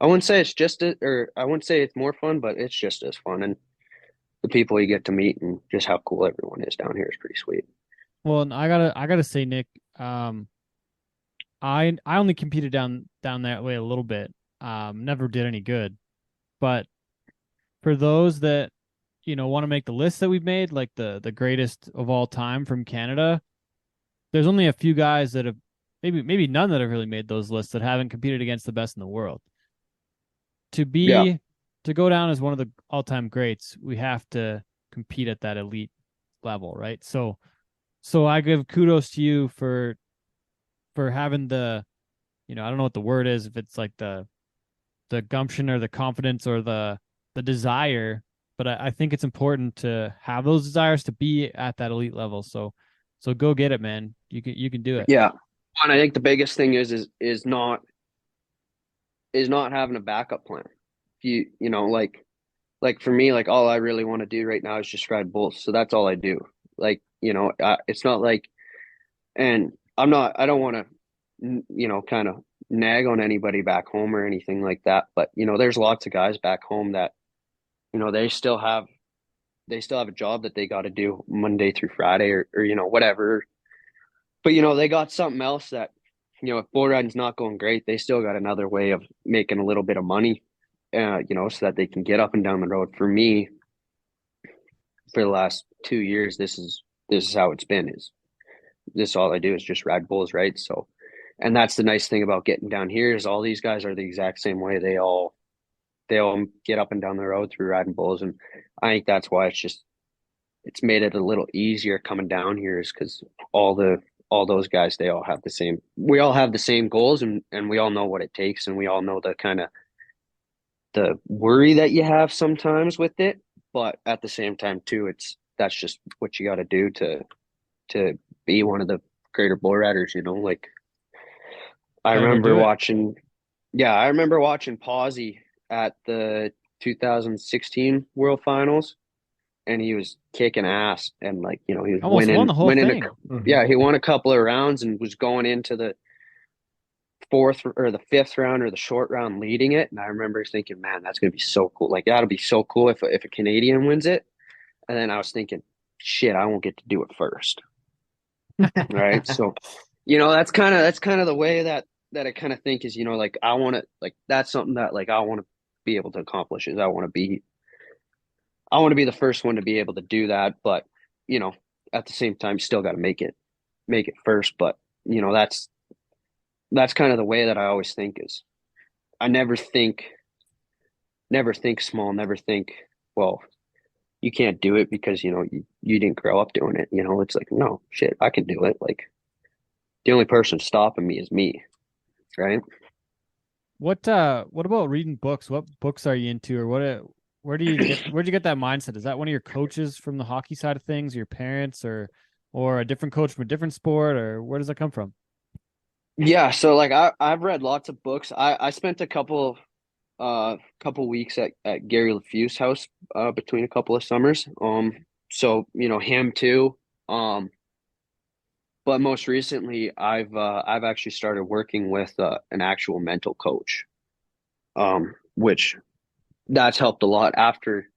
wouldn't say I wouldn't say it's more fun, but it's just as fun. And the people you get to meet and just how cool everyone is down here is pretty sweet. Well, and I gotta say, Nick, I only competed down that way a little bit. Never did any good. But for those that want to make the list that we've made, like the greatest of all time from Canada, there's only a few guys that have maybe none that have really made those lists that haven't competed against the best in the world. To go down as one of the all-time greats, we have to compete at that elite level, right? So I give kudos to you for having the, I don't know what the word is, if it's like the gumption or the confidence or the desire, but I think it's important to have those desires to be at that elite level. So go get it, man. You can do it. Yeah. And I think the biggest thing is not having a backup plan. You know, like for me, like all I really want to do right now is just ride bulls. So that's all I do. Like, you know, it's not like, and I don't want to, you know, kind of nag on anybody back home or anything like that. But, you know, there's lots of guys back home that, you know, they still have a job that they got to do Monday through Friday or, you know, whatever. But, you know, they got something else that, you know, if bull riding's not going great, they still got another way of making a little bit of money, you know, so that they can get up and down the road. For me, for the last 2 years, this is how it's been. Is this all I do is just ride bulls, right? So, and that's the nice thing about getting down here is all these guys are the exact same way. They all get up and down the road through riding bulls, and I think that's why it's made it a little easier coming down here is because all those guys, we all have the same goals, and we all know what it takes, and we all know the kind of the worry that you have sometimes with it, but at the same time too, that's just what you got to do to be one of the greater bull riders, you know. Like I Gotta go remember do it. watching, yeah, I remember watching Pawsey at the 2016 World Finals, and he was kicking ass, and like, you know, he was Almost won the whole thing. yeah, he won a couple of rounds and was going into the fourth or the fifth round or the short round leading it. And I remember thinking, man, that's gonna be so cool. Like that'll be so cool if a Canadian wins it. And then I was thinking, shit, I won't get to do it first. Right. So, you know, that's kind of the way that I kind of think is, you know, like I want to, like that's something that like I want to be able to accomplish is I want to be the first one to be able to do that. But, you know, at the same time, still got to make it first. But, you know, that's kind of the way that I always think is I never think small, never think, well, you can't do it because, you know, you didn't grow up doing it. You know, it's like, no, shit, I can do it. Like the only person stopping me is me. Right. What about reading books? What books are you into, or where'd you get that mindset? Is that one of your coaches from the hockey side of things, your parents, or a different coach from a different sport, or where does that come from? Yeah. So like I've read lots of books. I spent a couple weeks at Gary LeFew's house between a couple of summers. So, you know, him too. But most recently I've actually started working with an actual mental coach. Which that's helped a lot. After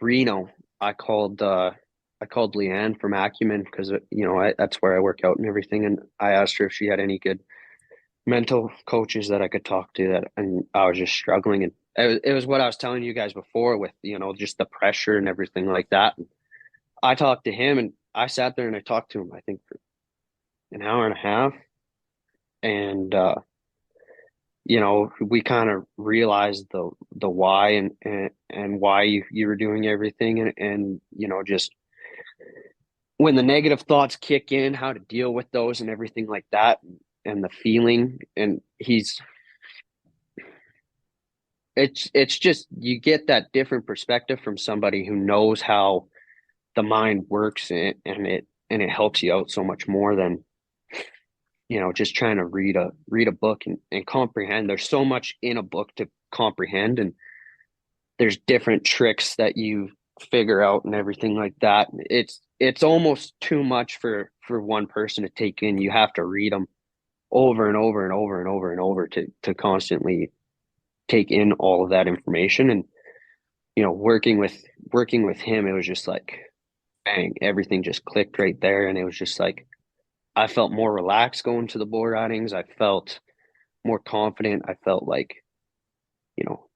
Reno, I called Leanne from Acumen because, you know, that's where I work out and everything, and I asked her if she had any good mental coaches that I could talk to that, and I was just struggling, and it was what I was telling you guys before with, you know, just the pressure and everything like that. And I talked to him, and I sat there and I talked to him, I think for an hour and a half, and you know, we kind of realized the why and why you were doing everything, and you know, just when the negative thoughts kick in, how to deal with those and everything like that, and the feeling. And it's just you get that different perspective from somebody who knows how the mind works, and it helps you out so much more than, you know, just trying to read a book and comprehend. There's so much in a book to comprehend, and there's different tricks that you figure out and everything like that. It's almost too much for one person to take in. You have to read them over and over and over and over and over to constantly take in all of that information. And, you know, working with him, it was just like bang, everything just clicked right there. And it was just like I felt more relaxed going to the bull ridings. I felt more confident. I felt like, you know,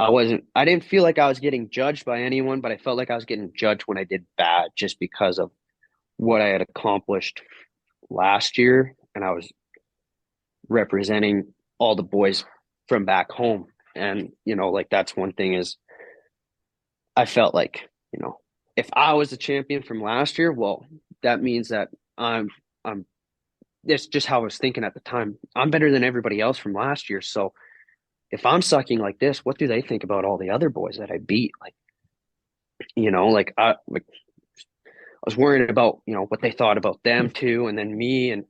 I didn't feel like I was getting judged by anyone, but I felt like I was getting judged when I did bad just because of what I had accomplished last year. And I was representing all the boys from back home. And, you know, like that's one thing is I felt like, you know, if I was a champion from last year, well, that means that I'm, that's just how I was thinking at the time. I'm better than everybody else from last year. So if I'm sucking like this, what do they think about all the other boys that I beat? Like, you know, like I was worrying about, you know, what they thought about them too, and then me, and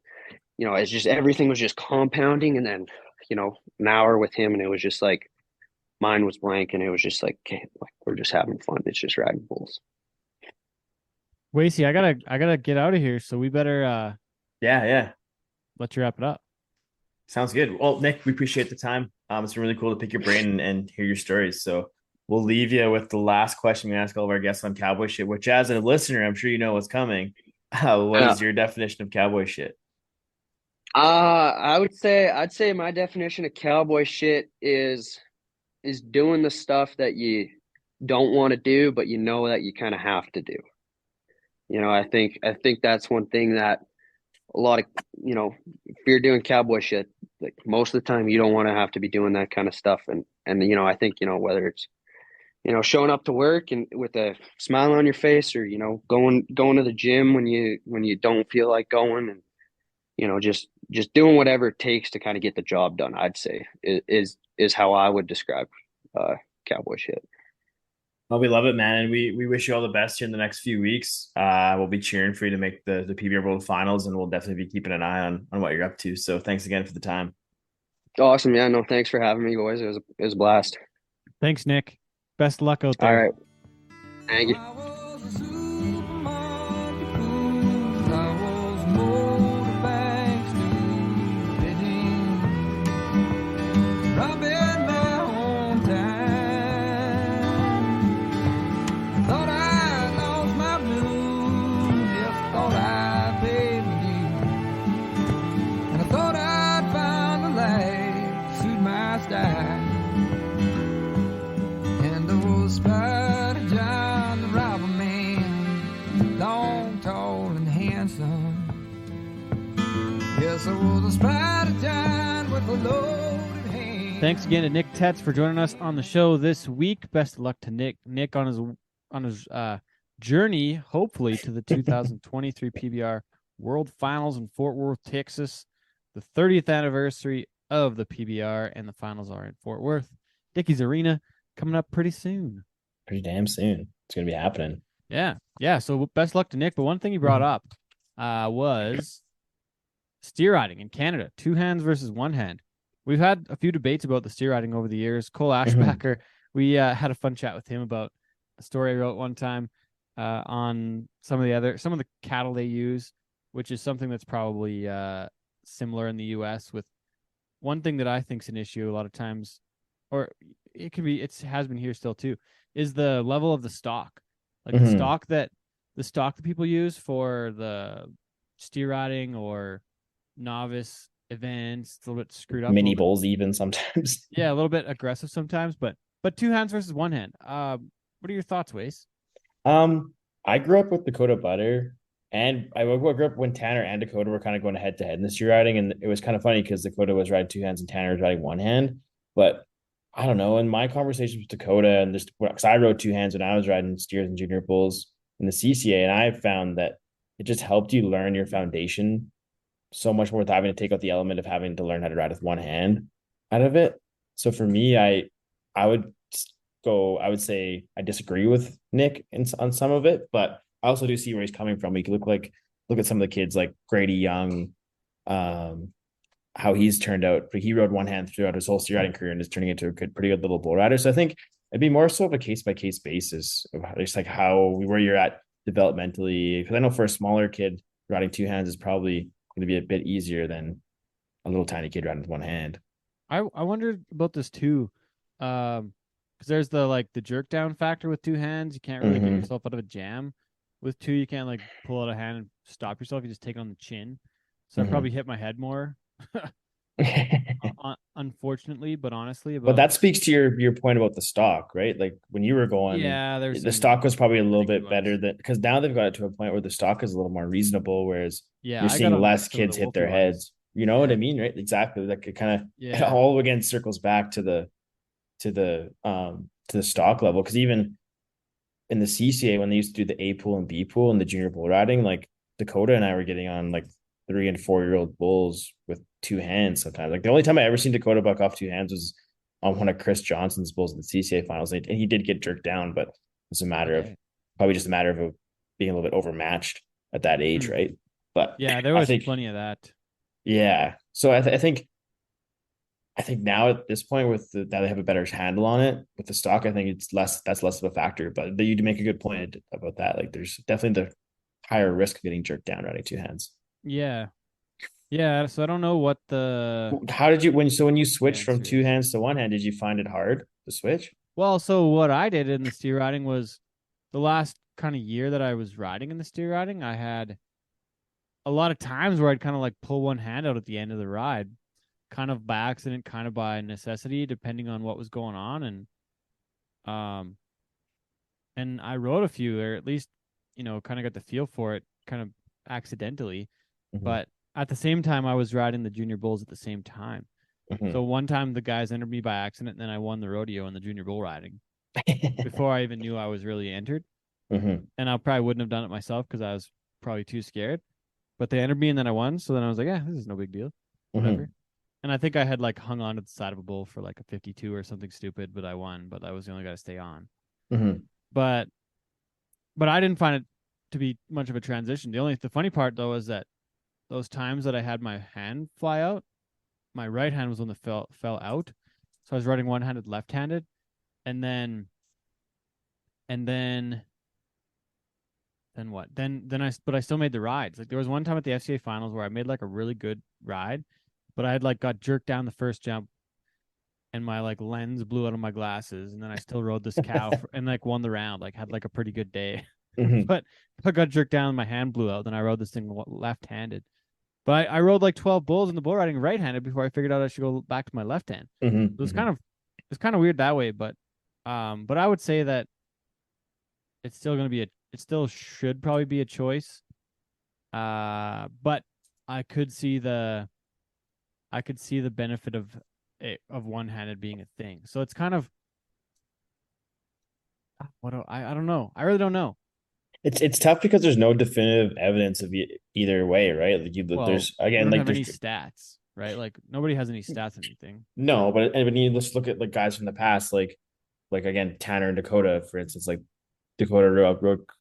it's just everything was just compounding. And then, an hour with him, and it was just like mine was blank, and it was just like, okay, like we're just having fun. It's just riding bulls. Wacey, I gotta get out of here, so we better Yeah. let you wrap it up. Sounds good. Well, Nick, we appreciate the time. It's been really cool to pick your brain and hear your stories. So we'll leave you with the last question we ask all of our guests on Cowboy Shit, which as a listener, I'm sure you know what's coming. What is your definition of Cowboy Shit? I'd say my definition of cowboy shit is doing the stuff that you don't want to do, but that you kind of have to do. I think that's one thing that a lot of, if you're doing cowboy shit, like most of the time you don't want to have to be doing that kind of stuff. And I think, whether it's, showing up to work and with a smile on your face, or, going to the gym when you don't feel like going, and, just doing whatever it takes to kind of get the job done, I'd say is how I would describe cowboy shit. Well, we love it, man. And we wish you all the best here in the next few weeks. We'll be cheering for you to make the PBR World Finals, and we'll definitely be keeping an eye on what you're up to. So thanks again for the time. Awesome. Yeah, no, thanks for having me, boys. It was a blast. Thanks, Nick. Best luck out there. All right. Thank you. Thanks again to Nick Tetz for joining us on the show this week. Best of luck to Nick on his journey, hopefully, to the 2023 PBR World Finals in Fort Worth, Texas, the 30th anniversary of the PBR, and the finals are in Fort Worth, Dickies Arena, coming up pretty soon. Pretty damn soon. It's gonna be happening. Yeah. So best luck to Nick. But one thing he brought up was steer riding in Canada, 2 hands versus 1 hand. We've had a few debates about the steer riding over the years. Cole Ashbacker, we had a fun chat with him about a story I wrote one time on some of the cattle they use, which is something that's probably similar in the U.S. with one thing that I think is an issue a lot of times, or it has been here still too, is the level of the stock. Like the stock that people use for the steer riding or novice events, it's a little bit screwed up. Mini bulls even sometimes. Yeah, a little bit aggressive sometimes, but 2 hands versus 1 hand. What are your thoughts, Wace? I grew up with Dakota Butter, and I grew up when Tanner and Dakota were kind of going head to head in the steer riding, and it was kind of funny because Dakota was riding 2 hands and Tanner was riding 1 hand. But I don't know, in my conversations with Dakota, and just because I rode 2 hands when I was riding steers and junior bulls in the CCA, and I found that it just helped you learn your foundation so much more, with having to take out the element of having to learn how to ride with 1 hand out of it. So for me, I would say I disagree with Nick on some of it, but I also do see where he's coming from. We could look at some of the kids like Grady Young, how he's turned out. He rode 1 hand throughout his whole steer riding career and is turning into a pretty good little bull rider. So I think it'd be more so of a case by case basis of just like where you're at developmentally. Because I know for a smaller kid, riding 2 hands is probably going to be a bit easier than a little tiny kid riding with 1 hand. I wondered about this too, because there's the jerk down factor with 2 hands. You can't really get yourself out of a jam with 2. You can't pull out a hand and stop yourself. You just take it on the chin. So I probably hit my head more, unfortunately, but honestly. But that speaks to your point about the stock, right? Like when you were going, the stock was probably a little bit better because now they've got it to a point where the stock is a little more reasonable, whereas you're seeing less kids hit their heads. You know what I mean, right? Exactly. Like it kind of it all again circles back to the stock level, because even in the CCA when they used to do the A pool and B pool and the junior bull riding, like Dakota and I were getting on 3 and 4 year old bulls with 2 hands sometimes. Like the only time I ever seen Dakota buck off 2 hands was on one of Chris Johnson's bulls in the CCA finals, and he did get jerked down, but it's probably just a matter of being a little bit overmatched at that age, right? But yeah, there was plenty of that. Yeah. So I think now at this point now they have a better handle on it with the stock. I think that's less of a factor. But you do make a good point about that. Like there's definitely the higher risk of getting jerked down riding two hands. Yeah. Yeah. So I don't know what the How did you when you switched from answer two is. hands to one hand, did you find it hard to switch? Well, so what I did in the steer riding was the last kind of year that I was riding in the steer riding, I had a lot of times where I'd kind of like pull one hand out at the end of the ride, kind of by accident, kind of by necessity, depending on what was going on. Um, and I rode a few, or at least, kind of got the feel for it, kind of accidentally. Mhm. But at the same time, I was riding the junior bulls at the same time. Mhm. So one time the guys entered me by accident, and then I won the rodeo in the junior bull riding before I even knew I was really entered. Mhm. And I probably wouldn't have done it myself because I was probably too scared. But they entered me, and then I won. So then I was like, yeah, this is no big deal, whatever. Mhm. And I think I had like hung on to the side of a bull for like a 52 or something stupid, but I won. But I was the only guy to stay on. Mhm. But I didn't find it to be much of a transition. The funny part though is that those times that I had my hand fly out, my right hand was one that fell out. So I was riding one-handed, left-handed, and then what? But I still made the rides. Like there was one time at the FCA finals where I made like a really good ride, but I had like got jerked down the first jump, and my like lens blew out of my glasses, and then I still rode this cow and like won the round. Like had like a pretty good day, Mhm. but I got jerked down, and my hand blew out. Then I rode this thing left-handed. But I rode like 12 bulls in the bull riding right-handed before I figured out I should go back to my left hand. Mhm. It was Mhm. kind of weird that way, but I would say that it still should probably be a choice. But I could see the benefit of one-handed being a thing. So it's kind of I don't know. I really don't know. It's tough because there's no definitive evidence of either way, right? Well, There's we again don't like have there's any stats, right? Like nobody has any stats or anything. no, but when you just look at like guys from the past, like again Tanner and Dakota, for instance, like Dakota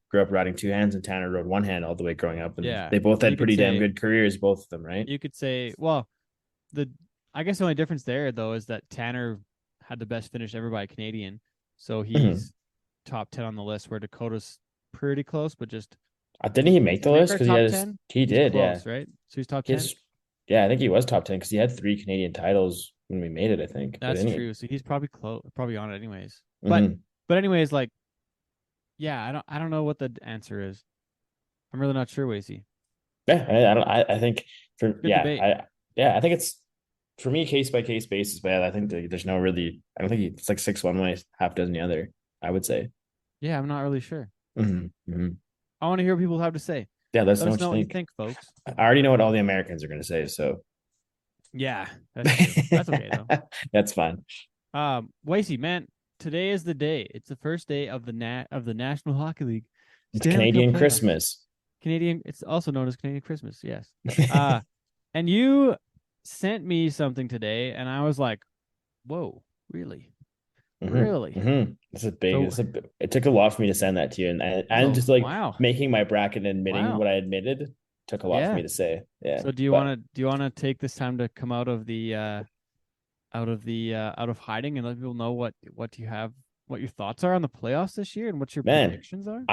grew up riding two hands, and Tanner rode one hand all the way growing up, and Yeah. they both So had pretty damn good careers, both of them, right? you could say, well, the I guess the only difference there though is that Tanner had the best finish ever by a Canadian, so Mhm. he's top 10 on the list. Where Dakota's pretty close, but just Didn't he make did he the make list our because top 10? he He's did, yeah. close, right? So he's top 10. His yeah, I think he was top 10 because he had three Canadian titles when we made it, I think. But That's true. So he's probably close, probably on it anyways. But Mhm. anyways, like yeah, I don't know what the answer is. I'm really not sure, Wacey. Yeah, I don't. I think Good debate. I think it's for me case by case basis, but I think there's no really. I don't think it's like six one way, half dozen the other. I would say. Yeah, I'm not really sure. Mm-hmm. I want to hear what people have to say. Yeah, let us Let know us what you know what you think. think, folks. I already know what all the Americans are going to say, so Yeah, that's true. That's okay though. that's fine. Wacey, man, today is the day. It's the first day of the National Hockey League It's Stanley Cup Canadian playoffs. Christmas. Canadian. It's also known as Canadian Christmas. Yes. And you sent me something today, and I was like, "Whoa, really, really?" Mm-hmm. So, It took a lot for me to send that to you, and so just like wow, making my bracket and admitting wow, what I admitted took a lot for yeah. me to say. Yeah, So, but do you want to take this time to come out of out of hiding and let people know what you have, what your thoughts are on the playoffs this year, and what your man, predictions are?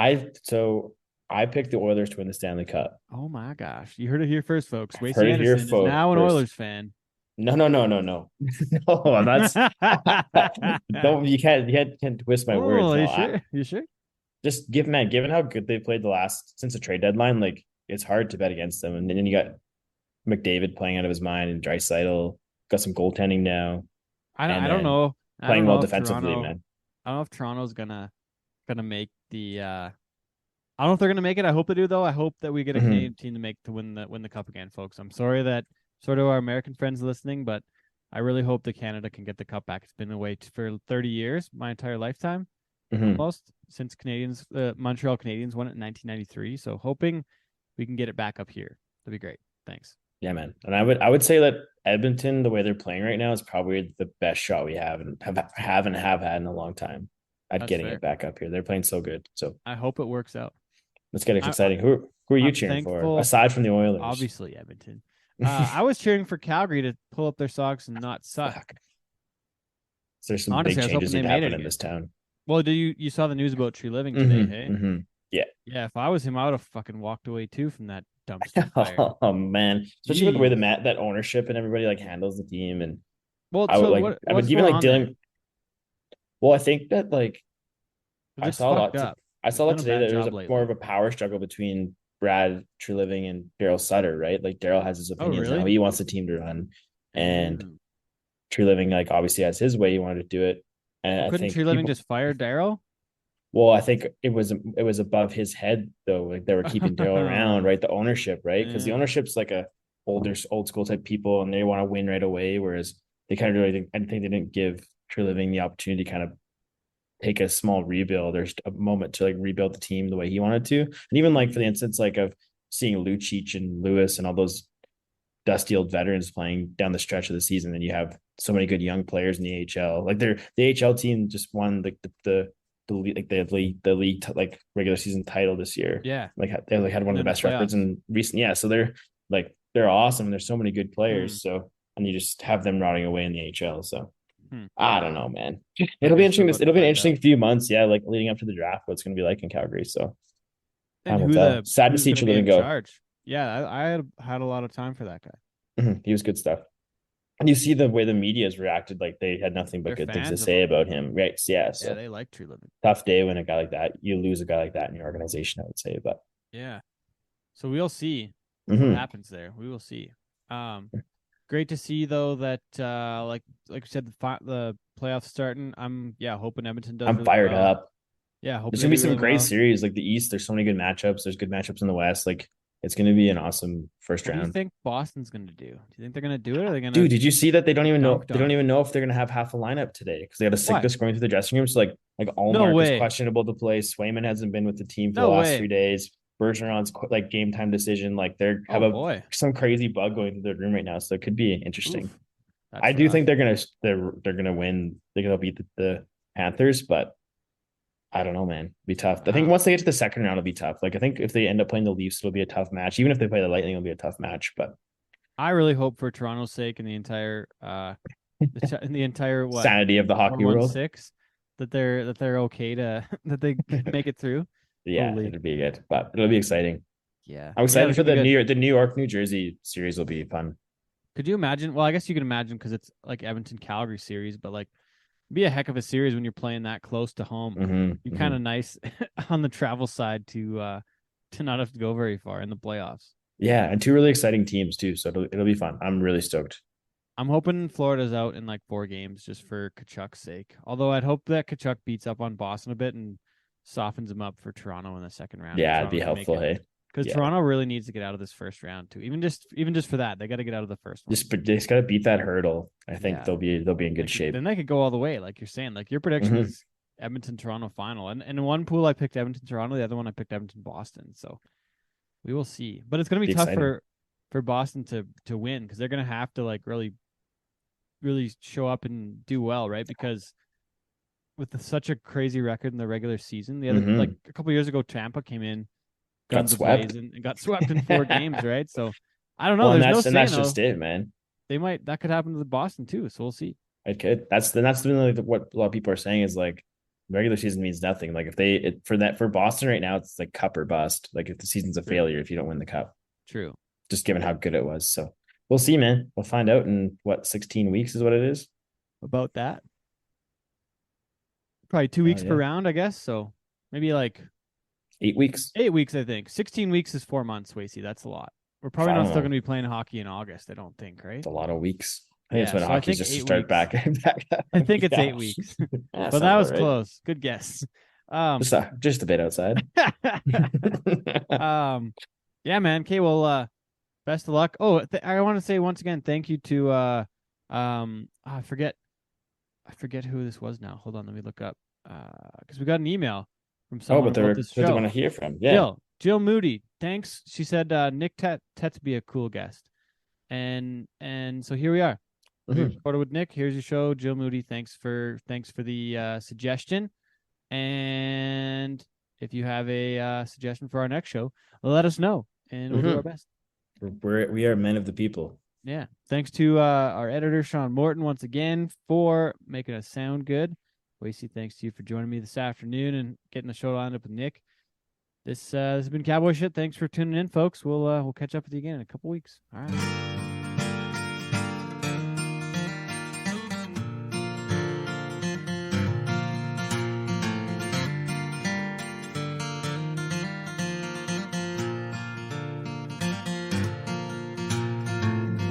I picked the Oilers to win the Stanley Cup. Oh my gosh. You heard it here first, folks. I've heard Wacey it here Anderson is now an first. Oilers fan. No, no, no, no, no, no. That's don't you can't twist my words. Oh, No, you sure? You sure? just given how good they played the last since the trade deadline, like it's hard to bet against them. And then you got McDavid playing out of his mind, and Draisaitl got some goaltending now, and I don't then know. I don't playing well know if defensively, Toronto man. I don't know if Toronto's gonna make the I don't know if they're gonna make it. I hope they do though. I hope that we get a Mm-hmm. Canadian team to win the cup again, folks. I'm sorry that sort of our American friends listening, but I really hope that Canada can get the cup back. It's been away for 30 years, my entire lifetime, Mm-hmm. almost since Montreal Canadiens won it in 1993. So hoping we can get it back up here. That'd be great. Thanks. Yeah, man. And I would say that Edmonton, the way they're playing right now, is probably the best shot we have and have had in a long time at That's getting fair. it back up here. They're playing so good. So I hope it works out. let's get I, exciting. Who are you I'm cheering for thankful, aside from the Oilers? obviously Edmonton. I was cheering for Calgary to pull up their socks and not suck. Fuck. So there's some Honestly, big I was hoping changes they need to made happen it in this again. town. Well, you saw the news about Tree Living today, hey? Mm-hmm. Yeah. Yeah, if I was him, I would have fucking walked away too from that dumpster fire. Oh man, especially with the way Jeez. that ownership and everybody like handles the team, and Well, I would so like I've been what's even going like on there? dealing. Well, I think that like 'Cause I it's saw a fucked lot. up. I They've saw that done a today bad that there was job more lately. of a power struggle between Brad Treliving and Daryl Sutter, right? Like Daryl has his Oh, opinions now. really? He wants the team to run, and Mm. Treliving like obviously has his way. He wanted to do it, and Well, I couldn't think Tree Living people. just fire Daryl? Well, I think it was above his head though. Like they were keeping Daryl around, right? The ownership, right? Because the Yeah. ownership's like a old school type people, and they want to win right away. Whereas they kind of really, I think they didn't give Treliving the opportunity to kind of take a small rebuild or a moment to like rebuild the team the way he wanted to. And even like for the instance like of seeing Lucic and Lewis and all those dusty old veterans playing down the stretch of the season, and you have so many good young players in the AHL. Like the AHL team just won the league like regular season title this year. Yeah. Like they like had one of the And then best the records playoffs. in recent. Yeah, so they're awesome. There's so many good players. So and you just have them rotting away in the AHL. So I don't know, man. It'll be Guess we're interesting. about to It'll be an find interesting out. few months. Yeah, like leading up to the draft, what it's going to be like in Calgary. So And time will tell. Sad to who's see going to be Treliving in go. charge? Yeah, I had a lot of time for that guy. He was good stuff. And you see the way the media has reacted, like they had nothing but They're good things to fans of say him. about him. Right. Yeah. Yeah, So they like Tree Living. tough day when a guy like that, you lose a guy like that in your organization, I would say. But Yeah. So we'll see what happens there. We will see. Great to see though that like you said the playoffs starting. I'm hoping Edmonton does I'm really fired well. up. Yeah, hoping There's they gonna be do some really great well. series. Like the East, there's so many good matchups. There's good matchups in the West. Like it's gonna be an awesome first What do you round. think Boston's going to do? Do you think they're going to do it, or are they going to? Dude, did you see that they don't even know? dunked They don't on even know if they're gonna have half a lineup today because they had a Why? sickness going through the dressing room. So like No Allmark is way. questionable to play. Swayman hasn't been with the team for No the last way. 3 days. Bergeron's like game time decision. Like they're have Oh boy. some crazy bug going through their room right now. So it could be interesting. Oof. I That's do rough. think they're gonna win. They're gonna beat the Panthers, but I don't know, man. It'll be tough. I think Wow. once they get to the second round, it'll be tough. Like I think if they end up playing the Leafs, it'll be a tough match. Even if they play the Lightning, it'll be a tough match. But I really hope for Toronto's sake and the entire what sanity of the hockey world. 416 that they're okay to that they make it through. Yeah, Holy. it'll be good, but it'll be exciting. Yeah. I'm excited for that's gonna be the New York, New Jersey series. Will be fun. Could you imagine? Well, I guess you can imagine because it's like Edmonton Calgary series, but like be a heck of a series when you're playing that close to home. You're kind of nice on the travel side to not have to go very far in the playoffs. Yeah, and two really exciting teams too, so it'll be fun. I'm really stoked. I'm hoping Florida's out in like 4 games just for Kachuk's sake. Although I'd hope that Kachuk beats up on Boston a bit and softens him up for Toronto in the second round. Yeah, it'd be helpful. Hey, because Toronto really needs to get out of this first round too. Even just for that, they got to get out of the first one. They just got to beat that hurdle. I think they'll be in good shape. Then they could go all the way, like you're saying. Like your prediction is Edmonton Toronto final, and in one pool I picked Edmonton Toronto, the other one I picked Edmonton Boston. So we will see, but it's gonna be tough for Boston to win because they're gonna have to like really show up and do well, right? Because with such a crazy record in the regular season, the other like a couple years ago, Tampa came in, got swept and got swept in 4 games, right? So I don't know. Well, There's that's just it, man. That could happen to the Boston too. So we'll see. It could. That's like what a lot of people are saying is like regular season means nothing. Like if for Boston right now, it's like cup or bust. Like if the season's a failure if you don't win the cup. True. Just given how good it was. So we'll see, man. We'll find out in 16 weeks is what it is. About that. Probably 2 weeks per round, I guess. So maybe like 8 weeks. 8 weeks, I think. 16 weeks is 4 months, Wacey. That's a lot. We're probably not still going to be playing hockey in August, I don't think, right? It's a lot of weeks. I think it's when hockey's just to start back. I think it's 8 weeks. But that was close. Good guess. Just a bit outside. Yeah, man. Okay, well, best of luck. Oh, I want to say once again, thank you to I forget who this was now. Hold on, let me look up. Because we got an email from someone about this show. They want to hear from. Yeah. Jill Moody. Thanks. She said Nick Tetz be a cool guest. And so here we are. We recorded with Nick. Here's your show. Jill Moody, thanks for the suggestion. And if you have a suggestion for our next show, let us know and we'll do our best. We are men of the people. Yeah. Thanks to our editor, Sean Morton, once again for making us sound good. Wacey, thanks to you for joining me this afternoon and getting the show lined up with Nick. This has been Cowboy Shit. Thanks for tuning in, folks. We'll catch up with you again in a couple weeks. All right.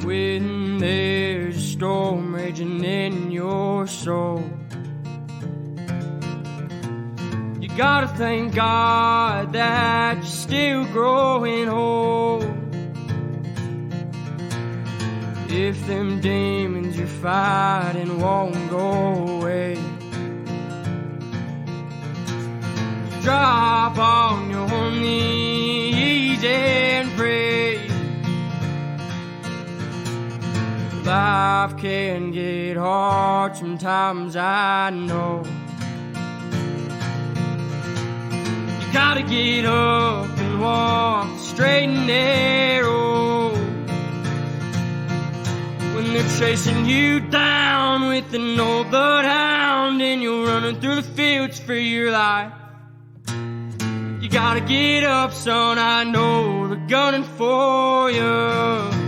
When there's a storm raging in your soul, you gotta thank God that you're still growing old. If them demons you're fighting won't go away, drop on your knees and pray. Life can get hard sometimes, I know. You gotta get up and walk straight and narrow. When they're chasing you down with an old bloodhound and you're running through the fields for your life, you gotta get up, son, I know they're gunning for you.